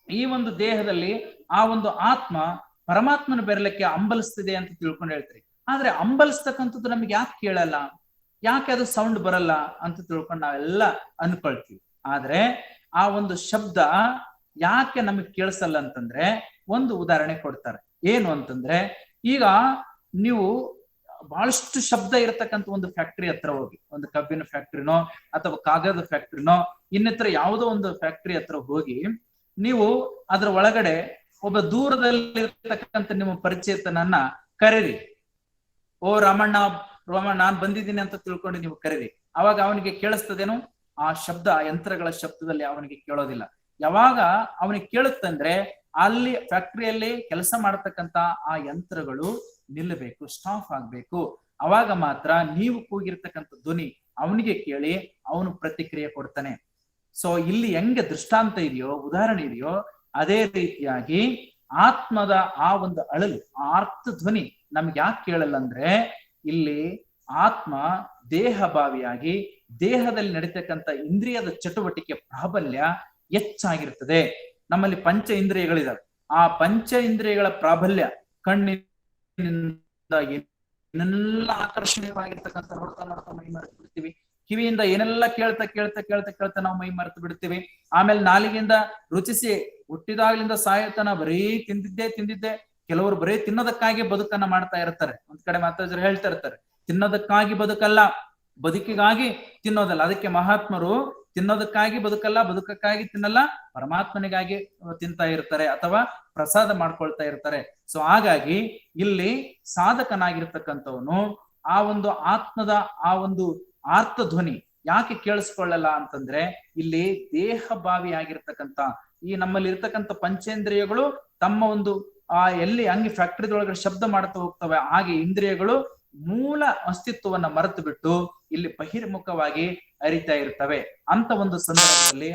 ಈ ಒಂದು ದೇಹದಲ್ಲಿ ಆ ಒಂದು ಆತ್ಮ ಪರಮಾತ್ಮನ ಬೆರಲಿಕ್ಕೆ ಹಂಬಲಿಸ್ತಿದೆ ಅಂತ ತಿಳ್ಕೊಂಡು ಹೇಳ್ತೀರಿ. ಆದ್ರೆ ಹಂಬಲಿಸ್ತಕ್ಕಂಥದ್ದು ನಮ್ಗೆ ಯಾಕೆ ಕೇಳಲ್ಲ, ಯಾಕೆ ಅದು ಸೌಂಡ್ ಬರಲ್ಲ ಅಂತ ತಿಳ್ಕೊಂಡು ನಾವೆಲ್ಲ ಅನ್ಕೊಳ್ತೀವಿ. ಆದ್ರೆ ಆ ಒಂದು ಶಬ್ದ ಯಾಕೆ ನಮಗ್ ಕೇಳಿಸಲ್ಲ ಅಂತಂದ್ರೆ ಒಂದು ಉದಾಹರಣೆ ಕೊಡ್ತಾರೆ. ಏನು ಅಂತಂದ್ರೆ, ಈಗ ನೀವು ಬಹಳಷ್ಟು ಶಬ್ದ ಇರತಕ್ಕಂಥ ಒಂದು ಫ್ಯಾಕ್ಟ್ರಿ ಹತ್ರ ಹೋಗಿ, ಒಂದು ಕಬ್ಬಿನ ಫ್ಯಾಕ್ಟ್ರಿನೋ ಅಥವಾ ಕಾಗದ ಫ್ಯಾಕ್ಟ್ರಿನೋ ಇನ್ನಿತರ ಯಾವುದೋ ಒಂದು ಫ್ಯಾಕ್ಟ್ರಿ ಹತ್ರ ಹೋಗಿ ನೀವು ಅದ್ರ ಒಳಗಡೆ ಒಬ್ಬ ದೂರದಲ್ಲಿ ಇರ್ತಕ್ಕಂಥ ನಿಮ್ಮ ಪರಿಚಯಿತನನ್ನ ಕರೀರಿ. ಓ ರಾಮಣ್ಣ ನಾನ್ ಬಂದಿದ್ದೀನಿ ಅಂತ ತಿಳ್ಕೊಂಡು ನೀವು ಕರೀರಿ. ಅವಾಗ ಅವನಿಗೆ ಕೇಳಿಸ್ತದೇನು? ಆ ಶಬ್ದ ಯಂತ್ರಗಳ ಶಬ್ದದಲ್ಲಿ ಅವನಿಗೆ ಕೇಳೋದಿಲ್ಲ. ಯಾವಾಗ ಅವನಿಗೆ ಕೇಳುತ್ತಂದ್ರೆ ಅಲ್ಲಿ ಫ್ಯಾಕ್ಟ್ರಿಯಲ್ಲಿ ಕೆಲಸ ಮಾಡತಕ್ಕಂತ ಆ ಯಂತ್ರಗಳು ನಿಲ್ಲಬೇಕು, ಸ್ಟಾಪ್ ಆಗ್ಬೇಕು. ಅವಾಗ ಮಾತ್ರ ನೀವು ಕೂಗಿರ್ತಕ್ಕಂಥ ಧ್ವನಿ ಅವನಿಗೆ ಕೇಳಿ ಅವನು ಪ್ರತಿಕ್ರಿಯೆ ಕೊಡ್ತಾನೆ. ಸೊ ಇಲ್ಲಿ ಹೆಂಗೆ ದೃಷ್ಟಾಂತ ಇದೆಯೋ, ಉದಾಹರಣೆ ಇದೆಯೋ, ಅದೇ ರೀತಿಯಾಗಿ ಆತ್ಮದ ಆ ಒಂದು ಅಳಲು, ಆ ಅರ್ಥ ಧ್ವನಿ ನಮ್ಗೆ ಯಾಕೆ ಕೇಳಲ್ಲ ಅಂದ್ರೆ, ಇಲ್ಲಿ ಆತ್ಮ ದೇಹಭಾವಿಯಾಗಿ ದೇಹದಲ್ಲಿ ನಡೀತಕ್ಕಂಥ ಇಂದ್ರಿಯದ ಚಟುವಟಿಕೆ ಪ್ರಾಬಲ್ಯ ಹೆಚ್ಚಾಗಿರ್ತದೆ. ನಮ್ಮಲ್ಲಿ ಪಂಚ ಇಂದ್ರಿಯಗಳಿದಾವೆ. ಆ ಪಂಚ ಇಂದ್ರಿಯಗಳ ಪ್ರಾಬಲ್ಯ, ಕಣ್ಣಿನಿಂದ ಏನೆಲ್ಲ ಆಕರ್ಷಣೀಯವಾಗಿರ್ತಕ್ಕಂಥ ನೋಡ್ತಾ ನೋಡ್ತಾ ಮೈ ಮರೆತು ಬಿಡ್ತೀವಿ. ಕಿವಿಯಿಂದ ಏನೆಲ್ಲ ಕೇಳ್ತಾ ಕೇಳ್ತಾ ಕೇಳ್ತಾ ಕೇಳ್ತಾ ನಾವು ಮೈ ಮರೆತು ಬಿಡ್ತೀವಿ. ಆಮೇಲೆ ನಾಲಿಗೆಯಿಂದ ರುಚಿಸಿ ಹುಟ್ಟಿದಾಗ್ಲಿಂದ ಸಾಯತನ ಬರೀ ತಿಂದಿದ್ದೆ. ಕೆಲವರು ಬರೀ ತಿನ್ನೋದಕ್ಕಾಗಿ ಬದುಕನ್ನ ಮಾಡ್ತಾ ಇರ್ತಾರೆ. ಒಂದ್ ಕಡೆ ಮಾತಾಜರು ಹೇಳ್ತಾ ಇರ್ತಾರೆ, ತಿನ್ನೋದಕ್ಕಾಗಿ ಬದುಕಲ್ಲ, ಬದುಕಿಗಾಗಿ ತಿನ್ನೋದಲ್ಲ. ಅದಕ್ಕೆ ಮಹಾತ್ಮರು ತಿನ್ನೋದಕ್ಕಾಗಿ ಬದುಕಲ್ಲ, ಬದುಕಕ್ಕಾಗಿ ತಿನ್ನಲ್ಲ, ಪರಮಾತ್ಮನಿಗಾಗಿ ತಿಂತಾ ಇರ್ತಾರೆ ಅಥವಾ ಪ್ರಸಾದ ಮಾಡ್ಕೊಳ್ತಾ ಇರ್ತಾರೆ. ಸೊ ಹಾಗಾಗಿ ಇಲ್ಲಿ ಸಾಧಕನಾಗಿರ್ತಕ್ಕಂಥವನು ಆ ಒಂದು ಆತ್ಮದ ಆ ಒಂದು ಆರ್ಥ ಧ್ವನಿ ಯಾಕೆ ಕೇಳಿಸ್ಕೊಳ್ಳಲ್ಲ ಅಂತಂದ್ರೆ, ಇಲ್ಲಿ ದೇಹಭಾವಿ ಆಗಿರ್ತಕ್ಕಂಥ ಈ ನಮ್ಮಲ್ಲಿ ಇರ್ತಕ್ಕಂಥ ಪಂಚೇಂದ್ರಿಯಗಳು ತಮ್ಮ ಒಂದು ಎಲ್ಲಿ ಹಂಗೆ ಫ್ಯಾಕ್ಟ್ರಿದೊಳಗಡೆ ಶಬ್ದ ಮಾಡ್ತಾ ಹೋಗ್ತವೆ, ಹಾಗೆ ಇಂದ್ರಿಯಗಳು ಮೂಲ ಅಸ್ತಿತ್ವವನ್ನ ಮರೆತು ಬಿಟ್ಟು ಇಲ್ಲಿ ಬಹಿರ್ಮುಖವಾಗಿ ಅರಿತಾ ಇರ್ತವೆ. ಅಂತ ಒಂದು ಸಂದರ್ಭದಲ್ಲಿ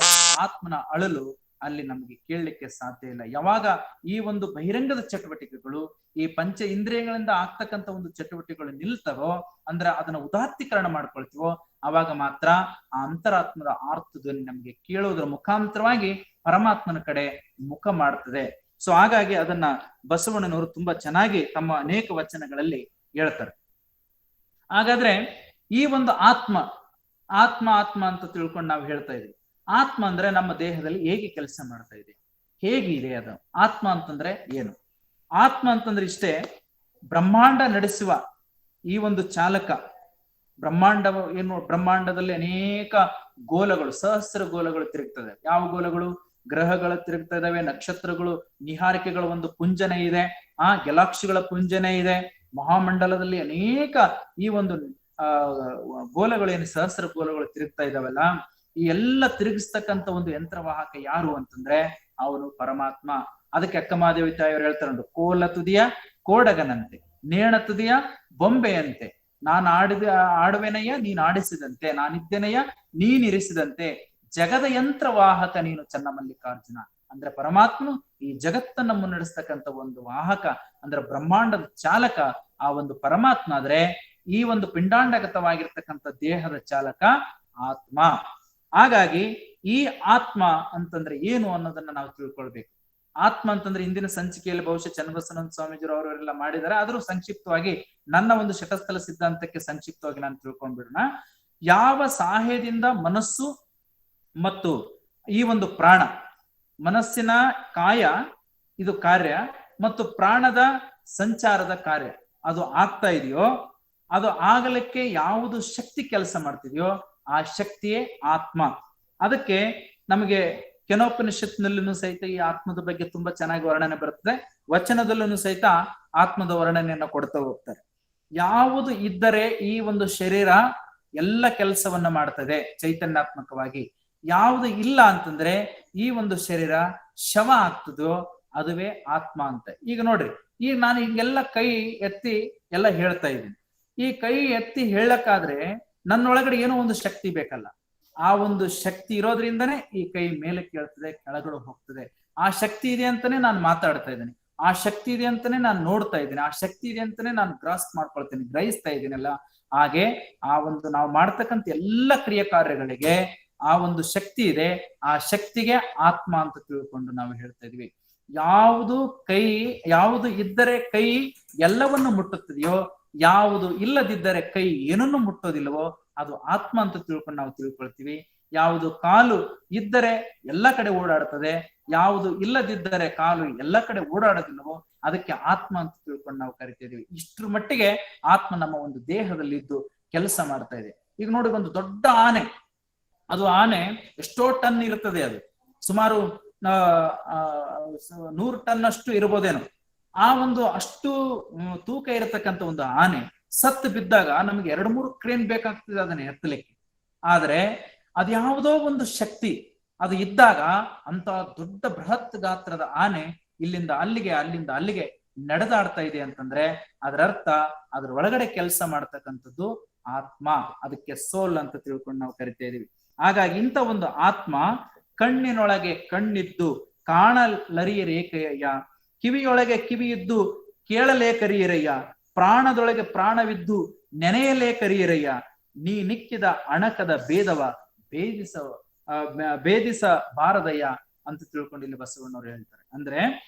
ಆತ್ಮನ ಅಳಲು ಅಲ್ಲಿ ನಮ್ಗೆ ಕೇಳಲಿಕ್ಕೆ ಸಾಧ್ಯ ಇಲ್ಲ. ಯಾವಾಗ ಈ ಒಂದು ಬಹಿರಂಗದ ಚಟುವಟಿಕೆಗಳು, ಈ ಪಂಚ ಇಂದ್ರಿಯಗಳಿಂದ ಆಗ್ತಕ್ಕಂಥ ಒಂದು ಚಟುವಟಿಕೆಗಳು ನಿಲ್ತವೋ, ಅಂದ್ರೆ ಅದನ್ನ ಉದಾತ್ತೀಕರಣ ಮಾಡ್ಕೊಳ್ತೀವೋ, ಅವಾಗ ಮಾತ್ರ ಆ ಅಂತರಾತ್ಮದ ಆರ್ತಧ್ವನಿ ನಮ್ಗೆ ಕೇಳೋದ್ರ ಮುಖಾಂತರವಾಗಿ ಪರಮಾತ್ಮನ ಕಡೆ ಮುಖ ಮಾಡ್ತದೆ. ಸೊ ಹಾಗಾಗಿ ಅದನ್ನ ಬಸವಣ್ಣನವರು ತುಂಬಾ ಚೆನ್ನಾಗಿ ತಮ್ಮ ಅನೇಕ ವಚನಗಳಲ್ಲಿ ಹೇಳ್ತಾರೆ. ಹಾಗಾದ್ರೆ ಈ ಒಂದು ಆತ್ಮ ಅಂತ ತಿಳ್ಕೊಂಡು ನಾವು ಹೇಳ್ತಾ ಇದೀವಿ. ಆತ್ಮ ಅಂದ್ರೆ ನಮ್ಮ ದೇಹದಲ್ಲಿ ಹೇಗೆ ಕೆಲಸ ಮಾಡ್ತಾ ಇದೆ, ಹೇಗಿದೆ ಅದು? ಆತ್ಮ ಅಂತಂದ್ರೆ ಏನು? ಆತ್ಮ ಅಂತಂದ್ರೆ ಇಷ್ಟೇ, ಬ್ರಹ್ಮಾಂಡ ನಡೆಸುವ ಈ ಒಂದು ಚಾಲಕ. ಬ್ರಹ್ಮಾಂಡದಲ್ಲಿ ಅನೇಕ ಗೋಲಗಳು, ಸಹಸ್ರ ಗೋಲಗಳು ತಿರುಗ್ತದೆ. ಯಾವ ಗೋಲಗಳು? ಗ್ರಹಗಳು ತಿರುಗ್ತಾ ಇದಾವೆ, ನಕ್ಷತ್ರಗಳು, ನಿಹಾರಿಕೆಗಳ ಒಂದು ಪುಂಜನೆ ಇದೆ, ಗೆಲಾಕ್ಸಿಗಳ ಪುಂಜನೆ ಇದೆ. ಮಹಾಮಂಡಲದಲ್ಲಿ ಅನೇಕ ಈ ಒಂದು ಗೋಲಗಳು, ಏನು ಸಹಸ್ರ ಗೋಲಗಳು ತಿರುಗ್ತಾ ಇದಾವಲ್ಲ, ಈ ಎಲ್ಲ ತಿರುಗಿಸ್ತಕ್ಕಂಥ ಒಂದು ಯಂತ್ರವಾಹಕ ಯಾರು ಅಂತಂದ್ರೆ ಅವನು ಪರಮಾತ್ಮ. ಅದಕ್ಕೆ ಅಕ್ಕಮಹಾದೇವಿ ತಾಯಿಯವರು ಹೇಳ್ತಾರೆ, ಕೋಲ ತುದಿಯ ಕೋಡಗನಂತೆ, ನೇಣ ತುದಿಯ ಬೊಂಬೆಯಂತೆ, ನಾನು ಆಡುವೆನಯ್ಯ ನೀನ್ ಆಡಿಸಿದಂತೆ, ನಾನಿದ್ದೇನಯ್ಯ ನೀನಿರಿಸಿದಂತೆ, ಜಗದ ಯಂತ್ರವಾಹಕ ನೀನು ಚನ್ನಮಲ್ಲಿಕಾರ್ಜುನ ಅಂದ್ರೆ ಪರಮಾತ್ಮ ಈ ಜಗತ್ತನ್ನ ಮುನ್ನಡೆಸ್ತಕ್ಕಂಥ ಒಂದು ವಾಹಕ, ಅಂದ್ರೆ ಬ್ರಹ್ಮಾಂಡದ ಚಾಲಕ ಆ ಒಂದು ಪರಮಾತ್ಮ ಆದ್ರೆ, ಈ ಒಂದು ಪಿಂಡಾಂಡಗತವಾಗಿರ್ತಕ್ಕಂಥ ದೇಹದ ಚಾಲಕ ಆತ್ಮ. ಹಾಗಾಗಿ ಈ ಆತ್ಮ ಅಂತಂದ್ರೆ ಏನು ಅನ್ನೋದನ್ನ ನಾವು ತಿಳ್ಕೊಳ್ಬೇಕು. ಆತ್ಮ ಅಂತಂದ್ರೆ ಇಂದಿನ ಸಂಚಿಕೆಯಲ್ಲಿ ಬಹುಶಃ ಚನ್ನಬಸವನಂದ ಸ್ವಾಮೀಜಿರು ಅವರೆಲ್ಲ ಮಾಡಿದ್ದಾರೆ, ಆದ್ರೂ ಸಂಕ್ಷಿಪ್ತವಾಗಿ ನನ್ನ ಒಂದು ಶಟಸ್ಥಲ ಸಿದ್ಧಾಂತಕ್ಕೆ ಸಂಕ್ಷಿಪ್ತವಾಗಿ ನಾನು ತಿಳ್ಕೊಂಡ್ಬಿಡೋಣ. ಯಾವ ಸಹಾಯದಿಂದ ಮನಸ್ಸು ಮತ್ತು ಈ ಒಂದು ಪ್ರಾಣ, ಮನಸ್ಸಿನ ಕಾಯ ಇದು ಕಾರ್ಯ ಮತ್ತು ಪ್ರಾಣದ ಸಂಚಾರದ ಕಾರ್ಯ ಅದು ಆಗ್ತಾ ಇದೆಯೋ, ಅದು ಆಗಲಿಕ್ಕೆ ಯಾವುದು ಶಕ್ತಿ ಕೆಲಸ ಮಾಡ್ತಿದೆಯೋ ಆ ಶಕ್ತಿಯೇ ಆತ್ಮ. ಅದಕ್ಕೆ ನಮಗೆ ಕೆನೋಪನಿಷತ್ನಲ್ಲೂ ಸಹಿತ ಈ ಆತ್ಮದ ಬಗ್ಗೆ ತುಂಬಾ ಚೆನ್ನಾಗಿ ವರ್ಣನೆ ಬರ್ತದೆ, ವಚನದಲ್ಲೂ ಸಹಿತ ಆತ್ಮದ ವರ್ಣನೆಯನ್ನ ಕೊಡ್ತಾ ಹೋಗ್ತಾರೆ. ಯಾವುದು ಇದ್ದರೆ ಈ ಒಂದು ಶರೀರ ಎಲ್ಲ ಕೆಲಸವನ್ನ ಮಾಡ್ತದೆ ಚೈತನ್ಯಾತ್ಮಕವಾಗಿ, ಯಾವುದು ಇಲ್ಲ ಅಂತಂದ್ರೆ ಈ ಒಂದು ಶರೀರ ಶವ ಆಗ್ತದೋ ಅದುವೇ ಆತ್ಮ ಅಂತ. ಈಗ ನೋಡ್ರಿ, ಈಗ ನಾನು ಹಿಂಗೆಲ್ಲ ಕೈ ಎತ್ತಿ ಎಲ್ಲ ಹೇಳ್ತಾ ಇದ್ದೀನಿ. ಈ ಕೈ ಎತ್ತಿ ಹೇಳಕ್ಕಾದ್ರೆ ನನ್ನೊಳಗಡೆ ಏನೋ ಒಂದು ಶಕ್ತಿ ಬೇಕಲ್ಲ, ಆ ಒಂದು ಶಕ್ತಿ ಇರೋದ್ರಿಂದನೇ ಈ ಕೈ ಮೇಲೆ ಕೇಳ್ತದೆ, ಕೆಳಗಡೆ ಹೋಗ್ತದೆ. ಆ ಶಕ್ತಿ ಇದೆ ಅಂತಾನೆ ನಾನು ಮಾತಾಡ್ತಾ ಇದ್ದೀನಿ, ಆ ಶಕ್ತಿ ಇದೆ ಅಂತಾನೆ ನಾನು ನೋಡ್ತಾ ಇದ್ದೀನಿ, ಆ ಶಕ್ತಿ ಇದೆ ಅಂತಾನೆ ನಾನು ಗ್ರಾಸ್ಪ್ ಮಾಡ್ಕೊಳ್ತೀನಿ, ಗ್ರಹಿಸ್ತಾ ಇದ್ದೀನಲ್ಲ. ಹಾಗೆ ಆ ಒಂದು ನಾವು ಮಾಡ್ತಕ್ಕಂಥ ಎಲ್ಲ ಕ್ರಿಯೆ ಕಾರ್ಯಗಳಿಗೆ ಆ ಒಂದು ಶಕ್ತಿ ಇದೆ, ಆ ಶಕ್ತಿಗೆ ಆತ್ಮ ಅಂತ ತಿಳ್ಕೊಂಡು ನಾವು ಹೇಳ್ತಾ ಇದೀವಿ. ಯಾವುದು ಇದ್ದರೆ ಕೈ ಎಲ್ಲವನ್ನು ಮುಟ್ಟುತ್ತದೆಯೋ, ಯಾವುದು ಇಲ್ಲದಿದ್ದರೆ ಕೈ ಏನನ್ನು ಮುಟ್ಟೋದಿಲ್ಲವೋ ಅದು ಆತ್ಮ ಅಂತ ತಿಳ್ಕೊಂಡು ನಾವು ತಿಳ್ಕೊಳ್ತೀವಿ. ಯಾವುದು ಕಾಲು ಇದ್ದರೆ ಎಲ್ಲ ಕಡೆ ಓಡಾಡ್ತದೆ, ಯಾವುದು ಇಲ್ಲದಿದ್ದರೆ ಕಾಲು ಎಲ್ಲ ಕಡೆ ಓಡಾಡೋದಿಲ್ಲವೋ ಅದಕ್ಕೆ ಆತ್ಮ ಅಂತ ತಿಳ್ಕೊಂಡು ನಾವು ಕರಿತಿದೀವಿ. ಇಷ್ಟ್ರ ಮಟ್ಟಿಗೆ ಆತ್ಮ ನಮ್ಮ ಒಂದು ದೇಹದಲ್ಲಿ ಇದ್ದು ಕೆಲಸ ಮಾಡ್ತಾ ಇದೆ. ಈಗ ನೋಡಿ, ಒಂದು ದೊಡ್ಡ ಆನೆ, ಅದು ಆನೆ ಎಷ್ಟೋ ಟನ್ ಇರ್ತದೆ, ಅದು ಸುಮಾರು 100 ಟನ್ ಅಷ್ಟು ಇರ್ಬೋದೇನೋ. ಆ ಒಂದು ಅಷ್ಟು ತೂಕ ಇರತಕ್ಕಂಥ ಒಂದು ಆನೆ ಸತ್ತು ಬಿದ್ದಾಗ ನಮ್ಗೆ 2-3 ಕ್ರೇನ್ ಬೇಕಾಗ್ತದೆ ಅದನ್ನ ಎತ್ತಲಿಕ್ಕೆ. ಆದ್ರೆ ಅದ್ಯಾವುದೋ ಒಂದು ಶಕ್ತಿ ಅದು ಇದ್ದಾಗ ಅಂತ ದೊಡ್ಡ ಬೃಹತ್ ಗಾತ್ರದ ಆನೆ ಇಲ್ಲಿಂದ ಅಲ್ಲಿಗೆ ನಡೆದಾಡ್ತಾ ಇದೆ ಅಂತಂದ್ರೆ ಅದರ ಅರ್ಥ ಅದ್ರ ಒಳಗಡೆ ಕೆಲಸ ಮಾಡ್ತಕ್ಕಂಥದ್ದು ಆತ್ಮ. ಅದಕ್ಕೆ ಸೋಲ್ ಅಂತ ತಿಳ್ಕೊಂಡು ನಾವು ಕರಿತಾ ಇದೀವಿ. ಹಾಗಾಗಿ ಇಂಥ ಒಂದು ಆತ್ಮ ಕಣ್ಣಿನೊಳಗೆ ಕಣ್ಣಿದ್ದು ಕಾಣಲರಿಯರೇಕಯ್ಯ, ಕಿವಿಯೊಳಗೆ ಕಿವಿಯಿದ್ದು ಕೇಳಲೇಕರಿಯರಯ್ಯ, ಪ್ರಾಣದೊಳಗೆ ಪ್ರಾಣವಿದ್ದು ನೆನೆಯಲೇಕರಿಯರಯ್ಯ, ನೀ ನಿಕ್ಕಿದ ಅಣಕದ ಭೇದವ ಭೇದಿಸ ಬಾರದಯ್ಯ ಅಂತ ತಿಳ್ಕೊಂಡು ಇಲ್ಲಿ ಬಸವಣ್ಣವ್ರು ಹೇಳ್ತಾರೆ. ಅಂದ್ರೆ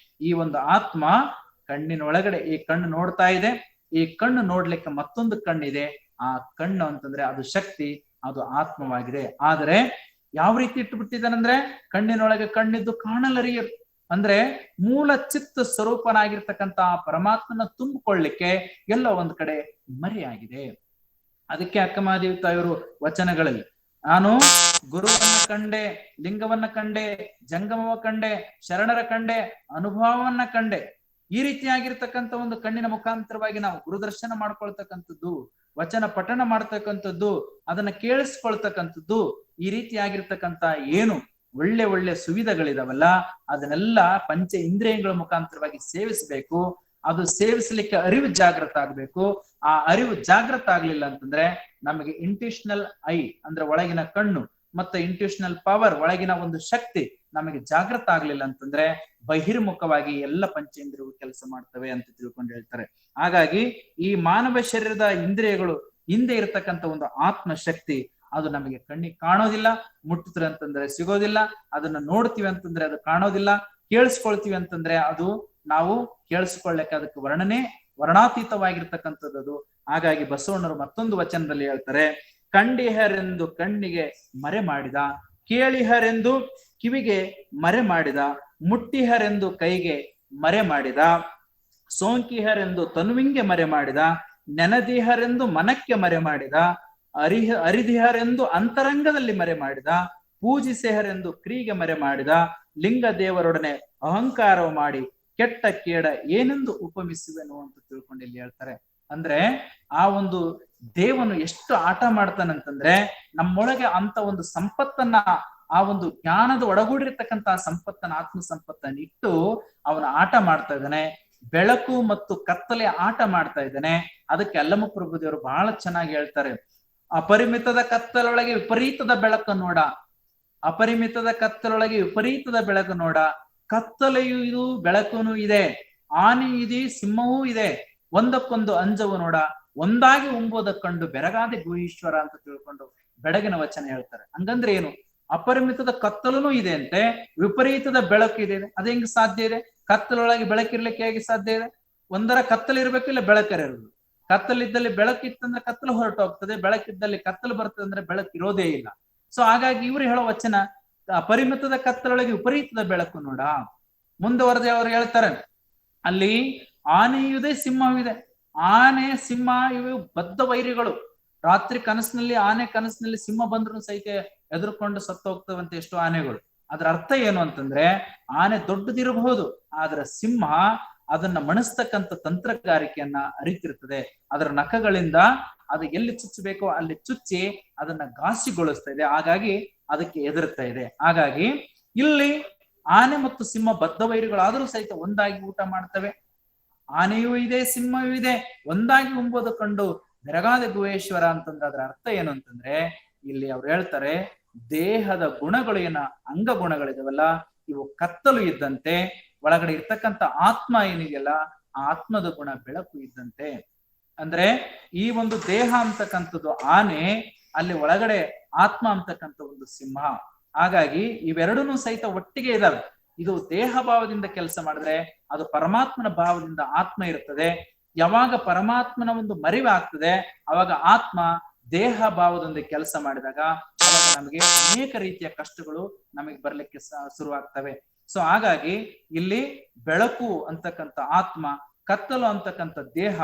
ಈ ಒಂದು ಆತ್ಮ ಕಣ್ಣಿನೊಳಗಡೆ, ಈ ಕಣ್ಣು ನೋಡ್ತಾ ಇದೆ, ಈ ಕಣ್ಣು ನೋಡ್ಲಿಕ್ಕೆ ಮತ್ತೊಂದು ಕಣ್ಣಿದೆ, ಆ ಕಣ್ಣು ಅಂತಂದ್ರೆ ಅದು ಶಕ್ತಿ, ಅದು ಆತ್ಮವಾಗಿದೆ. ಆದರೆ ಯಾವ ರೀತಿ ಇಟ್ಟುಬಿಟ್ಟಿದ್ದಾನಂದ್ರೆ ಕಣ್ಣಿನೊಳಗೆ ಕಣ್ಣಿದ್ದು ಕಾಣಲರಿಯರು, ಅಂದ್ರೆ ಮೂಲ ಚಿತ್ತ ಸ್ವರೂಪನಾಗಿರ್ತಕ್ಕಂಥ ಪರಮಾತ್ಮನ ತುಂಬಿಕೊಳ್ಳಿಕ್ಕೆ ಎಲ್ಲೋ ಒಂದ್ ಕಡೆ ಮರೆಯಾಗಿದೆ. ಅದಕ್ಕೆ ಅಕ್ಕಮಹಾದೇವಿ ತಾಯಿಯವರು ವಚನಗಳಲ್ಲಿ ನಾನು ಗುರುವನ್ನ ಕಂಡೆ, ಲಿಂಗವನ್ನ ಕಂಡೆ, ಜಂಗಮವ ಕಂಡೆ, ಶರಣರ ಕಂಡೆ, ಅನುಭವವನ್ನ ಕಂಡೆ. ಈ ರೀತಿಯಾಗಿರ್ತಕ್ಕಂಥ ಒಂದು ಕಣ್ಣಿನ ಮುಖಾಂತರವಾಗಿ ನಾವು ಗುರುದರ್ಶನ ಮಾಡ್ಕೊಳ್ತಕ್ಕಂಥದ್ದು, ವಚನ ಪಠಣ ಮಾಡ್ತಕ್ಕಂಥದ್ದು, ಅದನ್ನ ಕೇಳಿಸ್ಕೊಳ್ತಕ್ಕಂಥದ್ದು, ಈ ರೀತಿಯಾಗಿರ್ತಕ್ಕಂಥ ಏನು ಒಳ್ಳೆ ಸುವಿಧೆಗಳಿದಾವಲ್ಲ ಅದನ್ನೆಲ್ಲ ಪಂಚ ಇಂದ್ರಿಯಗಳ ಮುಖಾಂತರವಾಗಿ ಸೇವಿಸಬೇಕು. ಅದು ಸೇವಿಸಲಿಕ್ಕೆ ಅರಿವು ಜಾಗೃತ ಆಗ್ಬೇಕು. ಆ ಅರಿವು ಜಾಗೃತ ಆಗ್ಲಿಲ್ಲ ಅಂತಂದ್ರೆ ನಮಗೆ ಇಂಟ್ಯೂಷನಲ್ ಐ ಅಂದ್ರೆ ಒಳಗಿನ ಕಣ್ಣು ಮತ್ತೆ ಇಂಟ್ಯೂಷನಲ್ ಪವರ್ ಒಳಗಿನ ಒಂದು ಶಕ್ತಿ ನಮಗೆ ಜಾಗೃತ ಆಗ್ಲಿಲ್ಲ ಅಂತಂದ್ರೆ ಬಹಿರ್ಮುಖವಾಗಿ ಎಲ್ಲ ಪಂಚೇಂದ್ರಿಯಗಳು ಕೆಲಸ ಮಾಡ್ತವೆ ಅಂತ ತಿಳ್ಕೊಂಡು ಹೇಳ್ತಾರೆ. ಹಾಗಾಗಿ ಈ ಮಾನವ ಶರೀರದ ಇಂದ್ರಿಯಗಳು ಹಿಂದೆ ಇರತಕ್ಕಂಥ ಒಂದು ಆತ್ಮ ಶಕ್ತಿ ಅದು ನಮಗೆ ಕಣ್ಣಿಗೆ ಕಾಣೋದಿಲ್ಲ, ಮುಟ್ಟಿದ್ರೆ ಅಂತಂದ್ರೆ ಸಿಗೋದಿಲ್ಲ, ಅದನ್ನ ನೋಡ್ತೀವಿ ಅಂತಂದ್ರೆ ಅದು ಕಾಣೋದಿಲ್ಲ, ಕೇಳಿಸ್ಕೊಳ್ತೀವಿ ಅಂತಂದ್ರೆ ಅದು ನಾವು ಕೇಳಿಸ್ಕೊಳ್ಳಕ್ಕೆ ಅದಕ್ಕೆ ವರ್ಣಾತೀತವಾಗಿರ್ತಕ್ಕಂಥದ್ದು. ಹಾಗಾಗಿ ಬಸವಣ್ಣರು ಮತ್ತೊಂದು ವಚನದಲ್ಲಿ ಹೇಳ್ತಾರೆ, ಕಂಡಿಹರೆಂದು ಕಣ್ಣಿಗೆ ಮರೆ ಮಾಡಿದ, ಕೇಳಿಹರೆಂದು ಕಿವಿಗೆ ಮರೆ ಮಾಡಿದ, ಮುಟ್ಟಿಹರೆಂದು ಕೈಗೆ ಮರೆ ಮಾಡಿದ, ಸೋಂಕಿಹರೆಂದು ತನುವಿಂಗೆ ಮರೆ ಮಾಡಿದ, ನೆನದಿಹರೆಂದು ಮನಕ್ಕೆ ಮರೆ ಮಾಡಿದ, ಅರಿದಿಹರೆಂದು ಅಂತರಂಗದಲ್ಲಿ ಮರೆ ಮಾಡಿದ, ಪೂಜಿಸೆಹರೆಂದು ಕ್ರಿಯೆಗೆ ಮರೆ ಮಾಡಿದ, ಲಿಂಗ ದೇವರೊಡನೆ ಅಹಂಕಾರವ ಮಾಡಿ ಕೆಟ್ಟ ಕೇಡ ಏನೆಂದು ಉಪಮಿಸುವೆನು ಅಂತ ತಿಳ್ಕೊಂಡು ಇಲ್ಲಿ ಹೇಳ್ತಾರೆ. ಅಂದ್ರೆ ಆ ಒಂದು ದೇವನು ಎಷ್ಟು ಆಟ ಮಾಡ್ತಾನಂತಂದ್ರೆ ನಮ್ಮೊಳಗೆ ಅಂತ ಒಂದು ಸಂಪತ್ತನ್ನ, ಆ ಒಂದು ಜ್ಞಾನದ ಒಳಗೂಡಿರ್ತಕ್ಕಂತಹ ಸಂಪತ್ತನ್ನ, ಆತ್ಮ ಸಂಪತ್ತನ್ನ ಇಟ್ಟು ಅವನ ಆಟ ಮಾಡ್ತಾ ಇದ್ದಾನೆ. ಬೆಳಕು ಮತ್ತು ಕತ್ತಲೆ ಆಟ ಮಾಡ್ತಾ ಇದ್ದಾನೆ. ಅದಕ್ಕೆ ಅಲ್ಲಮ ಪ್ರಭುದೇವರು ಬಹಳ ಚೆನ್ನಾಗಿ ಹೇಳ್ತಾರೆ, ಅಪರಿಮಿತದ ಕತ್ತಲೊಳಗೆ ವಿಪರೀತದ ಬೆಳಕು ನೋಡ, ಅಪರಿಮಿತದ ಕತ್ತಲೊಳಗೆ ವಿಪರೀತದ ಬೆಳಕು ನೋಡ, ಕತ್ತಲೆಯೂ ಇದು ಬೆಳಕುನು ಇದೆ, ಆನೆ ಇದೆ, ಸಿಂಹವೂ ಇದೆ, ಒಂದಕ್ಕೊಂದು ಅಂಜವು ನೋಡ, ಒಂದಾಗಿ ಉಂಬೋದ ಕಂಡು ಬೆರಗಾದೆ ಗುಹೇಶ್ವರ ಅಂತ ತಿಳ್ಕೊಂಡು ಬೆಳಗಿನ ವಚನ ಹೇಳ್ತಾರೆ. ಹಂಗಂದ್ರೆ ಏನು? ಅಪರಿಮಿತದ ಕತ್ತಲೂ ಇದೆ ಅಂತೆ, ವಿಪರೀತದ ಬೆಳಕು ಇದೆ. ಅದ ಹೆಂಗ್ ಸಾಧ್ಯ ಇದೆ? ಕತ್ತಲೊಳಗೆ ಬೆಳಕಿರ್ಲಿಕ್ಕೆ ಹೇಗೆ ಸಾಧ್ಯ ಇದೆ? ಒಂದರ ಕತ್ತಲಿರ್ಬೇಕು, ಇಲ್ಲ ಬೆಳಕರಿರೋದು. ಕತ್ತಲಿದ್ದಲ್ಲಿ ಬೆಳಕಿತ್ತಂದ್ರೆ ಕತ್ತಲು ಹೊರಟು ಹೋಗ್ತದೆ, ಬೆಳಕಿದ್ದಲ್ಲಿ ಕತ್ತಲು ಬರ್ತದೆ ಅಂದ್ರೆ ಬೆಳಕು ಇರೋದೇ ಇಲ್ಲ. ಸೊ ಹಾಗಾಗಿ ಇವ್ರು ಹೇಳೋ ವಚನ ಅಪರಿಮಿತದ ಕತ್ತಲೊಳಗೆ ವಿಪರೀತದ ಬೆಳಕು ನೋಡ. ಮುಂದುವರೆದೆ ಅವ್ರು ಹೇಳ್ತಾರೆ, ಅಲ್ಲಿ ಆನೆಯೂ ಇದೆ, ಸಿಂಹವೂ ಇದೆ. ಆನೆ, ಸಿಂಹ ಇವು ಬದ್ಧ ವೈರಿಗಳು. ರಾತ್ರಿ ಕನಸಿನಲ್ಲಿ, ಆನೆ ಕನಸಿನಲ್ಲಿ ಸಿಂಹ ಬಂದ್ರು ಸಹಿತ ಎದುರ್ಕೊಂಡು ಸತ್ತು ಹೋಗ್ತವಂತೆ ಎಷ್ಟೋ ಆನೆಗಳು. ಅದ್ರ ಅರ್ಥ ಏನು ಅಂತಂದ್ರೆ, ಆನೆ ದೊಡ್ಡದಿರಬಹುದು, ಆದ್ರೆ ಸಿಂಹ ಅದನ್ನ ಮಣಿಸ್ತಕ್ಕಂಥ ತಂತ್ರಗಾರಿಕೆಯನ್ನ ಅರಿತಿರ್ತದೆ. ಅದರ ನಖಗಳಿಂದ ಅದು ಎಲ್ಲಿ ಚುಚ್ಚಬೇಕೋ ಅಲ್ಲಿ ಚುಚ್ಚಿ ಅದನ್ನ ಘಾಸಿಗೊಳಿಸ್ತಾ ಇದೆ. ಹಾಗಾಗಿ ಅದಕ್ಕೆ ಎದುರುತ್ತಾ ಇದೆ. ಹಾಗಾಗಿ ಇಲ್ಲಿ ಆನೆ ಮತ್ತು ಸಿಂಹ ಬದ್ಧ ವೈರಿಗಳಾದ್ರೂ ಸಹಿತ ಒಂದಾಗಿ ಊಟ ಮಾಡ್ತವೆ. ಆನೆಯೂ ಇದೆ, ಸಿಂಹವೂ ಇದೆ, ಒಂದಾಗಿ ಉಂಬೋದು ಕಂಡು ಬೆರಗಾದ ಗುಹೇಶ್ವರ ಅಂತಂದ್ರೆ ಅದರ ಅರ್ಥ ಏನು ಅಂತಂದ್ರೆ, ಇಲ್ಲಿ ಅವ್ರು ಹೇಳ್ತಾರೆ, ದೇಹದ ಗುಣಗಳು ಏನ ಅಂಗ ಗುಣಗಳಿದಾವಲ್ಲ, ಇವು ಕತ್ತಲು ಇದ್ದಂತೆ, ಒಳಗಡೆ ಇರ್ತಕ್ಕಂಥ ಆತ್ಮ ಏನಿದೆಯಲ್ಲ, ಆ ಆತ್ಮದ ಗುಣ ಬೆಳಕು ಇದ್ದಂತೆ. ಅಂದ್ರೆ ಈ ಒಂದು ದೇಹ ಅಂತಕ್ಕಂಥದ್ದು ಆನೆ, ಅಲ್ಲಿ ಒಳಗಡೆ ಆತ್ಮ ಅಂತಕ್ಕಂಥ ಒಂದು ಸಿಂಹ. ಹಾಗಾಗಿ ಇವೆರಡೂ ಸಹಿತ ಒಟ್ಟಿಗೆ ಇದಾವೆ. ಇದು ದೇಹ ಭಾವದಿಂದ ಕೆಲಸ ಮಾಡಿದ್ರೆ ಅದು ಪರಮಾತ್ಮನ ಭಾವದಿಂದ ಆತ್ಮ ಇರ್ತದೆ. ಯಾವಾಗ ಪರಮಾತ್ಮನ ಒಂದು ಮರಿವಾಗ್ತದೆ, ಅವಾಗ ಆತ್ಮ ದೇಹ ಭಾವದೊಂದಿಗೆ ಕೆಲಸ ಮಾಡಿದಾಗ ಅವಾಗ ನಮಗೆ ಅನೇಕ ರೀತಿಯ ಕಷ್ಟಗಳು ನಮಗೆ ಬರ್ಲಿಕ್ಕೆ ಶುರುವಾಗ್ತವೆ. ಸೊ ಹಾಗಾಗಿ ಇಲ್ಲಿ ಬೆಳಕು ಅಂತಕ್ಕಂಥ ಆತ್ಮ, ಕತ್ತಲು ಅಂತಕ್ಕಂಥ ದೇಹ,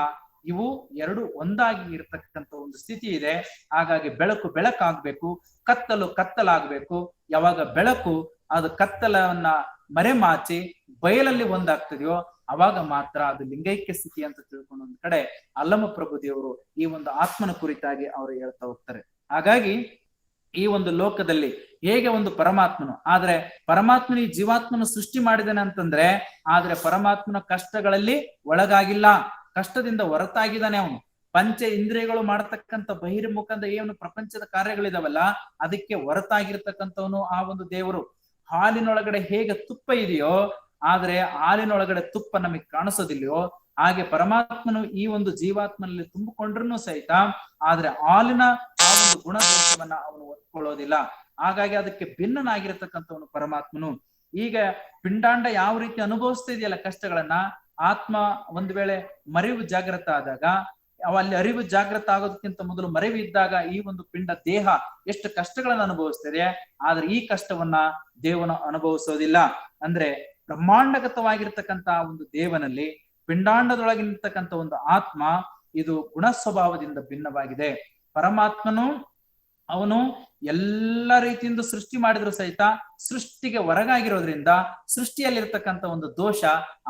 ಇವು ಎರಡು ಒಂದಾಗಿ ಇರತಕ್ಕಂಥ ಒಂದು ಸ್ಥಿತಿ ಇದೆ. ಹಾಗಾಗಿ ಬೆಳಕು ಬೆಳಕಾಗ್ಬೇಕು, ಕತ್ತಲು ಕತ್ತಲಾಗ್ಬೇಕು. ಯಾವಾಗ ಬೆಳಕು ಅದು ಕತ್ತಲನ್ನ ಮರೆಮಾಚಿ ಬಯಲಲ್ಲಿ ಒಂದಾಗ್ತದೆಯೋ ಅವಾಗ ಮಾತ್ರ ಅದು ಲಿಂಗೈಕ್ಯ ಸ್ಥಿತಿ ಅಂತ ತಿಳ್ಕೊಂಡು ಒಂದ್ ಕಡೆ ಅಲ್ಲಮ ಪ್ರಭುದೇವರು ಈ ಒಂದು ಆತ್ಮನ ಕುರಿತಾಗಿ ಅವರು ಹೇಳ್ತಾ ಹೋಗ್ತಾರೆ. ಹಾಗಾಗಿ ಈ ಒಂದು ಲೋಕದಲ್ಲಿ ಹೇಗೆ ಒಂದು ಪರಮಾತ್ಮನು, ಆದ್ರೆ ಪರಮಾತ್ಮನ ಈ ಜೀವಾತ್ಮನ ಸೃಷ್ಟಿ ಮಾಡಿದಾನೆ ಅಂತಂದ್ರೆ, ಆದ್ರೆ ಪರಮಾತ್ಮನ ಕಷ್ಟಗಳಲ್ಲಿ ಒಳಗಾಗಿಲ್ಲ, ಕಷ್ಟದಿಂದ ಹೊರತಾಗಿದ್ದಾನೆ ಅವನು. ಪಂಚ ಇಂದ್ರಿಯಗಳು ಮಾಡತಕ್ಕಂಥ ಬಹಿರ್ಮುಖದ ಏನು ಪ್ರಪಂಚದ ಕಾರ್ಯಗಳಿದಾವಲ್ಲ, ಅದಕ್ಕೆ ಹೊರತಾಗಿರ್ತಕ್ಕಂಥವನು ಆ ಒಂದು ದೇವರು. ಹಾಲಿನೊಳಗಡೆ ಹೇಗೆ ತುಪ್ಪ ಇದೆಯೋ, ಆದ್ರೆ ಹಾಲಿನೊಳಗಡೆ ತುಪ್ಪ ನಮಗೆ ಕಾಣಿಸೋದಿಲ್ವೋ, ಹಾಗೆ ಪರಮಾತ್ಮನು ಈ ಒಂದು ಜೀವಾತ್ಮನಲ್ಲಿ ತುಂಬಿಕೊಂಡ್ರೂ ಸಹಿತ ಆದ್ರೆ ಹಾಲಿನ ಆ ಒಂದು ಗುಣದೋಷವನ್ನ ಅವನು ಒತ್ಕೊಳ್ಳೋದಿಲ್ಲ. ಹಾಗಾಗಿ ಅದಕ್ಕೆ ಭಿನ್ನನಾಗಿರತಕ್ಕಂಥವನು ಪರಮಾತ್ಮನು. ಈಗ ಪಿಂಡಾಂಡ ಯಾವ ರೀತಿ ಅನುಭವಿಸ್ತಾ ಇದೆಯಲ್ಲ ಕಷ್ಟಗಳನ್ನ, ಆತ್ಮ ಒಂದ್ ವೇಳೆ ಮರಿವು ಜಾಗೃತ ಆದಾಗ, ಅಲ್ಲಿ ಅರಿವು ಜಾಗೃತ ಆಗೋದಕ್ಕಿಂತ ಮೊದಲು ಮರಿವು ಇದ್ದಾಗ ಈ ಒಂದು ಪಿಂಡ ದೇಹ ಎಷ್ಟು ಕಷ್ಟಗಳನ್ನ ಅನುಭವಿಸ್ತದೆ, ಆದ್ರೆ ಈ ಕಷ್ಟವನ್ನ ದೇವನ ಅನುಭವಿಸೋದಿಲ್ಲ. ಅಂದ್ರೆ ಬ್ರಹ್ಮಾಂಡಗತವಾಗಿರ್ತಕ್ಕಂಥ ಒಂದು ದೇವನಲ್ಲಿ ಪಿಂಡಾಂಡದೊಳಗಿರ್ತಕ್ಕಂಥ ಒಂದು ಆತ್ಮ ಇದು ಗುಣ ಸ್ವಭಾವದಿಂದ ಭಿನ್ನವಾಗಿದೆ. ಪರಮಾತ್ಮನು ಅವನು ಎಲ್ಲ ರೀತಿಯಿಂದ ಸೃಷ್ಟಿ ಮಾಡಿದ್ರು ಸಹಿತ ಸೃಷ್ಟಿಗೆ ಹೊರಗಾಗಿರೋದ್ರಿಂದ ಸೃಷ್ಟಿಯಲ್ಲಿರ್ತಕ್ಕಂಥ ಒಂದು ದೋಷ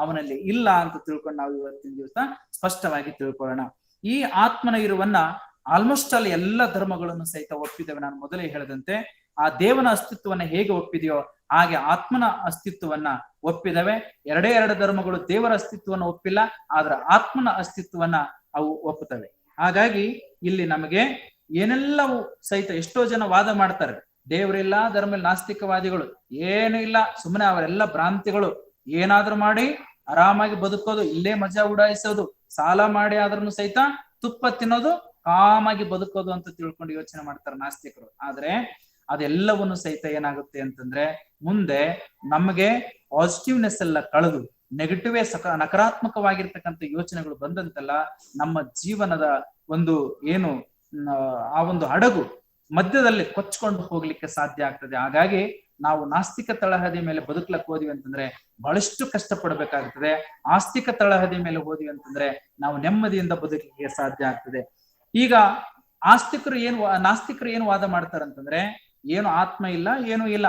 ಅವನಲ್ಲಿ ಇಲ್ಲ ಅಂತ ತಿಳ್ಕೊಂಡು ನಾವು ಇವತ್ತಿನ ದಿವಸ ಸ್ಪಷ್ಟವಾಗಿ ತಿಳ್ಕೊಳ್ಳೋಣ. ಈ ಆತ್ಮನ ಇರುವನ್ನ ಆಲ್ಮೋಸ್ಟ್ ಅಲ್ಲಿ ಎಲ್ಲ ಧರ್ಮಗಳನ್ನು ಸಹಿತ ಒಪ್ಪಿದ್ದೇವೆ. ನಾನು ಮೊದಲೇ ಹೇಳಿದಂತೆ ಆ ದೇವನ ಅಸ್ತಿತ್ವವನ್ನ ಹೇಗೆ ಒಪ್ಪಿದೆಯೋ ಹಾಗೆ ಆತ್ಮನ ಅಸ್ತಿತ್ವವನ್ನ ಒಪ್ಪಿದವೆ. ಎರಡೇ ಎರಡು ಧರ್ಮಗಳು ದೇವರ ಅಸ್ತಿತ್ವವನ್ನು ಒಪ್ಪಿಲ್ಲ, ಆದ್ರೆ ಆತ್ಮನ ಅಸ್ತಿತ್ವವನ್ನ ಅವು ಒಪ್ಪುತ್ತವೆ. ಹಾಗಾಗಿ ಇಲ್ಲಿ ನಮಗೆ ಏನೆಲ್ಲವೂ ಸಹಿತ ಎಷ್ಟೋ ಜನ ವಾದ ಮಾಡ್ತಾರೆ, ದೇವರಿಲ್ಲ, ಧರ್ಮ ನಾಸ್ತಿಕವಾದಿಗಳು, ಏನು ಇಲ್ಲ, ಸುಮ್ಮನೆ ಅವರೆಲ್ಲ ಭ್ರಾಂತಿಗಳು, ಏನಾದ್ರೂ ಮಾಡಿ ಆರಾಮಾಗಿ ಬದುಕೋದು, ಇಲ್ಲೇ ಮಜಾ ಉಡಾಯಿಸೋದು, ಸಾಲ ಮಾಡಿ ಆದ್ರೂ ಸಹಿತ ತುಪ್ಪ ತಿನ್ನೋದು, ಕಾಮಾಗಿ ಬದುಕೋದು ಅಂತ ತಿಳ್ಕೊಂಡು ಯೋಚನೆ ಮಾಡ್ತಾರೆ ನಾಸ್ತಿಕರು. ಆದ್ರೆ ಅದೆಲ್ಲವನ್ನು ಸಹಿತ ಏನಾಗುತ್ತೆ ಅಂತಂದ್ರೆ, ಮುಂದೆ ನಮಗೆ ಪಾಸಿಟಿವ್ನೆಸ್ ಎಲ್ಲ ಕಳೆದು ನೆಗೆಟಿವೇ ನಕಾರಾತ್ಮಕವಾಗಿರ್ತಕ್ಕಂಥ ಯೋಚನೆಗಳು ಬಂದಂತೆಲ್ಲ ನಮ್ಮ ಜೀವನದ ಒಂದು ಏನು ಆ ಒಂದು ಹಡಗು ಮಧ್ಯದಲ್ಲಿ ಕೊಚ್ಕೊಂಡು ಹೋಗ್ಲಿಕ್ಕೆ ಸಾಧ್ಯ ಆಗ್ತದೆ. ಹಾಗಾಗಿ ನಾವು ನಾಸ್ತಿಕ ತಳಹದಿ ಮೇಲೆ ಬದುಕ್ಲಕ್ ಹೋದ್ವಿ ಅಂತಂದ್ರೆ ಬಹಳಷ್ಟು ಕಷ್ಟ ಪಡ್ಬೇಕಾಗ್ತದೆ. ಆಸ್ತಿಕ ತಳಹದಿ ಮೇಲೆ ಹೋದ್ವಿ ಅಂತಂದ್ರೆ ನಾವು ನೆಮ್ಮದಿಯಿಂದ ಬದುಕಲಿಕ್ಕೆ ಸಾಧ್ಯ ಆಗ್ತದೆ. ಈಗ ನಾಸ್ತಿಕರು ಏನು ವಾದ ಮಾಡ್ತಾರಂತಂದ್ರೆ, ಏನು ಆತ್ಮ ಇಲ್ಲ, ಏನು ಇಲ್ಲ,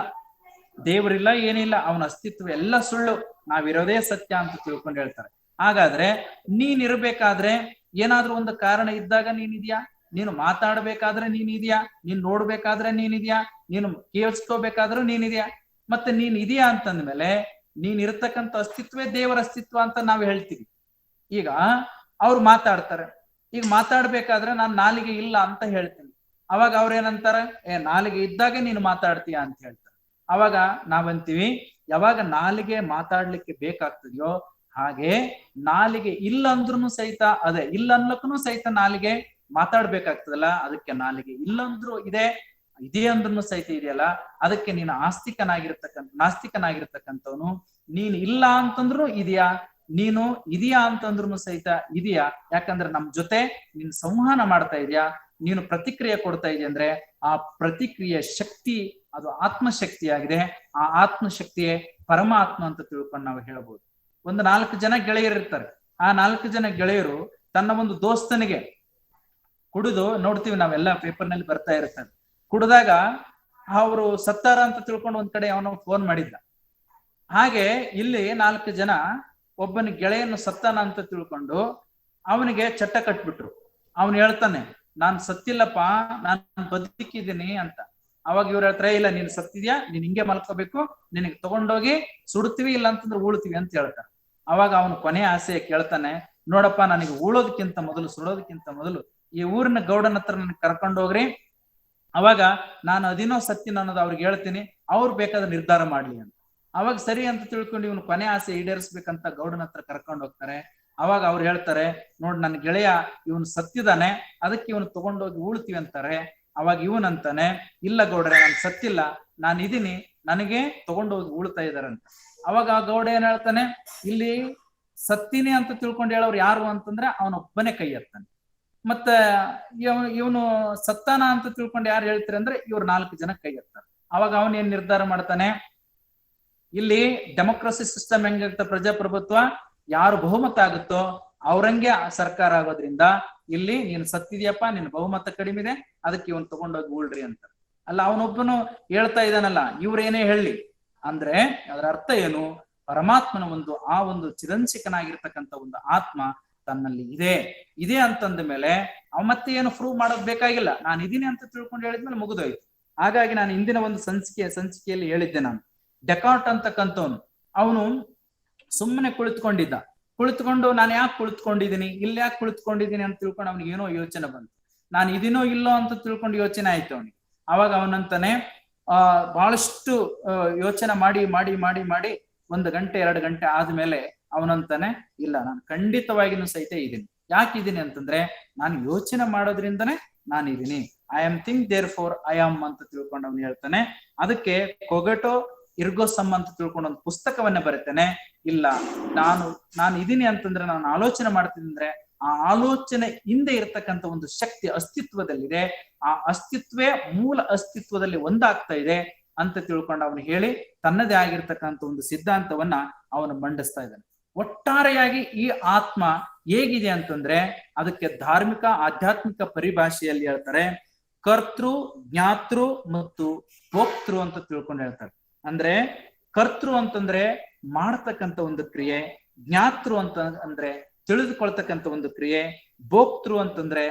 ದೇವರಿಲ್ಲ, ಏನಿಲ್ಲ, ಅವನ ಅಸ್ತಿತ್ವ ಎಲ್ಲ ಸುಳ್ಳು, ನಾವಿರೋದೇ ಸತ್ಯ ಅಂತ ತಿಳ್ಕೊಂಡು ಹೇಳ್ತಾರೆ. ಹಾಗಾದ್ರೆ ನೀನ್ ಇರ್ಬೇಕಾದ್ರೆ ಏನಾದ್ರೂ ಒಂದು ಕಾರಣ ಇದ್ದಾಗ ನೀನಿದ್ಯಾ, ನೀನು ಮಾತಾಡ್ಬೇಕಾದ್ರೆ ನೀನಿದ್ಯಾ, ನೀನ್ ನೋಡ್ಬೇಕಾದ್ರೆ ನೀನಿದ್ಯಾ, ನೀನು ಕೇಳಿಸ್ಕೋಬೇಕಾದ್ರೂ ನೀನಿದ್ಯಾ. ಮತ್ತೆ ನೀನ್ ಇದೆಯಾ ಅಂತಂದ್ಮೇಲೆ ನೀನ್ ಇರತಕ್ಕಂಥ ಅಸ್ತಿತ್ವೇ ದೇವರ ಅಸ್ತಿತ್ವ ಅಂತ ನಾವು ಹೇಳ್ತೀವಿ. ಈಗ ಅವ್ರು ಮಾತಾಡ್ತಾರೆ, ಈಗ ಮಾತಾಡ್ಬೇಕಾದ್ರೆ ನಾನು ನಾಲಿಗೆ ಇಲ್ಲ ಅಂತ ಹೇಳ್ತೀನಿ, ಅವಾಗ ಅವ್ರೇನಂತಾರೆ, ನಾಲಿಗೆ ಇದ್ದಾಗ ನೀನು ಮಾತಾಡ್ತೀಯ ಅಂತ ಹೇಳ್ತಾರೆ. ಅವಾಗ ನಾವಂತೀವಿ, ಯಾವಾಗ ನಾಲಿಗೆ ಮಾತಾಡ್ಲಿಕ್ಕೆ ಬೇಕಾಗ್ತದೆಯೋ ಹಾಗೆ ನಾಲಿಗೆ ಇಲ್ಲ ಅಂದ್ರೂ ಸಹಿತ ಅದೇ ಇಲ್ಲ ಅನ್ಲಕ್ಕೂ ಸಹಿತ ನಾಲಿಗೆ ಮಾತಾಡ್ಬೇಕಾಗ್ತದಲ್ಲ, ಅದಕ್ಕೆ ನಾಲಿಗೆ ಇಲ್ಲಂದ್ರು ಇದೆ ಅಂದ್ರೂ ಸಹಿತ ಇದೆಯಲ್ಲ, ಅದಕ್ಕೆ ನೀನು ನಾಸ್ತಿಕನಾಗಿರ್ತಕ್ಕಂಥವನು. ನೀನು ಇಲ್ಲ ಅಂತಂದ್ರು ಇದೆಯಾ, ನೀನು ಇದೆಯಾ ಅಂತಂದ್ರು ಸಹಿತ ಇದೆಯಾ. ಯಾಕಂದ್ರೆ ನಮ್ ಜೊತೆ ನೀನು ಸಂವಹನ ಮಾಡ್ತಾ ಇದೆಯಾ, ನೀನು ಪ್ರತಿಕ್ರಿಯೆ ಕೊಡ್ತಾ ಇದೆಯಾ ಅಂದ್ರೆ ಆ ಪ್ರತಿಕ್ರಿಯೆ ಶಕ್ತಿ ಅದು ಆತ್ಮಶಕ್ತಿಯಾಗಿದೆ. ಆ ಆತ್ಮಶಕ್ತಿಯೇ ಪರಮಾತ್ಮ ಅಂತ ತಿಳ್ಕೊಂಡು ನಾವು ಹೇಳ್ಬೋದು. ಒಂದು 4 ಜನ ಗೆಳೆಯರಿರ್ತಾರೆ. ಆ 4 ಜನ ಗೆಳೆಯರು ತನ್ನ ಒಂದು ದೋಸ್ತನಿಗೆ ಕುಡಿದು, ನೋಡ್ತೀವಿ ನಾವೆಲ್ಲ ಪೇಪರ್ನಲ್ಲಿ ಬರ್ತಾ ಇರ್ತಾರೆ, ಕುಡಿದಾಗ ಅವರು ಸತ್ತಾರ ಅಂತ ತಿಳ್ಕೊಂಡು ಒಂದ್ ಕಡೆ ಅವನು ಫೋನ್ ಮಾಡಿದ್ದ. ಹಾಗೆ ಇಲ್ಲಿ 4 ಜನ ಒಬ್ಬನ ಗೆಳೆಯನ್ನು ಸತ್ತಾನ ಅಂತ ತಿಳ್ಕೊಂಡು ಅವನಿಗೆ ಚಟ್ಟ ಕಟ್ಬಿಟ್ರು. ಅವನು ಹೇಳ್ತಾನೆ, ನಾನ್ ಸತ್ತಿಲ್ಲಪ್ಪ, ನಾನ್ ಬದುಕಿದ್ದೀನಿ ಅಂತ. ಅವಾಗ ಇವ್ರು ಹೇಳ್ತಾರೆ, ಇಲ್ಲ ನೀನ್ ಸತ್ತಿದ್ಯಾ, ನೀನ್ ಹಿಂಗೆ ಮಲ್ಕೋಬೇಕು, ನಿನಗೆ ತಗೊಂಡೋಗಿ ಸುಡ್ತೀವಿ, ಇಲ್ಲ ಅಂತಂದ್ರೆ ಉಳ್ತೀವಿ ಅಂತ ಹೇಳ್ತಾರೆ. ಅವಾಗ ಅವನು ಕೊನೆಯ ಆಸೆ ಕೇಳ್ತಾನೆ, ನೋಡಪ್ಪ ನನಗೆ ಉಳೋದಕ್ಕಿಂತ ಮೊದಲು, ಸುಡೋದಕ್ಕಿಂತ ಮೊದಲು ಈ ಊರಿನ ಗೌಡನ ಹತ್ರ ನನಗೆ ಕರ್ಕೊಂಡೋಗ್ರಿ, ಅವಾಗ ನಾನು ಅದಿನೋ ಸತ್ತಿನ ಅನ್ನೋದು ಅವ್ರಿಗೆ ಹೇಳ್ತೀನಿ, ಅವ್ರು ಬೇಕಾದ್ರೆ ನಿರ್ಧಾರ ಮಾಡ್ಲಿ ಅಂತ. ಅವಾಗ ಸರಿ ಅಂತ ತಿಳ್ಕೊಂಡು ಇವನು ಕೊನೆ ಆಸೆ ಈಡೇರಿಸ್ಬೇಕಂತ ಗೌಡನ ಹತ್ರ ಕರ್ಕೊಂಡು ಹೋಗ್ತಾರೆ. ಅವಾಗ ಅವ್ರು ಹೇಳ್ತಾರೆ, ನೋಡ್ ನನ್ನ ಗೆಳೆಯ ಇವನು ಸತ್ತಿದಾನೆ, ಅದಕ್ಕೆ ಇವನು ತಗೊಂಡೋಗಿ ಉಳ್ತೀವಿ ಅಂತಾರೆ. ಅವಾಗ ಇವನಂತಾನೆ, ಇಲ್ಲ ಗೌಡ್ರೆ ನಾನು ಸತ್ತಿಲ್ಲ, ನಾನು ಇದೀನಿ, ನನಗೆ ತಗೊಂಡೋಗಿ ಉಳ್ತಾ ಇದಾರಂತ. ಅವಾಗ ಆ ಗೌಡ ಏನ್ ಹೇಳ್ತಾನೆ, ಇಲ್ಲಿ ಸತ್ತೀನಿ ಅಂತ ತಿಳ್ಕೊಂಡು ಹೇಳೋರು ಯಾರು ಅಂತಂದ್ರೆ ಅವನೊಬ್ಬನೇ ಕೈ ಎತ್ತಾನೆ. ಮತ್ತೆ ಇವನು ಸತ್ತಾನ ಅಂತ ತಿಳ್ಕೊಂಡು ಯಾರು ಹೇಳ್ತಾರೆ ಅಂದ್ರೆ ಇವ್ರು 4 ಜನ ಕೈ ಎತ್ತಾರೆ. ಅವಾಗ ಅವನ್ ಏನ್ ನಿರ್ಧಾರ ಮಾಡ್ತಾನೆ, ಇಲ್ಲಿ ಡೆಮೋಕ್ರಸಿ ಸಿಸ್ಟಮ್ ಹೆಂಗಿರುತ್ತೆ, ಪ್ರಜಾಪ್ರಭುತ್ವ, ಯಾರು ಬಹುಮತ ಆಗುತ್ತೋ ಅವ್ರಂಗೆ ಸರ್ಕಾರ ಆಗೋದ್ರಿಂದ ಇಲ್ಲಿ ನೀನು ಸತ್ತಿದ್ಯಪ್ಪ, ನಿನ್ ಬಹುಮತ ಕಡಿಮೆ ಇದೆ, ಅದಕ್ಕೆ ಇವನ್ ತಗೊಂಡೋಗಿ ಉಳ್ರಿ ಅಂತ. ಅಲ್ಲ ಅವನೊಬ್ಬನು ಹೇಳ್ತಾ ಇದ್ದಾನಲ್ಲ, ಇವ್ರೇನೇ ಹೇಳಿ ಅಂದ್ರೆ ಅದರ ಅರ್ಥ ಏನು, ಪರಮಾತ್ಮನ ಆ ಒಂದು ಚಿರಂಚಿಕನಾಗಿರ್ತಕ್ಕಂಥ ಒಂದು ಆತ್ಮ ತನ್ನಲ್ಲಿ ಇದೆ ಅಂತಂದ ಮೇಲೆ ಅವ ಮತ್ತೆ ಏನು ಪ್ರೂವ್ ಮಾಡೋದ್ ಬೇಕಾಗಿಲ್ಲ. ನಾನು ಇದೀನಿ ಅಂತ ತಿಳ್ಕೊಂಡು ಹೇಳಿದ್ಮೇಲೆ ಮುಗಿದೋಯ್ತು. ಹಾಗಾಗಿ ನಾನು ಇಂದಿನ ಒಂದು ಸಂಚಿಕೆಯಲ್ಲಿ ಹೇಳಿದ್ದೆ, ನಾನು ಡೆಕಾರ್ಟ್ ಅಂತಕ್ಕಂಥವನು ಅವನು ಸುಮ್ಮನೆ ಕುಳಿತುಕೊಂಡು ನಾನು ಯಾಕೆ ಕುಳಿತುಕೊಂಡಿದ್ದೀನಿ, ಇಲ್ಲಿ ಯಾಕೆ ಕುಳಿತುಕೊಂಡಿದ್ದೀನಿ ಅಂತ ತಿಳ್ಕೊಂಡು ಅವನಿಗೆ ಏನೋ ಯೋಚನೆ ಬಂತು. ನಾನು ಇದೀನೋ ಇಲ್ಲೋ ಅಂತ ತಿಳ್ಕೊಂಡು ಯೋಚನೆ ಆಯ್ತು ಅವನಿಗೆ. ಅವಾಗ ಅವನಂತಾನೆ ಬಹಳಷ್ಟು ಯೋಚನೆ ಮಾಡಿ 1 ಗಂಟೆ 2 ಗಂಟೆ ಆದ್ಮೇಲೆ ಅವನಂತಾನೆ, ಇಲ್ಲ ನಾನು ಖಂಡಿತವಾಗಿನೂ ಸಹಿತ ಇದೀನಿ. ಯಾಕಿದ್ದೀನಿ ಅಂತಂದ್ರೆ ನಾನು ಯೋಚನೆ ಮಾಡೋದ್ರಿಂದನೇ ನಾನು ಇದೀನಿ. I am think therefore I am ಅಂತ ತಿಳ್ಕೊಂಡು ಅವನು ಹೇಳ್ತಾನೆ. ಅದಕ್ಕೆ ಕೊಗಟೋ ಇರ್ಗೋಸಮ್ ಅಂತ ತಿಳ್ಕೊಂಡು ಒಂದು ಪುಸ್ತಕವನ್ನ ಬರೀತಾನೆ. ಇಲ್ಲ ನಾನು ಇದೀನಿ ಅಂತಂದ್ರೆ, ನಾನು ಆಲೋಚನೆ ಮಾಡ್ತೀನಿ ಅಂದ್ರೆ ಆ ಆಲೋಚನೆ ಹಿಂದೆ ಇರ್ತಕ್ಕಂಥ ಒಂದು ಶಕ್ತಿ ಅಸ್ತಿತ್ವದಲ್ಲಿದೆ, ಆ ಅಸ್ತಿತ್ವೇ ಮೂಲ ಅಸ್ತಿತ್ವದಲ್ಲಿ ಒಂದಾಗ್ತಾ ಇದೆ ಅಂತ ತಿಳ್ಕೊಂಡು ಅವನು ಹೇಳಿ ತನ್ನದೇ ಆಗಿರ್ತಕ್ಕಂಥ ಒಂದು ಸಿದ್ಧಾಂತವನ್ನ ಅವನು ಮಂಡಿಸ್ತಾ ಇದ್ದಾನೆ. ಒಟ್ಟಾರೆಯಾಗಿ ಈ ಆತ್ಮ ಹೇಗಿದೆ ಅಂತಂದ್ರೆ ಅದಕ್ಕೆ ಧಾರ್ಮಿಕ ಆಧ್ಯಾತ್ಮಿಕ ಪರಿಭಾಷೆಯಲ್ಲಿ ಹೇಳ್ತಾರೆ, ಕರ್ತೃ, ಜ್ಞಾತೃ ಮತ್ತು ಭೋಕ್ತೃ ಅಂತ ತಿಳ್ಕೊಂಡು ಹೇಳ್ತಾರೆ. ಅಂದ್ರೆ ಕರ್ತೃ ಅಂತಂದ್ರೆ ಮಾಡ್ತಕ್ಕಂಥ ಒಂದು ಕ್ರಿಯೆ, ಜ್ಞಾತೃ ಅಂತ ಅಂದ್ರೆ ತಿಳಿದುಕೊಳ್ತಕ್ಕಂಥ ಒಂದು ಕ್ರಿಯೆ, ಭೋಕ್ತೃ ಅಂತಂದ್ರೆ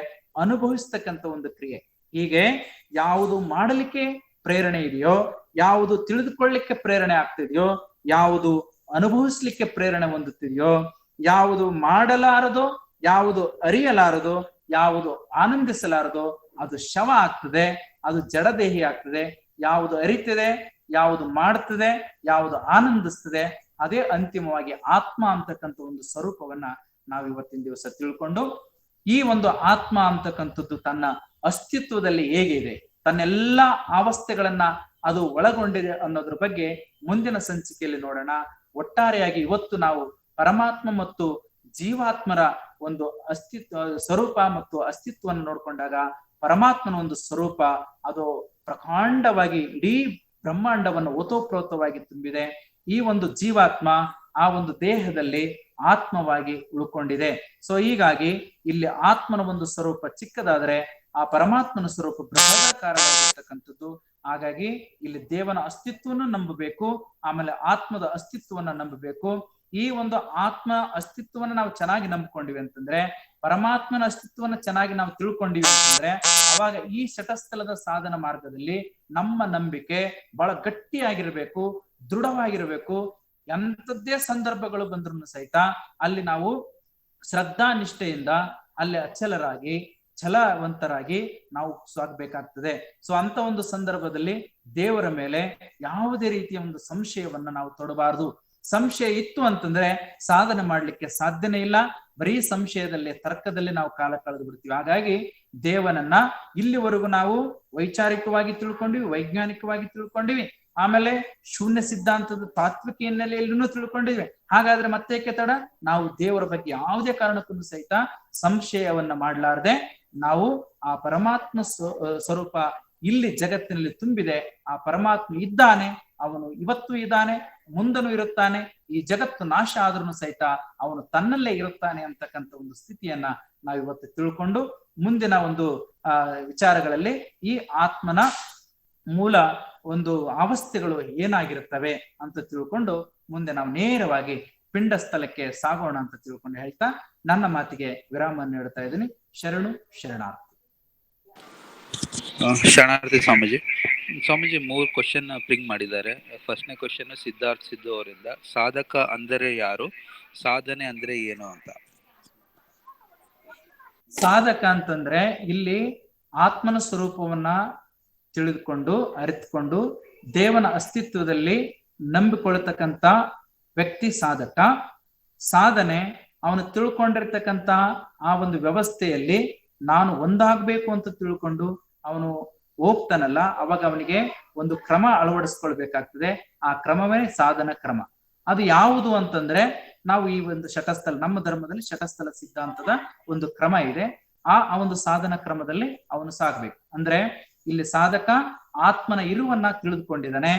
ಅನುಭವಿಸ್ತಕ್ಕಂಥ ಒಂದು ಕ್ರಿಯೆ. ಹೀಗೆ ಯಾವುದು ಮಾಡಲಿಕ್ಕೆ ಪ್ರೇರಣೆ ಇದೆಯೋ, ಯಾವುದು ತಿಳಿದುಕೊಳ್ಳಿಕ್ಕೆ ಪ್ರೇರಣೆ ಆಗ್ತಿದೆಯೋ, ಯಾವುದು ಅನುಭವಿಸ್ಲಿಕ್ಕೆ ಪ್ರೇರಣೆ ಹೊಂದುತ್ತಿದೆಯೋ, ಯಾವುದು ಮಾಡಲಾರದೋ, ಯಾವುದು ಅರಿಯಲಾರದೋ, ಯಾವುದು ಆನಂದಿಸಲಾರದೋ ಅದು ಶವ ಆಗ್ತದೆ, ಅದು ಜಡದೇಹಿ ಆಗ್ತದೆ. ಯಾವುದು ಅರಿತಿದೆ, ಯಾವುದು ಮಾಡ್ತದೆ, ಯಾವುದು ಆನಂದಿಸ್ತದೆ, ಅದೇ ಅಂತಿಮವಾಗಿ ಆತ್ಮ ಅಂತಕ್ಕಂಥ ಒಂದು ಸ್ವರೂಪವನ್ನ ನಾವು ಇವತ್ತಿನ ದಿವಸ ತಿಳ್ಕೊಂಡು, ಈ ಒಂದು ಆತ್ಮ ಅಂತಕ್ಕಂಥದ್ದು ತನ್ನ ಅಸ್ತಿತ್ವದಲ್ಲಿ ಹೇಗಿದೆ, ತನ್ನೆಲ್ಲಾ ಅವಸ್ಥೆಗಳನ್ನ ಅದು ಒಳಗೊಂಡಿದೆ ಅನ್ನೋದ್ರ ಬಗ್ಗೆ ಮುಂದಿನ ಸಂಚಿಕೆಯಲ್ಲಿ ನೋಡೋಣ. ಒಟ್ಟಾರೆಯಾಗಿ ಇವತ್ತು ನಾವು ಪರಮಾತ್ಮ ಮತ್ತು ಜೀವಾತ್ಮರ ಒಂದು ಸ್ವರೂಪ ಮತ್ತು ಅಸ್ತಿತ್ವವನ್ನು ನೋಡ್ಕೊಂಡಾಗ ಪರಮಾತ್ಮನ ಒಂದು ಸ್ವರೂಪ ಅದು ಪ್ರಕಾಂಡವಾಗಿ ಇಡೀ ಬ್ರಹ್ಮಾಂಡವನ್ನು ಓತೋಪ್ರೋತವಾಗಿ ತುಂಬಿದೆ. ಈ ಒಂದು ಜೀವಾತ್ಮ ಆ ಒಂದು ದೇಹದಲ್ಲಿ ಆತ್ಮವಾಗಿ ಉಳ್ಕೊಂಡಿದೆ. ಸೊ ಹೀಗಾಗಿ ಇಲ್ಲಿ ಆತ್ಮನ ಒಂದು ಸ್ವರೂಪ ಚಿಕ್ಕದಾದ್ರೆ ಆ ಪರಮಾತ್ಮನ ಸ್ವರೂಪ ಬೃಹದಾಕಾರವಾಗಿರ್ತಕ್ಕಂಥದ್ದು. ಹಾಗಾಗಿ ಇಲ್ಲಿ ದೇವನ ಅಸ್ತಿತ್ವವನ್ನು ನಂಬಬೇಕು, ಆಮೇಲೆ ಆತ್ಮದ ಅಸ್ತಿತ್ವವನ್ನ ನಂಬಬೇಕು. ಈ ಒಂದು ಆತ್ಮ ಅಸ್ತಿತ್ವವನ್ನ ನಾವು ಚೆನ್ನಾಗಿ ನಂಬ್ಕೊಂಡಿವಿ ಅಂತಂದ್ರೆ, ಪರಮಾತ್ಮನ ಅಸ್ತಿತ್ವವನ್ನ ಚೆನ್ನಾಗಿ ನಾವು ತಿಳ್ಕೊಂಡಿವಿ ಅಂತಂದ್ರೆ, ಅವಾಗ ಈ ಶಟಸ್ಥಲದ ಸಾಧನ ಮಾರ್ಗದಲ್ಲಿ ನಮ್ಮ ನಂಬಿಕೆ ಬಹಳ ಗಟ್ಟಿಯಾಗಿರ್ಬೇಕು, ದೃಢವಾಗಿರ್ಬೇಕು. ಎಂಥದ್ದೇ ಸಂದರ್ಭಗಳು ಬಂದ್ರು ಸಹಿತ ಅಲ್ಲಿ ನಾವು ಶ್ರದ್ಧಾ ನಿಷ್ಠೆಯಿಂದ ಅಲ್ಲಿ ಅಚಲರಾಗಿ ಛಲವಂತರಾಗಿ ನಾವು ಸಾಗಬೇಕಾಗ್ತದೆ. ಸೊ ಅಂತ ಒಂದು ಸಂದರ್ಭದಲ್ಲಿ ದೇವರ ಮೇಲೆ ಯಾವುದೇ ರೀತಿಯ ಒಂದು ಸಂಶಯವನ್ನ ನಾವು ತೊಡಬಾರದು. ಸಂಶಯ ಇತ್ತು ಅಂತಂದ್ರೆ ಸಾಧನೆ ಮಾಡ್ಲಿಕ್ಕೆ ಸಾಧ್ಯನೇ ಇಲ್ಲ. ಬರೀ ಸಂಶಯದಲ್ಲಿ, ತರ್ಕದಲ್ಲಿ ನಾವು ಕಾಲ ಕಳೆದು ಬಿಡ್ತೀವಿ. ಹಾಗಾಗಿ ದೇವನನ್ನ ಇಲ್ಲಿವರೆಗೂ ನಾವು ವೈಚಾರಿಕವಾಗಿ ತಿಳ್ಕೊಂಡಿವಿ, ವೈಜ್ಞಾನಿಕವಾಗಿ ತಿಳ್ಕೊಂಡಿವಿ, ಆಮೇಲೆ ಶೂನ್ಯ ಸಿದ್ಧಾಂತದ ತಾತ್ವಿಕ ಹಿನ್ನೆಲೆಯಲ್ಲೂ ತಿಳ್ಕೊಂಡಿದ್ವಿ. ಹಾಗಾದ್ರೆ ಮತ್ತೆ ತಡ ನಾವು ದೇವರ ಬಗ್ಗೆ ಯಾವುದೇ ಕಾರಣಕ್ಕೂ ಸಹಿತ ಸಂಶಯವನ್ನ ಮಾಡ್ಲಾರ್ದೆ ನಾವು ಆ ಪರಮಾತ್ಮ ಸ್ವರೂಪ ಇಲ್ಲಿ ಜಗತ್ತಿನಲ್ಲಿ ತುಂಬಿದೆ, ಆ ಪರಮಾತ್ಮ ಇದ್ದಾನೆ, ಅವನು ಇವತ್ತು ಇದ್ದಾನೆ, ಮುಂದನು ಇರುತ್ತಾನೆ, ಈ ಜಗತ್ತು ನಾಶ ಆದ್ರೂ ಸಹಿತ ಅವನು ತನ್ನಲ್ಲೇ ಇರುತ್ತಾನೆ ಅಂತಕ್ಕಂಥ ಒಂದು ಸ್ಥಿತಿಯನ್ನ ನಾವು ಇವತ್ತು ತಿಳ್ಕೊಂಡು ಮುಂದಿನ ಒಂದು ವಿಚಾರಗಳಲ್ಲಿ ಈ ಆತ್ಮನ ಮೂಲ ಒಂದು ಅವಸ್ಥೆಗಳು ಏನಾಗಿರುತ್ತವೆ ಅಂತ ತಿಳ್ಕೊಂಡು ಮುಂದೆ ನಾವು ನೇರವಾಗಿ ಪಿಂಡ ಸ್ಥಳಕ್ಕೆ ಸಾಗೋಣ ಅಂತ ತಿಳ್ಕೊಂಡು ಹೇಳ್ತಾ ನನ್ನ ಮಾತಿಗೆ ವಿರಾಮ ನೀಡ್ತಾ ಇದ್ದೀನಿ. ಶರಣು ಶರಣಾರ್ಥಿ. ಶರಣಾರ್ಥಿ ಸ್ವಾಮೀಜಿ. ಸ್ವಾಮೀಜಿ 3 ಕ್ವಶನ್ ಪಿಂಗ್ ಮಾಡಿದ್ದಾರೆ. ಫಸ್ಟ್ನೇ ಕ್ವಶನ್ ಸಿದ್ಧಾರ್ಥ್ ಸಿದ್ದು ಅವರಿಂದ, ಸಾಧಕ ಅಂದರೆ ಯಾರು, ಸಾಧನೆ ಅಂದ್ರೆ ಏನು ಅಂತ. ಸಾಧಕ ಅಂತಂದ್ರೆ ಇಲ್ಲಿ ಆತ್ಮನ ಸ್ವರೂಪವನ್ನ ತಿಳಿದುಕೊಂಡು ಅರಿತುಕೊಂಡು ದೇವನ ಅಸ್ತಿತ್ವದಲ್ಲಿ ನಂಬಿಕೊಳ್ತಕ್ಕಂತ ವ್ಯಕ್ತಿ ಸಾಧಕ. ಸಾಧನೆ ಅವನು ತಿಳ್ಕೊಂಡಿರ್ತಕ್ಕಂತ ಆ ಒಂದು ವ್ಯವಸ್ಥೆಯಲ್ಲಿ ನಾನು ಒಂದಾಗ್ಬೇಕು ಅಂತ ತಿಳ್ಕೊಂಡು ಅವನು ಹೋಗ್ತಾನಲ್ಲ, ಅವಾಗ ಅವನಿಗೆ ಒಂದು ಕ್ರಮ ಅಳವಡಿಸ್ಕೊಳ್ಬೇಕಾಗ್ತದೆ. ಆ ಕ್ರಮವೇ ಸಾಧನ ಕ್ರಮ. ಅದು ಯಾವುದು ಅಂತಂದ್ರೆ ನಾವು ಈ ಒಂದು ಶಟಸ್ಥಲ, ನಮ್ಮ ಧರ್ಮದಲ್ಲಿ ಶಟಸ್ಥಲ ಸಿದ್ಧಾಂತದ ಒಂದು ಕ್ರಮ ಇದೆ. ಆ ಒಂದು ಸಾಧನ ಕ್ರಮದಲ್ಲಿ ಅವನು ಸಾಗ್ಬೇಕು. ಅಂದ್ರೆ ಇಲ್ಲಿ ಸಾಧಕ ಆತ್ಮನ ಇರುವನ್ನ ತಿಳಿದುಕೊಂಡಿದ್ದಾನೆ,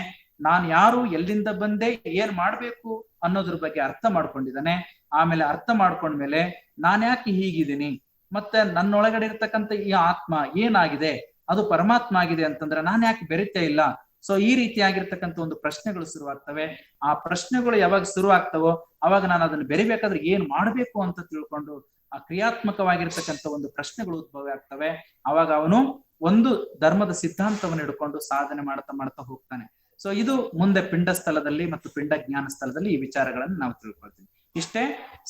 ನಾನು ಯಾರು, ಎಲ್ಲಿಂದ ಬಂದೆ, ಏನ್ ಮಾಡ್ಬೇಕು ಅನ್ನೋದ್ರ ಬಗ್ಗೆ ಅರ್ಥ ಮಾಡ್ಕೊಂಡಿದ್ದಾನೆ. ಆಮೇಲೆ ಅರ್ಥ ಮಾಡ್ಕೊಂಡ್ಮೇಲೆ ನಾನ್ ಯಾಕೆ ಹೀಗಿದ್ದೀನಿ, ಮತ್ತೆ ನನ್ನೊಳಗಡೆ ಇರ್ತಕ್ಕಂಥ ಈ ಆತ್ಮ ಏನಾಗಿದೆ, ಅದು ಪರಮಾತ್ಮ ಆಗಿದೆ ಅಂತಂದ್ರೆ ನಾನು ಯಾಕೆ ಬೆರಿತಾ ಇಲ್ಲ. ಸೊ ಈ ರೀತಿಯಾಗಿರ್ತಕ್ಕಂಥ ಒಂದು ಪ್ರಶ್ನೆಗಳು ಶುರುವಾಗ್ತವೆ. ಆ ಪ್ರಶ್ನೆಗಳು ಯಾವಾಗ ಶುರುವಾಗ್ತವೋ ಅವಾಗ ನಾನು ಅದನ್ನ ಬೆರಿಬೇಕಾದ್ರೆ ಏನ್ ಮಾಡ್ಬೇಕು ಅಂತ ತಿಳ್ಕೊಂಡು ಆ ಕ್ರಿಯಾತ್ಮಕವಾಗಿರ್ತಕ್ಕಂಥ ಒಂದು ಪ್ರಶ್ನೆಗಳು ಉದ್ಭವ ಆಗ್ತವೆ. ಅವಾಗ ಅವನು ಒಂದು ಧರ್ಮದ ಸಿದ್ಧಾಂತವನ್ನು ಹಿಡ್ಕೊಂಡು ಸಾಧನೆ ಮಾಡ್ತಾ ಮಾಡ್ತಾ ಹೋಗ್ತಾನೆ. ಸೊ ಇದು ಮುಂದೆ ಪಿಂಡ ಸ್ಥಳದಲ್ಲಿ ಮತ್ತು ಪಿಂಡ ಜ್ಞಾನ ಸ್ಥಳದಲ್ಲಿ ಈ ವಿಚಾರಗಳನ್ನು ನಾವು ತಿಳ್ಕೊಳ್ತೀವಿ. ಇಷ್ಟೇ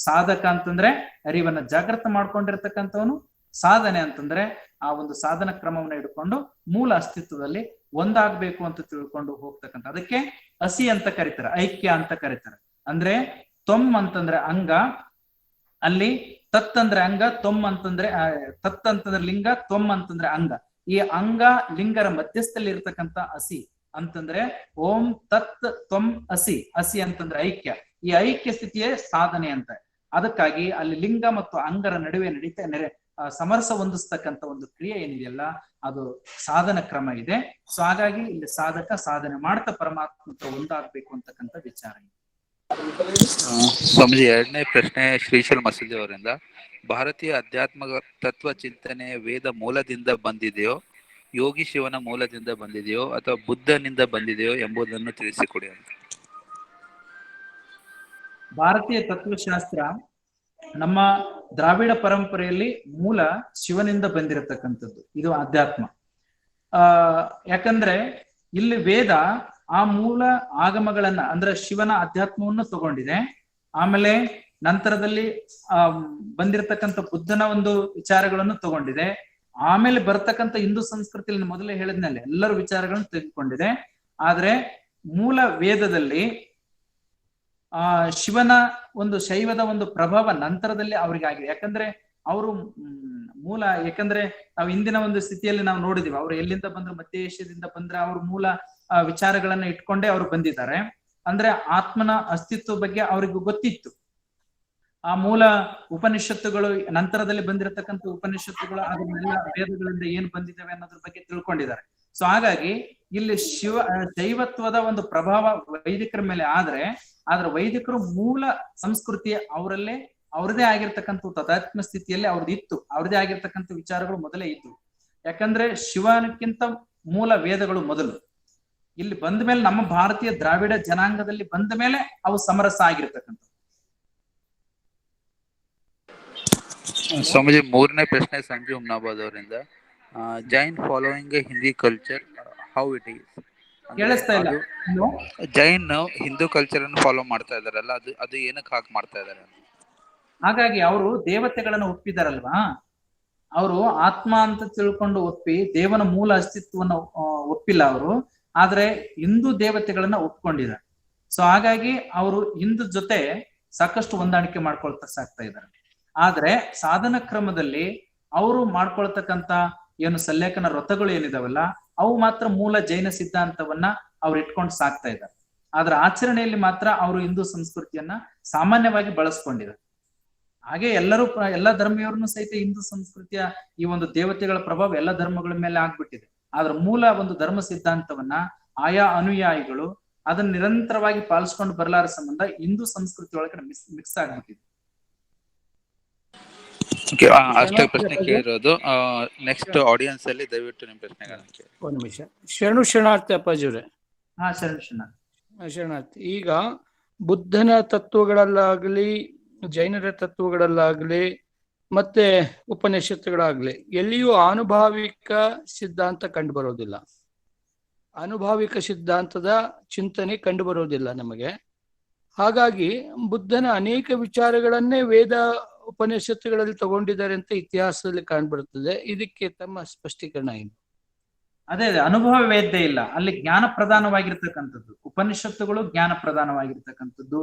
ಸಾಧಕ ಅಂತಂದ್ರೆ ಅರಿವನ್ನ ಜಾಗೃತ ಮಾಡ್ಕೊಂಡಿರ್ತಕ್ಕಂಥವನು. ಸಾಧನೆ ಅಂತಂದ್ರೆ ಆ ಒಂದು ಸಾಧನ ಕ್ರಮವನ್ನ ಹಿಡ್ಕೊಂಡು ಮೂಲ ಅಸ್ತಿತ್ವದಲ್ಲಿ ಒಂದಾಗ್ಬೇಕು ಅಂತ ತಿಳ್ಕೊಂಡು ಹೋಗ್ತಕ್ಕಂಥ, ಅದಕ್ಕೆ ಹಸಿ ಅಂತ ಕರೀತಾರೆ, ಐಕ್ಯ ಅಂತ ಕರೀತಾರೆ. ಅಂದ್ರೆ ತೊಮ್ ಅಂತಂದ್ರೆ ಅಂಗ, ಅಲ್ಲಿ ತತ್ ಅಂದ್ರೆ ಅಂಗ, ತೊಮ್ ಅಂತಂದ್ರೆ ತತ್ ಅಂತಂದ್ರೆ ಲಿಂಗ, ತೊಮ್ ಅಂತಂದ್ರೆ ಅಂಗ. ಈ ಅಂಗ ಲಿಂಗರ ಮಧ್ಯಸ್ಥಲ್ಲಿ ಇರ್ತಕ್ಕಂಥ ಹಸಿ ಅಂತಂದ್ರೆ ಓಂ ತತ್ ತ್ವಂ ಅಸಿ. ಅಸಿ ಅಂತಂದ್ರೆ ಐಕ್ಯ. ಈ ಐಕ್ಯ ಸ್ಥಿತಿಯೇ ಸಾಧನೆ ಅಂತ. ಅದಕ್ಕಾಗಿ ಅಲ್ಲಿ ಲಿಂಗ ಮತ್ತು ಅಂಗರ ನಡುವೆ ಸಮರಸ ಹೊಂದಿಸ್ತಕ್ಕಂಥ ಒಂದು ಕ್ರಿಯೆ ಏನಿದೆಯಲ್ಲ ಅದು ಸಾಧನ ಕ್ರಮ ಇದೆ. ಸೊ ಹಾಗಾಗಿ ಇಲ್ಲಿ ಸಾಧಕ ಸಾಧನೆ ಮಾಡ್ತಾ ಪರಮಾತ್ಮ ಒಂದಾಗ್ಬೇಕು ಅಂತಕ್ಕಂಥ ವಿಚಾರ ಇದೆ. ಸ್ವಾಮೀಜಿ, 2ನೇ ಪ್ರಶ್ನೆ ಶ್ರೀಶೈಲ್ ಮಸೀದಿ ಅವರಿಂದ, ಭಾರತೀಯ ಅಧ್ಯಾತ್ಮ ತತ್ವ ಚಿಂತನೆ ವೇದ ಮೂಲದಿಂದ ಬಂದಿದೆಯೋ, ಯೋಗಿ ಶಿವನ ಮೂಲದಿಂದ ಬಂದಿದೆಯೋ ಅಥವಾ ಬುದ್ಧನಿಂದ ಬಂದಿದೆಯೋ ಎಂಬುದನ್ನು ತಿಳಿಸಿಕೊಡಿ ಅಂತ. ಭಾರತೀಯ ತತ್ವಶಾಸ್ತ್ರ ನಮ್ಮ ದ್ರಾವಿಡ ಪರಂಪರೆಯಲ್ಲಿ ಮೂಲ ಶಿವನಿಂದ ಬಂದಿರತಕ್ಕಂಥದ್ದು. ಇದು ಅಧ್ಯಾತ್ಮ. ಯಾಕಂದ್ರೆ ಇಲ್ಲಿ ವೇದ ಆ ಮೂಲ ಆಗಮಗಳನ್ನ ಅಂದ್ರೆ ಶಿವನ ಅಧ್ಯಾತ್ಮವನ್ನು ತಗೊಂಡಿದೆ. ಆಮೇಲೆ ನಂತರದಲ್ಲಿ ಬಂದಿರತಕ್ಕಂಥ ಬುದ್ಧನ ಒಂದು ವಿಚಾರಗಳನ್ನು ತಗೊಂಡಿದೆ. ಆಮೇಲೆ ಬರ್ತಕ್ಕಂಥ ಹಿಂದೂ ಸಂಸ್ಕೃತಿಯಲ್ಲಿ ಮೊದಲೇ ಹೇಳಿದ್ನಲ್ಲ ಎಲ್ಲರ ವಿಚಾರಗಳನ್ನು ತೆಗೆದುಕೊಂಡಿದೆ. ಆದ್ರೆ ಮೂಲ ವೇದದಲ್ಲಿ ಶಿವನ ಒಂದು ಶೈವದ ಒಂದು ಪ್ರಭಾವ ನಂತರದಲ್ಲಿ ಅವ್ರಿಗೆ ಆಗಿದೆ. ಯಾಕಂದ್ರೆ ಅವರು ಮೂಲ, ಯಾಕಂದ್ರೆ ನಾವು ಇಂದಿನ ಒಂದು ಸ್ಥಿತಿಯಲ್ಲಿ ನಾವು ನೋಡಿದೀವಿ, ಅವ್ರು ಎಲ್ಲಿಂದ ಬಂದ್ರು, ಮಧ್ಯ ಏಷ್ಯಾದಿಂದ ಬಂದ್ರೆ ಅವ್ರ ಮೂಲ ವಿಚಾರಗಳನ್ನ ಇಟ್ಕೊಂಡೇ ಅವ್ರು ಬಂದಿದ್ದಾರೆ. ಅಂದ್ರೆ ಆತ್ಮನ ಅಸ್ತಿತ್ವ ಬಗ್ಗೆ ಅವ್ರಿಗೆ ಗೊತ್ತಿತ್ತು. ಆ ಮೂಲ ಉಪನಿಷತ್ತುಗಳು, ನಂತರದಲ್ಲಿ ಬಂದಿರತಕ್ಕಂಥ ಉಪನಿಷತ್ತುಗಳು, ಅದನ್ನೆಲ್ಲ ವೇದಗಳಿಂದ ಏನ್ ಬಂದಿದ್ದಾವೆ ಅನ್ನೋದ್ರ ಬಗ್ಗೆ ತಿಳ್ಕೊಂಡಿದ್ದಾರೆ. ಸೊ ಹಾಗಾಗಿ ಇಲ್ಲಿ ಶೈವತ್ವದ ಒಂದು ಪ್ರಭಾವ ವೈದಿಕರ ಮೇಲೆ ಆದ್ರೆ ವೈದಿಕರು ಮೂಲ ಸಂಸ್ಕೃತಿ ಅವರಲ್ಲೇ ಅವ್ರದೇ ಆಗಿರ್ತಕ್ಕಂಥ ತದಾತ್ಮ ಸ್ಥಿತಿಯಲ್ಲಿ ಅವ್ರದ್ದು ಇತ್ತು. ಅವ್ರದೇ ಆಗಿರ್ತಕ್ಕಂಥ ವಿಚಾರಗಳು ಮೊದಲೇ ಇತ್ತು. ಯಾಕಂದ್ರೆ ಶಿವನಕ್ಕಿಂತ ಮೂಲ ವೇದಗಳು ಮೊದಲು. ಇಲ್ಲಿ ಬಂದ ಮೇಲೆ ನಮ್ಮ ಭಾರತೀಯ ದ್ರಾವಿಡ ಜನಾಂಗದಲ್ಲಿ ಬಂದ ಮೇಲೆ ಅವು ಸಮರಸ ಆಗಿರ್ತಕ್ಕಂಥ. ಸ್ವಾಮೀಜಿ, 3ನೇ ಪ್ರಶ್ನೆ ಸಂಜು ಉಮ್ನಾಬಾದ್ ಅವರಿಂದ, Jain following Hindi culture, how it is. ಕೇಳಿಸ್ತಾ ಇಲ್ಲ? ಜೈನ್ ಹಿಂದೂ ಕಲ್ಚರ್ ಅನ್ನು ಫಾಲೋ ಮಾಡ್ತಾ ಇದಾರಲ್ಲ, ಅದು ಏನಕ್ಕೆ ಹಾಗೆ ಮಾಡ್ತಾ ಇದಾರೆ? ಹಾಗಾಗಿ ಅವರು ದೇವತೆಗಳನ್ನ ಒಪ್ಪಿದಾರಲ್ವಾ, ಅವರು ಆತ್ಮ ಅಂತ ತಿಳ್ಕೊಂಡು ಒಪ್ಪಿ ದೇವನ ಮೂಲ ಅಸ್ತಿತ್ವವನ್ನು ಒಪ್ಪಿಲ್ಲ ಅವರು, ಆದ್ರೆ ಹಿಂದೂ ದೇವತೆಗಳನ್ನ ಒಪ್ಕೊಂಡಿದ್ದಾರೆ. ಸೊ ಹಾಗಾಗಿ ಅವರು ಹಿಂದೂ ಜೊತೆ ಸಾಕಷ್ಟು ಹೊಂದಾಣಿಕೆ ಮಾಡ್ಕೊಳ್ತಾ ಸಾಕ್ತಾ ಇದ್ದಾರೆ. ಆದ್ರೆ ಸಾಧನ ಕ್ರಮದಲ್ಲಿ ಅವರು ಮಾಡ್ಕೊಳ್ತಕ್ಕಂತ ಏನು ಸಲ್ಲೇಖನ ವ್ರತಗಳು ಏನಿದಾವಲ್ಲ ಅವು ಮಾತ್ರ ಮೂಲ ಜೈನ ಸಿದ್ಧಾಂತವನ್ನ ಅವ್ರು ಇಟ್ಕೊಂಡು ಸಾಕ್ತಾ ಇದ್ದಾರೆ. ಆದ್ರೆ ಆಚರಣೆಯಲ್ಲಿ ಮಾತ್ರ ಅವರು ಹಿಂದೂ ಸಂಸ್ಕೃತಿಯನ್ನ ಸಾಮಾನ್ಯವಾಗಿ ಬಳಸ್ಕೊಂಡಿದ್ದಾರೆ. ಹಾಗೆ ಎಲ್ಲ ಧರ್ಮೀಯರನ್ನು ಸಹಿತ ಹಿಂದೂ ಸಂಸ್ಕೃತಿಯ ಈ ಒಂದು ದೇವತೆಗಳ ಪ್ರಭಾವ ಎಲ್ಲ ಧರ್ಮಗಳ ಮೇಲೆ ಆಗ್ಬಿಟ್ಟಿದೆ. ಆದ್ರ ಮೂಲ ಒಂದು ಧರ್ಮ ಸಿದ್ಧಾಂತವನ್ನ ಆಯಾ ಅನುಯಾಯಿಗಳು ಅದನ್ನ ನಿರಂತರವಾಗಿ ಪಾಲಿಸ್ಕೊಂಡು ಬರಲಾರ ಸಂಬಂಧ ಹಿಂದೂ ಸಂಸ್ಕೃತಿ ಒಳಗಡೆ ಮಿಕ್ಸ್ ಆಗ್ಬಿಟ್ಟಿದೆ. ಅಷ್ಟೇ ಪ್ರಶ್ನೆ ಕೇಳಿರೋದು. ನೆಕ್ಸ್ಟ್ ಆಡಿಯನ್ಸ್ ಅಲ್ಲಿ ದಯವಿಟ್ಟು ನಿಮ್ಮ ಪ್ರಶ್ನೆಗಳನ್ನ ಕೇಳಿ. ಒಂದು ನಿಮಿಷ. ಶರಣಾರ್ಥಿ ಅಪ್ಪಾಜಿ ಅವರೇ. ಹಾ ಶರಣ. ಶರಣಾರ್ಥಿ. ಈಗ ಬುದ್ಧನ ತತ್ವಗಳಲ್ಲಾಗ್ಲಿ ಜೈನರ ತತ್ವಗಳಲ್ಲಾಗ್ಲಿ ಮತ್ತೆ ಉಪನಿಷತ್ತುಗಳಾಗ್ಲಿ ಎಲ್ಲಿಯೂ ಆನುಭಾವಿಕ ಸಿದ್ಧಾಂತ ಕಂಡು ಬರೋದಿಲ್ಲ. ಅನುಭಾವಿಕ ಸಿದ್ಧಾಂತದ ಚಿಂತನೆ ಕಂಡು ಬರೋದಿಲ್ಲ ನಮಗೆ. ಹಾಗಾಗಿ ಬುದ್ಧನ ಅನೇಕ ವಿಚಾರಗಳನ್ನೇ ವೇದ ಉಪನಿಷತ್ತುಗಳಲ್ಲಿ ತಗೊಂಡಿದ್ದಾರೆ ಅಂತ ಇತಿಹಾಸದಲ್ಲಿ ಕಾಣ್ಬರುತ್ತದೆ. ಇದಕ್ಕೆ ತಮ್ಮ ಸ್ಪಷ್ಟೀಕರಣ ಏನು? ಅದೇ ಅನುಭವ ವೇದ್ಯ ಇಲ್ಲ, ಅಲ್ಲಿ ಜ್ಞಾನ ಪ್ರಧಾನವಾಗಿರ್ತಕ್ಕಂಥದ್ದು. ಉಪನಿಷತ್ತುಗಳು ಜ್ಞಾನ ಪ್ರಧಾನವಾಗಿರ್ತಕ್ಕಂಥದ್ದು,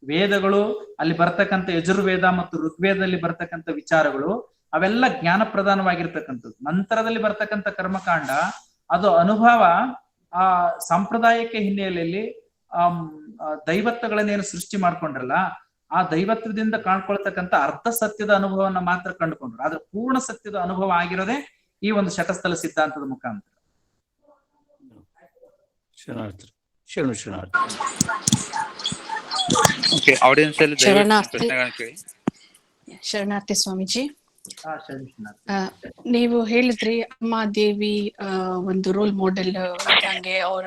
ವೇದಗಳು ಅಲ್ಲಿ ಬರ್ತಕ್ಕಂಥ ಯಜುರ್ವೇದ ಮತ್ತು ಋಗ್ವೇದದಲ್ಲಿ ಬರ್ತಕ್ಕಂಥ ವಿಚಾರಗಳು ಅವೆಲ್ಲ ಜ್ಞಾನ ಪ್ರಧಾನವಾಗಿರ್ತಕ್ಕಂಥದ್ದು. ನಂತರದಲ್ಲಿ ಬರ್ತಕ್ಕಂಥ ಕರ್ಮಕಾಂಡ ಅದು ಅನುಭವ ಆ ಸಾಂಪ್ರದಾಯಿಕ ಹಿನ್ನೆಲೆಯಲ್ಲಿ ದೈವತ್ವಗಳನ್ನೇನು ಸೃಷ್ಟಿ ಮಾಡ್ಕೊಂಡ್ರಲ್ಲ ಆ ದೈವತ್ವದಿಂದ ಕಾಣ್ಕೊಳ್ತಕ್ಕಂಥ ಅರ್ಧ ಸತ್ಯದ ಅನುಭವವನ್ನ ಮಾತ್ರ ಕಂಡುಕೊಂಡ್ರು. ಆದ್ರೆ ಪೂರ್ಣ ಸತ್ಯದ ಅನುಭವ ಆಗಿರೋದೇ ಈ ಒಂದು ಶಟಸ್ಥಲ ಸಿದ್ಧಾಂತದ ಮುಖಾಂತರ. ಆಡಿಯನ್ಸ್ ಅಲ್ಲಿ ಪ್ರಶ್ನೆಗಳನ್ನ ಕೇಳಿ. ಶರಣಾರ್ಥಿ ಸ್ವಾಮೀಜಿ, ಶರಣ. ನೀವು ಹೇಳಿದ್ರಿ ಅಮ್ಮ ದೇವಿ ಒಂದು ರೋಲ್ ಮಾಡೆಲ್ ಇದ್ದಂಗೆ, ಅವ್ರ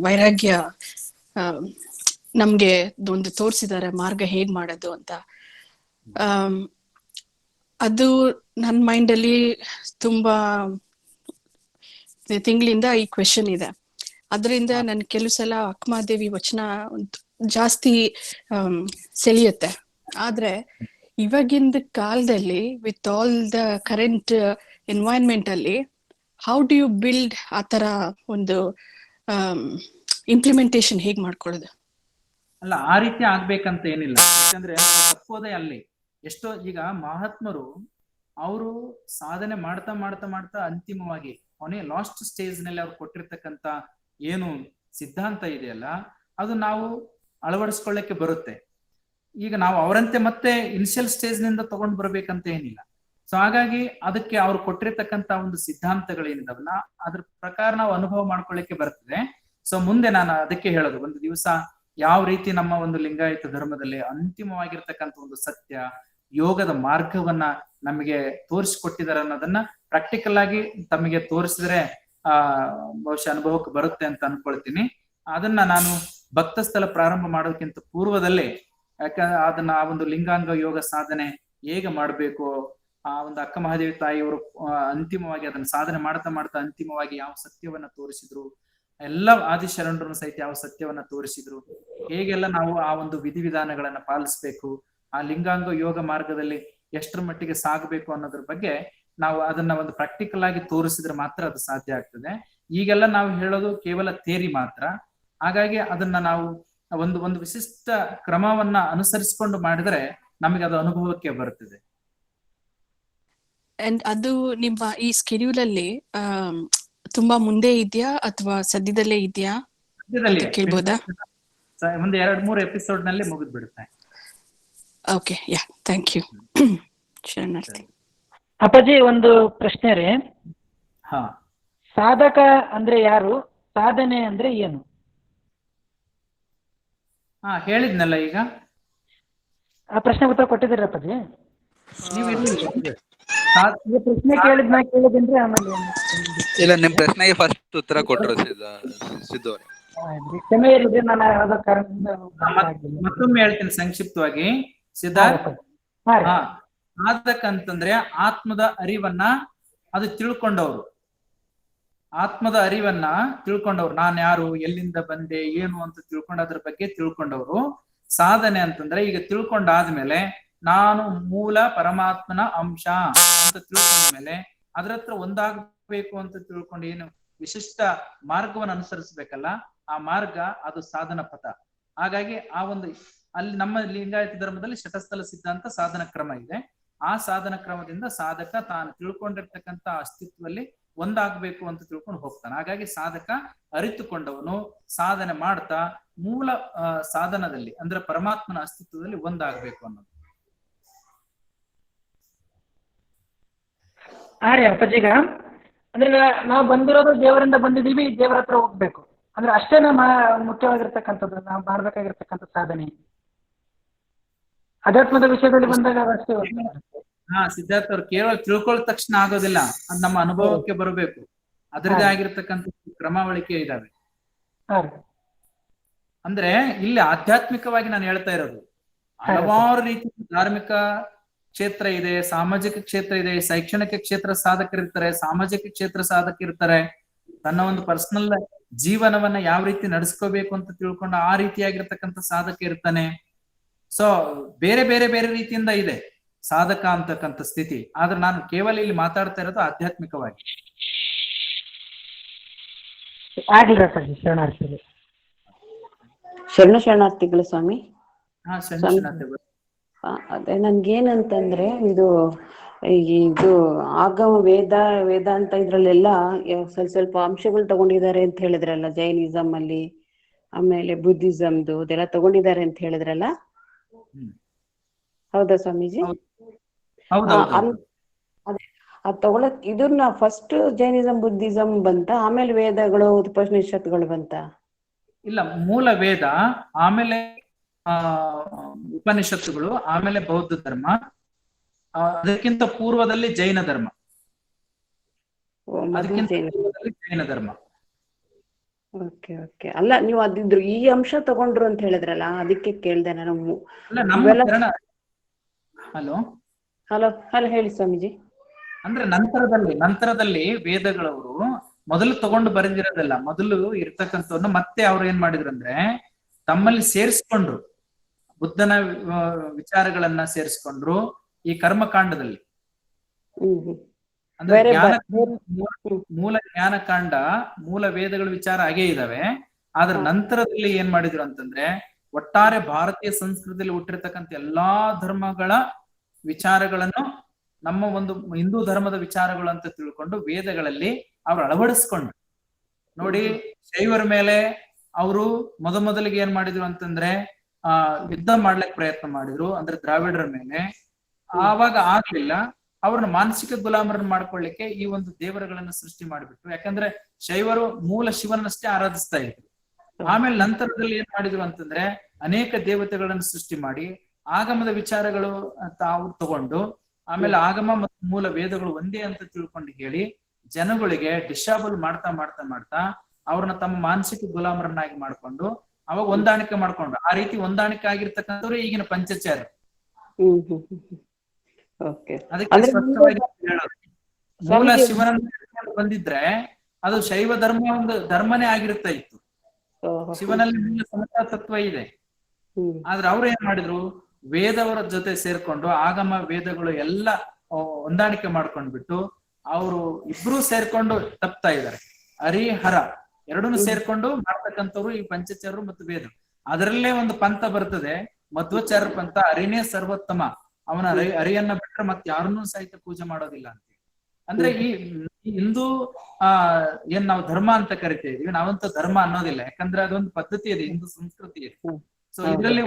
ವೈರಾಗ್ಯ ನಮ್ಗೆ ಒಂದು ತೋರಿಸಿದ್ದಾರೆ ಮಾರ್ಗ ಹೇಗ್ ಮಾಡೋದು ಅಂತ. ಅದು ನನ್ನ ಮೈಂಡ್ ಅಲ್ಲಿ ತುಂಬಾ ತಿಂಗಳಿಂದ ಈ ಕ್ವೆಶನ್ ಇದೆ. ಅದರಿಂದ ನನ್ ಕೆಲವು ಸಲ ಅಕ್ಕಮಹಾದೇವಿ ವಚನ ಜಾಸ್ತಿ ಸೆಳೆಯುತ್ತೆ. ಆದ್ರೆ ಇವಾಗಿಂದ ಕಾಲದಲ್ಲಿ with all the current environment ಅಲ್ಲಿ ಹೌ ಡು ಯು ಬಿಲ್ಡ್ ಆ ತರ ಒಂದು ಇಂಪ್ಲಿಮೆಂಟೇಶನ್ ಹೇಗ್ ಮಾಡ್ಕೊಳ್ಳೋದು? ಅಲ್ಲ, ಆ ರೀತಿ ಆಗ್ಬೇಕಂತ ಏನಿಲ್ಲ. ಯಾಕಂದ್ರೆ ತಪ್ಪೋದೇ ಅಲ್ಲಿ. ಎಷ್ಟೋ ಈಗ ಮಹಾತ್ಮರು ಅವರು ಸಾಧನೆ ಮಾಡ್ತಾ ಮಾಡ್ತಾ ಮಾಡ್ತಾ ಅಂತಿಮವಾಗಿ ಕೊನೆ ಲಾಸ್ಟ್ ಸ್ಟೇಜ್ ನಲ್ಲಿ ಅವ್ರು ಕೊಟ್ಟಿರ್ತಕ್ಕಂತ ಏನು ಸಿದ್ಧಾಂತ ಇದೆಯಲ್ಲ ಅದು ನಾವು ಅಳವಡಿಸ್ಕೊಳ್ಳಕ್ಕೆ ಬರುತ್ತೆ. ಈಗ ನಾವು ಅವರಂತೆ ಮತ್ತೆ ಇನಿಷಿಯಲ್ ಸ್ಟೇಜ್ ನಿಂದ ತಗೊಂಡ್ ಬರ್ಬೇಕಂತ ಏನಿಲ್ಲ. ಸೊ ಹಾಗಾಗಿ ಅದಕ್ಕೆ ಅವ್ರು ಕೊಟ್ಟಿರ್ತಕ್ಕಂತ ಒಂದು ಸಿದ್ಧಾಂತಗಳೇನಿದಾವಲ್ಲ ಅದ್ರ ಪ್ರಕಾರ ನಾವು ಅನುಭವ ಮಾಡ್ಕೊಳ್ಳಿಕ್ಕೆ ಬರ್ತದೆ. ಸೊ ಮುಂದೆ ನಾನು ಅದಕ್ಕೆ ಹೇಳೋದು, ಒಂದು ದಿವಸ ಯಾವ ರೀತಿ ನಮ್ಮ ಒಂದು ಲಿಂಗಾಯತ ಧರ್ಮದಲ್ಲಿ ಅಂತಿಮವಾಗಿರ್ತಕ್ಕಂಥ ಒಂದು ಸತ್ಯ ಯೋಗದ ಮಾರ್ಗವನ್ನ ನಮಗೆ ತೋರಿಸಿಕೊಟ್ಟಿದ್ದಾರೆ ಅನ್ನೋದನ್ನ ಪ್ರಾಕ್ಟಿಕಲ್ ಆಗಿ ತಮಗೆ ತೋರಿಸಿದ್ರೆ ಬಹುಶಃ ಅನುಭವಕ್ಕೆ ಬರುತ್ತೆ ಅಂತ ಅನ್ಕೊಳ್ತೀನಿ. ಅದನ್ನ ನಾನು ಭಕ್ತ ಸ್ಥಳ ಪ್ರಾರಂಭ ಮಾಡೋದಕ್ಕಿಂತ ಪೂರ್ವದಲ್ಲೇ ಅದನ್ನ ಆ ಒಂದು ಲಿಂಗಾಂಗ ಯೋಗ ಸಾಧನೆ ಹೇಗೆ ಮಾಡ್ಬೇಕು, ಆ ಒಂದು ಅಕ್ಕ ಮಹಾದೇವಿ ತಾಯಿಯವರು ಅಂತಿಮವಾಗಿ ಅದನ್ನ ಸಾಧನೆ ಮಾಡ್ತಾ ಮಾಡ್ತಾ ಅಂತಿಮವಾಗಿ ಯಾವ ಸತ್ಯವನ್ನ ತೋರಿಸಿದ್ರು, ಎಲ್ಲ ಆದಿಶರಣರು ಸಹಿತ ಯಾವ ಸತ್ಯವನ್ನ ತೋರಿಸಿದ್ರು, ಹೇಗೆಲ್ಲ ನಾವು ಆ ಒಂದು ವಿಧಿವಿಧಾನಗಳನ್ನ ಪಾಲಿಸ್ಬೇಕು, ಆ ಲಿಂಗಾಂಗ ಯೋಗ ಮಾರ್ಗದಲ್ಲಿ ಎಷ್ಟರ ಮಟ್ಟಿಗೆ ಸಾಗಬೇಕು ಅನ್ನೋದ್ರ ಬಗ್ಗೆ ನಾವು ಅದನ್ನ ಒಂದು ಪ್ರಾಕ್ಟಿಕಲ್ ಆಗಿ ತೋರಿಸಿದ್ರೆ ಮಾತ್ರ ಅದು ಸಾಧ್ಯ ಆಗ್ತದೆ. ಈಗೆಲ್ಲ ನಾವು ಹೇಳೋದು ಕೇವಲ ಥಿಯರಿ ಮಾತ್ರ. ಹಾಗಾಗಿ ಅದನ್ನ ನಾವು ಒಂದು ವಿಶಿಷ್ಟ ಕ್ರಮವನ್ನ ಅನುಸರಿಸಿಕೊಂಡು ಮಾಡಿದ್ರೆ ನಮಗೆ ಅದು ಅನುಭವಕ್ಕೆ ಬರುತ್ತದೆ. ಅಂಡ್ ಅದು ನಿಮ್ಮ ಈ ಸ್ಕೆಡ್ಯೂಲ್ ಅಲ್ಲಿ ತುಂಬಾ ಮುಂದೆ ಇದೆಯಾ ಅಥವಾ ಸದ್ಯದಲ್ಲೇ ಇದೆಯಾ ಕೇಳ್ಬೋದಾ? ಒಂದು 2-3 ಎಪಿಸೋಡ್ ನಲ್ಲಿ ಮುಗಿದ್ ಬಿಡುತ್ತೆ. Okay, yeah, thank you. ಶರಣಾರ್ಥಿ. ಅಪ್ಪಾಜಿ, ಒಂದು ಪ್ರಶ್ನೆ ರೀ. ಹಾ, ಸಾಧಕ ಅಂದ್ರೆ ಯಾರು? ಸಾಧನೆ ಅಂದ್ರೆ ಏನು? ಹೇಳಿದ್ನಲ್ಲ ಈಗ. ಆ ಪ್ರಶ್ನೆ ಉತ್ತರ ಕೊಟ್ಟಿದ್ದೀರಿ ಅಪ್ಪಾಜಿ? ಪ್ರಶ್ನೆ ಕೇಳಿದ್ರಿ ಆಮೇಲೆ ಇಲ್ಲ, ನಿಮ್ ಪ್ರಶ್ನೆಗೆ ಫಸ್ಟ್ ಉತ್ತರ ಕೊಟ್ಟರು ಸಿದ್ದು ಅವರೇ. ಕ್ಷಮೆ ಇರಲಿ, ನಾನು ಯಾವ್ದೋ ಕಾರಣದಿಂದ ಮತ್ತೊಮ್ಮೆ ಹೇಳ್ತೀನಿ ಸಂಕ್ಷಿಪ್ತವಾಗಿ. ಸಿದ್ಧಾರ್ಥ, ಸಾಧಕ ಅಂತಂದ್ರೆ ಆತ್ಮದ ಅರಿವನ್ನ ಅದು ತಿಳ್ಕೊಂಡವ್ರು. ಆತ್ಮದ ಅರಿವನ್ನ ತಿಳ್ಕೊಂಡವ್ರು, ನಾನ್ ಯಾರು, ಎಲ್ಲಿಂದ ಬಂದೆ, ಏನು ಅಂತ ತಿಳ್ಕೊಂಡು ಅದ್ರ ಬಗ್ಗೆ ತಿಳ್ಕೊಂಡವ್ರು. ಸಾಧನೆ ಅಂತಂದ್ರೆ ಈಗ ತಿಳ್ಕೊಂಡಾದ್ಮೇಲೆ ನಾನು ಮೂಲ ಪರಮಾತ್ಮನ ಅಂಶ ಅಂತ ತಿಳ್ಕೊಂಡ ಮೇಲೆ ಅದ್ರ ಹತ್ರ ಒಂದಾಗಬೇಕು ಅಂತ ತಿಳ್ಕೊಂಡು ಏನು ವಿಶಿಷ್ಟ ಮಾರ್ಗವನ್ನು ಅನುಸರಿಸಬೇಕಲ್ಲ, ಆ ಮಾರ್ಗ ಅದು ಸಾಧನ ಪಥ. ಹಾಗಾಗಿ ಆ ಒಂದು ಅಲ್ಲಿ ನಮ್ಮ ಲಿಂಗಾಯತ ಧರ್ಮದಲ್ಲಿ ಶತಸ್ಥಲ ಸಿದ್ಧಾಂತ ಸಾಧನ ಕ್ರಮ ಇದೆ. ಆ ಸಾಧನ ಕ್ರಮದಿಂದ ಸಾಧಕ ತಾನು ತಿಳ್ಕೊಂಡಿರ್ತಕ್ಕಂಥ ಅಸ್ತಿತ್ವದಲ್ಲಿ ಒಂದಾಗಬೇಕು ಅಂತ ತಿಳ್ಕೊಂಡು ಹೋಗ್ತಾನೆ. ಹಾಗಾಗಿ ಸಾಧಕ ಅರಿತುಕೊಂಡವನು ಸಾಧನೆ ಮಾಡ್ತಾ ಮೂಲ ಸಾಧನದಲ್ಲಿ ಅಂದ್ರೆ ಪರಮಾತ್ಮನ ಅಸ್ತಿತ್ವದಲ್ಲಿ ಒಂದಾಗಬೇಕು ಅನ್ನೋದು. ಹಾ ರೀ ಅಪ್ಪಾಜಿಗ, ಅಂದ್ರೆ ನಾವು ಬಂದಿರೋದು ದೇವರಿಂದ ಬಂದಿದ್ದೀವಿ, ದೇವರ ಹತ್ರ ಹೋಗ್ಬೇಕು ಅಂದ್ರೆ ಅಷ್ಟೇ ಮುಖ್ಯವಾಗಿರ್ತಕ್ಕಂಥದ್ದು ನಾವು ಮಾಡ್ಬೇಕಾಗಿರ್ತಕ್ಕಂಥ ಸಾಧನೆ. ಅಧ್ಯಾತ್ಮದ ವಿಷಯದಲ್ಲಿ ಬಂದಾಗ ಅಷ್ಟೇ. ಹಾ, ಸಿದ್ಧಾರ್ಥ ಅವ್ರು ಕೇವಲ ತಿಳ್ಕೊಳ್ಳ ತಕ್ಷಣ ಆಗೋದಿಲ್ಲ, ಅದ್ ನಮ್ಮ ಅನುಭವಕ್ಕೆ ಬರಬೇಕು. ಅದರದೇ ಆಗಿರ್ತಕ್ಕಂಥ ಕ್ರಮಾವಳಿಕೆ ಇದಾವೆ. ಅಂದ್ರೆ ಇಲ್ಲಿ ಆಧ್ಯಾತ್ಮಿಕವಾಗಿ ನಾನು ಹೇಳ್ತಾ ಇರೋದು, ಹಲವಾರು ರೀತಿಯ ಧಾರ್ಮಿಕ ಕ್ಷೇತ್ರ ಇದೆ, ಸಾಮಾಜಿಕ ಕ್ಷೇತ್ರ ಇದೆ, ಶೈಕ್ಷಣಿಕ ಕ್ಷೇತ್ರ ಸಾಧಕರಿರ್ತಾರೆ, ಸಾಮಾಜಿಕ ಕ್ಷೇತ್ರ ಸಾಧಕರಿರ್ತಾರೆ. ತನ್ನ ಒಂದು ಪರ್ಸನಲ್ ಜೀವನವನ್ನ ಯಾವ ರೀತಿ ನಡೆಸ್ಕೋಬೇಕು ಅಂತ ತಿಳ್ಕೊಂಡು ಆ ರೀತಿಯಾಗಿರ್ತಕ್ಕಂಥ ಸಾಧಕ ಇರ್ತಾನೆ. ಸೊ ಬೇರೆ ಬೇರೆ ಬೇರೆ ರೀತಿಯಿಂದ ಇದೆ ಸಾಧಕ ಅಂತಕ್ಕಂಥ ಸ್ಥಿತಿ. ಆದ್ರೆ ನಾನು ಕೇವಲ ಇಲ್ಲಿ ಮಾತಾಡ್ತಾ ಇರೋದು ಆಧ್ಯಾತ್ಮಿಕವಾಗಿ. ಶರಣಾರ್ಥಿಗಳು ಸ್ವಾಮಿ. ಹಾ, ಶರಣಾರ್ಥಿ. ಅದೇ ನನ್ಗೇನಂತಂದ್ರೆ ಇದು ಆಗಮ ವೇದಾಂತ ಇದ್ರಲ್ಲೆಲ್ಲ ಸ್ವಲ್ಪ ಸ್ವಲ್ಪ ಅಂಶಗಳು ತಗೊಂಡಿದ್ದಾರೆ ಅಂತ ಹೇಳಿದ್ರಲ್ಲ, ಜೈನಿಸಂ ಅಲ್ಲಿ, ಆಮೇಲೆ ಬುದ್ಧಿಸಮ್ದು ಅದೆಲ್ಲ ತಗೊಂಡಿದ್ದಾರೆ ಅಂತ ಹೇಳಿದ್ರಲ್ಲ, ಹೌದಾ ಸ್ವಾಮೀಜಿ? ಅದೇ ಅದ್ ತಗೊಳಕ್ ಇದನ್ನ ಫಸ್ಟ್ ಜೈನಿಸಂ ಬುದ್ಧಿಸಂ ಬಂತ, ಆಮೇಲೆ ವೇದಗಳು ಉಪನಿಷತ್ಗಳು ಬಂತ? ಇಲ್ಲ, ಮೂಲ ವೇದ, ಆಮೇಲೆ ಉಪನಿಷತ್ತುಗಳು, ಆಮೇಲೆ ಬೌದ್ಧ ಧರ್ಮ, ಅದಕ್ಕಿಂತ ಪೂರ್ವದಲ್ಲಿ ಜೈನ ಧರ್ಮ. ಅದಕ್ಕಿಂತ ಪೂರ್ವದಲ್ಲಿ ಜೈನ ಧರ್ಮ. Okay okay. ಅಲ್ಲ, ನೀವು ಅದಿದ್ರು ಈ ಅಂಶ ತಗೊಂಡ್ರು ಅಂತ ಹೇಳಿದ್ರಲ್ಲ, ಅದಕ್ಕೆ ಕೇಳ್ದೆ ನಾನು. ಹಲೋ ಹಲೋ ಹಲೋ ಹೇಳಿ ಸ್ವಾಮೀಜಿ. ಅಂದ್ರೆ ನಂತರದಲ್ಲಿ ವೇದಗಳವರು ಮೊದಲು ತಗೊಂಡು ಬರೆದಿರೋದಲ್ಲ, ಮೊದಲು ಇರ್ತಕ್ಕಂಥವ್ರನ್ನ ಮತ್ತೆ ಅವ್ರು ಏನ್ ಮಾಡಿದ್ರು ಅಂದ್ರೆ ತಮ್ಮಲ್ಲಿ ಸೇರಿಸ್ಕೊಂಡ್ರು, ಬುದ್ಧನ ವಿಚಾರಗಳನ್ನ ಸೇರಿಸ್ಕೊಂಡ್ರು ಈ ಕರ್ಮಕಾಂಡದಲ್ಲಿ. ಅಂದ್ರೆ ಮೂಲ ಜ್ಞಾನಕಾಂಡ, ಮೂಲ ವೇದಗಳ ವಿಚಾರ ಹಾಗೇ ಇದಾವೆ. ಆದ್ರ ನಂತರದಲ್ಲಿ ಏನ್ ಮಾಡಿದ್ರು ಅಂತಂದ್ರೆ ಒಟ್ಟಾರೆ ಭಾರತೀಯ ಸಂಸ್ಕೃತಿಯಲ್ಲಿ ಹುಟ್ಟಿರ್ತಕ್ಕಂಥ ಎಲ್ಲಾ ಧರ್ಮಗಳ ವಿಚಾರಗಳನ್ನು ನಮ್ಮ ಒಂದು ಹಿಂದೂ ಧರ್ಮದ ವಿಚಾರಗಳು ಅಂತ ತಿಳ್ಕೊಂಡು ವೇದಗಳಲ್ಲಿ ಅವ್ರು ಅಳವಡಿಸ್ಕೊಂಡ್ರು. ನೋಡಿ, ಶೈವರ ಮೇಲೆ ಅವರು ಮೊದಲಿಗೆ ಏನ್ ಮಾಡಿದ್ರು ಅಂತಂದ್ರೆ ಯುದ್ಧ ಮಾಡ್ಲಿಕ್ಕೆ ಪ್ರಯತ್ನ ಮಾಡಿದ್ರು, ಅಂದ್ರೆ ದ್ರಾವಿಡರ ಮೇಲೆ. ಆವಾಗ ಆಗ್ಲಿಲ್ಲ, ಅವ್ರನ್ನ ಮಾನಸಿಕ ಗುಲಾಮರನ್ನ ಮಾಡ್ಕೊಳ್ಳಿಕ್ಕೆ ಈ ಒಂದು ದೇವರುಗಳನ್ನ ಸೃಷ್ಟಿ ಮಾಡಿಬಿಟ್ರು. ಯಾಕಂದ್ರೆ ಶೈವರು ಮೂಲ ಶಿವನಷ್ಟೇ ಆರಾಧಿಸ್ತಾ ಇದ್ರು. ಆಮೇಲೆ ನಂತರದಲ್ಲಿ ಏನ್ ಮಾಡಿದ್ರು ಅಂತಂದ್ರೆ ಅನೇಕ ದೇವತೆಗಳನ್ನ ಸೃಷ್ಟಿ ಮಾಡಿ ಆಗಮದ ವಿಚಾರಗಳು ಅಂತ ಅವ್ರು ತಗೊಂಡು, ಆಮೇಲೆ ಆಗಮ ಮತ್ತು ಮೂಲ ವೇದಗಳು ಒಂದೇ ಅಂತ ತಿಳ್ಕೊಂಡು ಹೇಳಿ ಜನಗಳಿಗೆ ಡಿಶಾಬಲ್ ಮಾಡ್ತಾ ಮಾಡ್ತಾ ಮಾಡ್ತಾ ಅವ್ರನ್ನ ತಮ್ಮ ಮಾನಸಿಕ ಗುಲಾಮರನ್ನಾಗಿ ಮಾಡ್ಕೊಂಡು ಅವಾಗ ಹೊಂದಾಣಿಕೆ ಮಾಡ್ಕೊಂಡ್ರು. ಆ ರೀತಿ ಹೊಂದಾಣಿಕೆ ಆಗಿರ್ತಕ್ಕಂಥವ್ರು ಈಗಿನ ಪಂಚಾಚಾರ್ಯ. ಅದಕ್ಕೆ ಸ್ಪಷ್ಟವಾಗಿ ಹೇಳೋದು, ಮೂಲ ಶಿವನನ್ನ ಬಂದಿದ್ರೆ ಅದು ಶೈವ ಧರ್ಮ ಒಂದು ಧರ್ಮನೇ ಆಗಿರ್ತಾ ಇತ್ತು. ಶಿವನಲ್ಲಿ ಮೂಲ ಸಮತಾ ತತ್ವ ಇದೆ. ಆದ್ರೆ ಅವ್ರು ಏನ್ ಮಾಡಿದ್ರು, ವೇದವರ ಜೊತೆ ಸೇರ್ಕೊಂಡು ಆಗಮ ವೇದಗಳು ಎಲ್ಲ ಹೊಂದಾಣಿಕೆ ಮಾಡ್ಕೊಂಡ್ಬಿಟ್ಟು ಅವರು ಇಬ್ರು ಸೇರ್ಕೊಂಡು ತಪ್ತಾ ಇದ್ದಾರೆ. ಹರಿಹರ ಎರಡನ್ನೂ ಸೇರ್ಕೊಂಡು ಮಾಡ್ತಕ್ಕಂಥವ್ರು ಈ ಪಂಚಚಾರರು ಮತ್ತು ವೇದ. ಅದರಲ್ಲೇ ಒಂದು ಪಂಥ ಬರ್ತದೆ, ಮಧ್ವಾಚಾರ್ಯ ಪಂಥ. ಹರಿನೇ ಸರ್ವೋತ್ತಮ, ಅವನ ಹರಿಯನ್ನ ಬಿಟ್ರೆ ಮತ್ತೆ ಯಾರನ್ನೂ ಸಹಿತ ಪೂಜೆ ಮಾಡೋದಿಲ್ಲ ಅಂತ. ಅಂದ್ರೆ ಈ ಹಿಂದೂ ಏನ್ ನಾವು ಧರ್ಮ ಅಂತ ಕರಿತಾ ಇದೀವಿ, ನಾವಂತ ಧರ್ಮ ಅನ್ನೋದಿಲ್ಲ. ಯಾಕಂದ್ರೆ ಅದೊಂದು ಪದ್ಧತಿ ಇದೆ, ಹಿಂದೂ ಸಂಸ್ಕೃತಿ ಇದೆ. ಸೊ ಇದರಲ್ಲಿ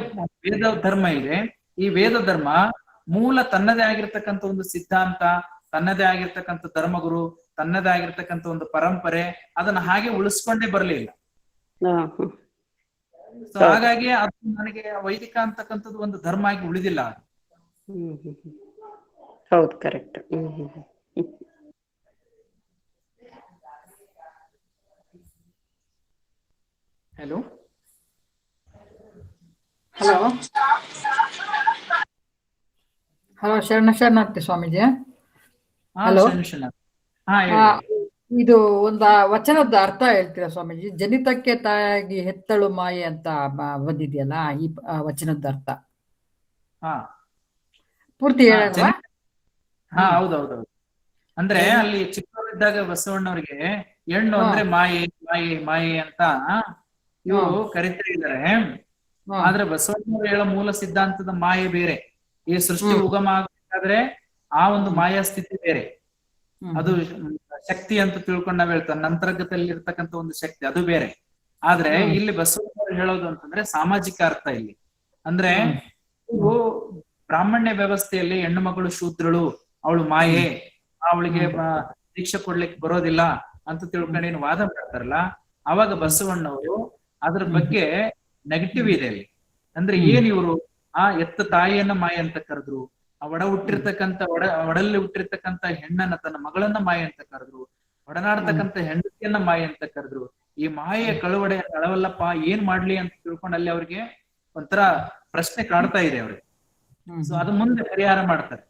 ವೇದ ಧರ್ಮ ಇದೆ. ಈ ವೇದ ಧರ್ಮ ಮೂಲ ತನ್ನದೇ ಆಗಿರ್ತಕ್ಕಂಥ ಒಂದು ಸಿದ್ಧಾಂತ, ತನ್ನದೇ ಆಗಿರ್ತಕ್ಕಂಥ ಧರ್ಮಗುರು, ತನ್ನದೇ ಆಗಿರ್ತಕ್ಕಂಥ ಒಂದು ಪರಂಪರೆ, ಅದನ್ನ ಹಾಗೆ ಉಳಿಸ್ಕೊಂಡೇ ಬರ್ಲಿಲ್ಲ. ಸೊ ಹಾಗಾಗಿ ಅದು ನನಗೆ ವೈದಿಕ ಅಂತಕ್ಕಂಥದ್ದು ಒಂದು ಧರ್ಮ ಆಗಿ ಉಳಿದಿಲ್ಲ. ಅದು ಹೌದು, ಕರೆಕ್ಟ್. ಹಲೋ ಹಲೋ ಹಲೋ ಶರಣಾರ್ಥಿ ಸ್ವಾಮೀಜಿ. ಹಲೋ, ಇದು ಒಂದು ವಚನದ ಅರ್ಥ ಹೇಳ್ತೀರಾ ಸ್ವಾಮೀಜಿ? ಜನಿತಕ್ಕೆ ತಾಯಾಗಿ ಹೆತ್ತಳು ಮಾಯೆ ಅಂತ ಬಂದಿದೆಯಲ್ಲ, ಈ ವಚನದ ಅರ್ಥ. ಪೂರ್ತಿ ಹಾ, ಹೇಳಲ್ವಾ? ಹಾ, ಹ್ಮ್. ಹೌದೌದೌದು. ಅಂದ್ರೆ ಏನು? ಅಲ್ಲಿ ಚಿಕ್ಕವರಿದ್ದಾಗ ಬಸವಣ್ಣವ್ರಿಗೆ ಹೆಣ್ಣು ಹಾ. ಅಂದ್ರೆ ಮಾಯೆ ಮಾಯೆ ಮಾಯೆ ಅಂತ ಇವರು ಹಾ. ಕರಿತಾ ಇದ್ದಾರೆ. ಹಾ. ಆದ್ರೆ ಬಸವಣ್ಣವರು ಹೇಳೋ ಮೂಲ ಸಿದ್ಧಾಂತದ ಮಾಯೆ ಬೇರೆ. ಈ ಸೃಷ್ಟಿ ಹ್ಮ್. ಉಗಮ ಆಗ್ಬೇಕಾದ್ರೆ ಆ ಒಂದು ಹ್ಮ್. ಮಾಯಾ ಸ್ಥಿತಿ ಬೇರೆ. ಹ್ಮ್. ಅದು ಶಕ್ತಿ ಅಂತ ತಿಳ್ಕೊಂಡು ನಾವ್ ಹೇಳ್ತಾರೆ, ನಂತರ್ಗತದಲ್ಲಿ ಇರ್ತಕ್ಕಂಥ ಒಂದು ಶಕ್ತಿ ಅದು ಬೇರೆ. ಆದ್ರೆ ಹ್ಮ್. ಇಲ್ಲಿ ಬಸವಣ್ಣವರು ಹೇಳೋದು ಅಂತಂದ್ರೆ ಸಾಮಾಜಿಕ ಅರ್ಥ ಇಲ್ಲಿ. ಅಂದ್ರೆ ಹ್ಮ್. ಇವು ಬ್ರಾಹ್ಮಣ್ಯ ವ್ಯವಸ್ಥೆಯಲ್ಲಿ ಹೆಣ್ಣು ಮಗಳು ಶೂದ್ರಳು, ಅವಳು ಮಾಯೆ, ಅವಳಿಗೆ ದೀಕ್ಷೆ ಕೊಡ್ಲಿಕ್ಕೆ ಬರೋದಿಲ್ಲ ಅಂತ ತಿಳ್ಕೊಂಡು ಏನು ವಾದ ಮಾಡ್ತಾರಲ್ಲ, ಅವಾಗ ಬಸವಣ್ಣವರು ಅದ್ರ ಬಗ್ಗೆ ನೆಗೆಟಿವ್ ಇದೆ ಅಲ್ಲಿ. ಅಂದ್ರೆ ಏನ್ ಇವರು ಎತ್ತ ತಾಯಿಯನ್ನ ಮಾಯೆ ಅಂತ ಕರೆದ್ರು, ಆ ಒಡಲ್ಲಿ ಹುಟ್ಟಿರ್ತಕ್ಕಂಥ ಹೆಣ್ಣನ್ನ ತನ್ನ ಮಗಳನ್ನ ಮಾಯೆ ಅಂತ ಕರೆದ್ರು, ಒಡನಾಡ್ತಕ್ಕಂಥ ಹೆಂಡತಿಯನ್ನ ಮಾಯೆ ಅಂತ ಕರೆದ್ರು. ಈ ಮಾಯೆಯ ಕಳುವಡೆ ಅಳವಲ್ಲಪ್ಪ, ಏನ್ ಮಾಡ್ಲಿ ಅಂತ ತಿಳ್ಕೊಂಡು ಅಲ್ಲಿ ಅವ್ರಿಗೆ ಒಂಥರ ಪ್ರಶ್ನೆ ಕಾಡ್ತಾ ಇದೆ ಅವ್ರಿಗೆ. ಸೊ ಅದು ಮುಂದೆ ಪರಿಹಾರ ಮಾಡ್ತಾರೆ.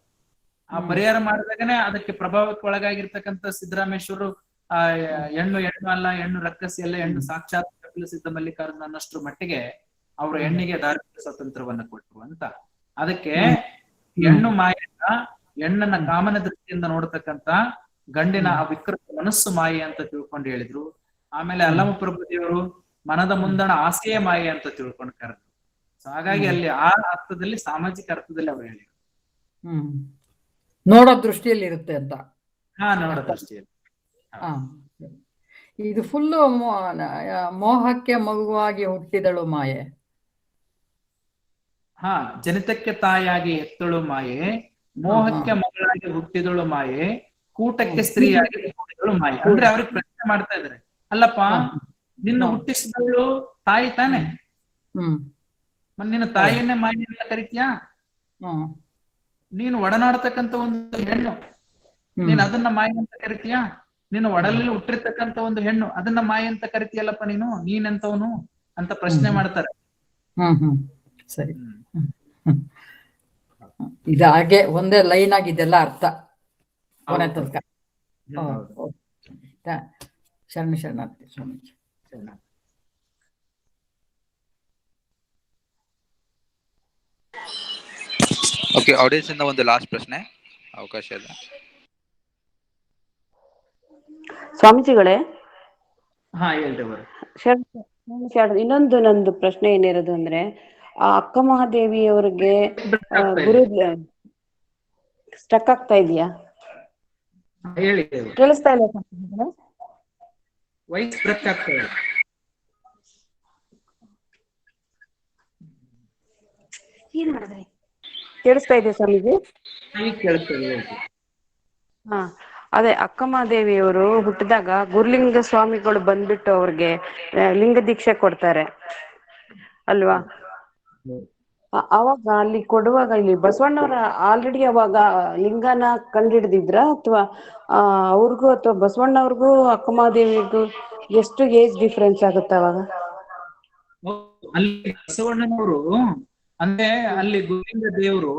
ಆ ಪರಿಹಾರ ಮಾಡಿದಾಗನೇ ಅದಕ್ಕೆ ಪ್ರಭಾವಕ್ಕೆ ಒಳಗಾಗಿರ್ತಕ್ಕಂಥ ಸಿದ್ದರಾಮೇಶ್ವರು ಹೆಣ್ಣು ಅಲ್ಲ, ಹೆಣ್ಣು ರಕ್ಕಸಿ ಅಲ್ಲ, ಹೆಣ್ಣು ಸಾಕ್ಷಾತ್ ಕಪಿಲ ಸಿದ್ಧ ಮಲ್ಲಿಕಾರ್ಜುನ ಅನ್ನಷ್ಟರ ಮಟ್ಟಿಗೆ ಅವರು ಹೆಣ್ಣಿಗೆ ಧಾರ್ಮಿಕ ಸ್ವಾತಂತ್ರ್ಯವನ್ನ ಕೊಟ್ಟರು ಅಂತ. ಅದಕ್ಕೆ ಹೆಣ್ಣು ಮಾಯೆಯನ್ನ, ಹೆಣ್ಣನ್ನ ಕಾಮನ ದೃಷ್ಟಿಯಿಂದ ನೋಡ್ತಕ್ಕಂತ ಗಂಡಿನ ಆ ವಿಕೃತ ಮನಸ್ಸು ಮಾಯೆ ಅಂತ ತಿಳ್ಕೊಂಡು ಹೇಳಿದ್ರು. ಆಮೇಲೆ ಅಲ್ಲಮ ಪ್ರಭುದೇವರು ಮನದ ಮುಂದಣ ಆಸೆಯೇ ಮಾಯೆ ಅಂತ ತಿಳ್ಕೊಂಡು ಕರೆದ್ರು. ಸೊ ಹಾಗಾಗಿ ಅಲ್ಲಿ ಆ ಅರ್ಥದಲ್ಲಿ, ಸಾಮಾಜಿಕ ಅರ್ಥದಲ್ಲಿ ಅವ್ರು ಹೇಳಿದ್ರು. ನೋಡೋ ದೃಷ್ಟಿಯಲ್ಲಿ ಇರುತ್ತೆ ಅಂತ. ನೋಡೋ ದೃಷ್ಟಿಯಲ್ಲಿ. ಇದು ಫುಲ್ಲು ಮೋಹಕ್ಕೆ ಮಗುವಾಗಿ ಹುಟ್ಟಿದಳು ಮಾಯೆ. ಜನಿತಕ್ಕೆ ತಾಯಾಗಿ ಎತ್ತಳು ಮಾಯೆ, ಮೋಹಕ್ಕೆ ಮಗಳಾಗಿ ಹುಟ್ಟಿದಳು ಮಾಯೆ, ಕೂಟಕ್ಕೆ ಸ್ತ್ರೀಯಾಗಿ ಹುಟ್ಟಿದಳು ಮಾಯೆ. ಅಂದ್ರೆ ಅವ್ರಿಗೆ ಪ್ರಶ್ನೆ ಮಾಡ್ತಾ ಇದಾರೆ, ಅಲ್ಲಪ್ಪ ನಿನ್ನ ಹುಟ್ಟಿಸಿದಳು ತಾಯಿ ತಾನೆ, ನಿನ್ನ ತಾಯಿಯನ್ನೇ ಮಾಯೆ ಅಂತ ಕರಿತೀಯಾ? ನೀನು ಒಡನಾಡ್ತಕ್ಕಂಥ ಒಂದು ಹೆಣ್ಣು, ನೀನ್ ಅದನ್ನ ಮಾಯೆ ಅಂತ ಕರಿತೀಯಾ? ನೀನು ಒಡಲಲ್ಲಿ ಹುಟ್ಟಿರ್ತಕ್ಕಂಥ ಒಂದು ಹೆಣ್ಣು, ಅದನ್ನ ಮಾಯೆ ಅಂತ ಕರಿತೀಯಲ್ಲಪ್ಪ ನೀನೆಂತವನು ಅಂತ ಪ್ರಶ್ನೆ ಮಾಡ್ತಾರೆ. ಸರಿ, ಇದು ಹಾಗೆ ಒಂದೇ ಲೈನ್ ಆಗಿದೆಲ್ಲ ಅರ್ಥ ಕೊನೆ ತನಕ. ಶರಣಾರ್ಥಿ ಸ್ವಾಮೀಜಿ. ಓಕೆ, ಆಡಿಯನ್ಸ್ ಇಂದ ಒಂದು ಲಾಸ್ಟ್ ಪ್ರಶ್ನೆ ಅವಕಾಶ ಇದೆ. ಸ್ವಾಮೀಜಿಗಳೇ, ಹೇಳ್ರಿ. ಇನ್ನೊಂದು ನಂದು ಪ್ರಶ್ನೆ ಏನಿರೋದು ಅಂದ್ರೆ, ಆ ಅಕ್ಕ ಮಹಾದೇವಿಯವರಿಗೆ ಗುರು ಸ್ಟಕ್ ಆಗ್ತಾ ಇದೆಯಾ? ಹೇಳಿ. ಕೇಳಿಸ್ತಾ ಇಲ್ಲ? ವೈಸ್ ಬ್ರೇಕ್ ಆಗ್ತಾ ಇದೆ. ಏನ್ ಮಾಡಿದ್ರಿ? ಕೇಳಿಸ್ತಾ ಇದೆ ಸ್ವಾಮೀಜಿ? ಅದೇ ಅಕ್ಕ ಮಹಾದೇವಿಯವರು ಹುಟ್ಟಿದಾಗ ಗುರುಲಿಂಗ ಸ್ವಾಮಿಗಳು ಬಂದ್ಬಿಟ್ಟು ಅವ್ರಿಗೆ ಲಿಂಗ ದೀಕ್ಷೆ ಕೊಡ್ತಾರೆ ಅಲ್ವಾ? ಅವಾಗ ಅಲ್ಲಿ ಕೊಡುವಾಗ ಇಲ್ಲಿ ಬಸವಣ್ಣವ್ರ ಆಲ್ರೆಡಿ ಅವಾಗ ಲಿಂಗನ ಕಂಡಿಡ್ದಿದ್ರ, ಅಥವಾ ಅವ್ರಿಗೂ ಅಥವಾ ಬಸವಣ್ಣವ್ರಿಗೂ ಅಕ್ಕ ಮಹಾದೇವಿಗೂ ಎಷ್ಟು ಏಜ್ ಡಿಫ್ರೆನ್ಸ್ ಆಗುತ್ತೆ ಅವಾಗ? ಅಲ್ಲಿ ಬಸವಣ್ಣನವರು ಅಂದ್ರೆ ಅಲ್ಲಿ ಗೋವಿಂದ ದೇವರು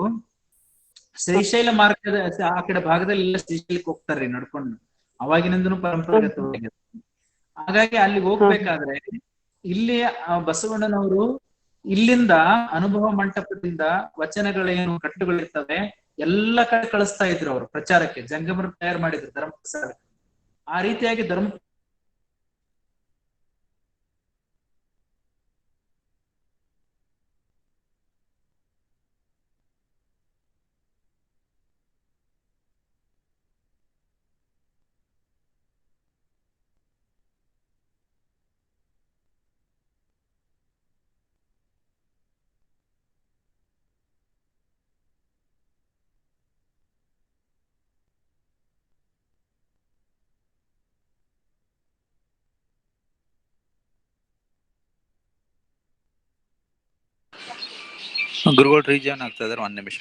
ಶ್ರೀಶೈಲ ಮಾರ್ಗದ ಆ ಕಡೆ ಭಾಗದಲ್ಲಿ ಎಲ್ಲ ಶ್ರೀಶೈಲಕ್ಕೆ ಹೋಗ್ತಾರ್ರಿ ನಡ್ಕೊಂಡು, ಅವಾಗಿನಿಂದನೂ ಪರಂಪರಾಗತವಾಗಿ. ಹಾಗಾಗಿ ಅಲ್ಲಿ ಹೋಗ್ಬೇಕಾದ್ರೆ ಇಲ್ಲಿ ಬಸವಣ್ಣನವರು ಇಲ್ಲಿಂದ ಅನುಭವ ಮಂಟಪದಿಂದ ವಚನಗಳೇನು ಕಟ್ಟುಗಳಿರ್ತವೆ ಎಲ್ಲ ಕಡೆ ಕಳಿಸ್ತಾ ಇದ್ರು ಅವರು ಪ್ರಚಾರಕ್ಕೆ. ಜಂಗಮರು ತಯಾರು ಮಾಡಿದ್ರು ಧರ್ಮ ಪ್ರಚಾರಕ್ಕೆ. ಆ ರೀತಿಯಾಗಿ ಧರ್ಮ ಗುರುಗಳು ರೀಜಾನ್ ಆಗ್ತಾ ಇದಾರೆ, 1 ನಿಮಿಷ.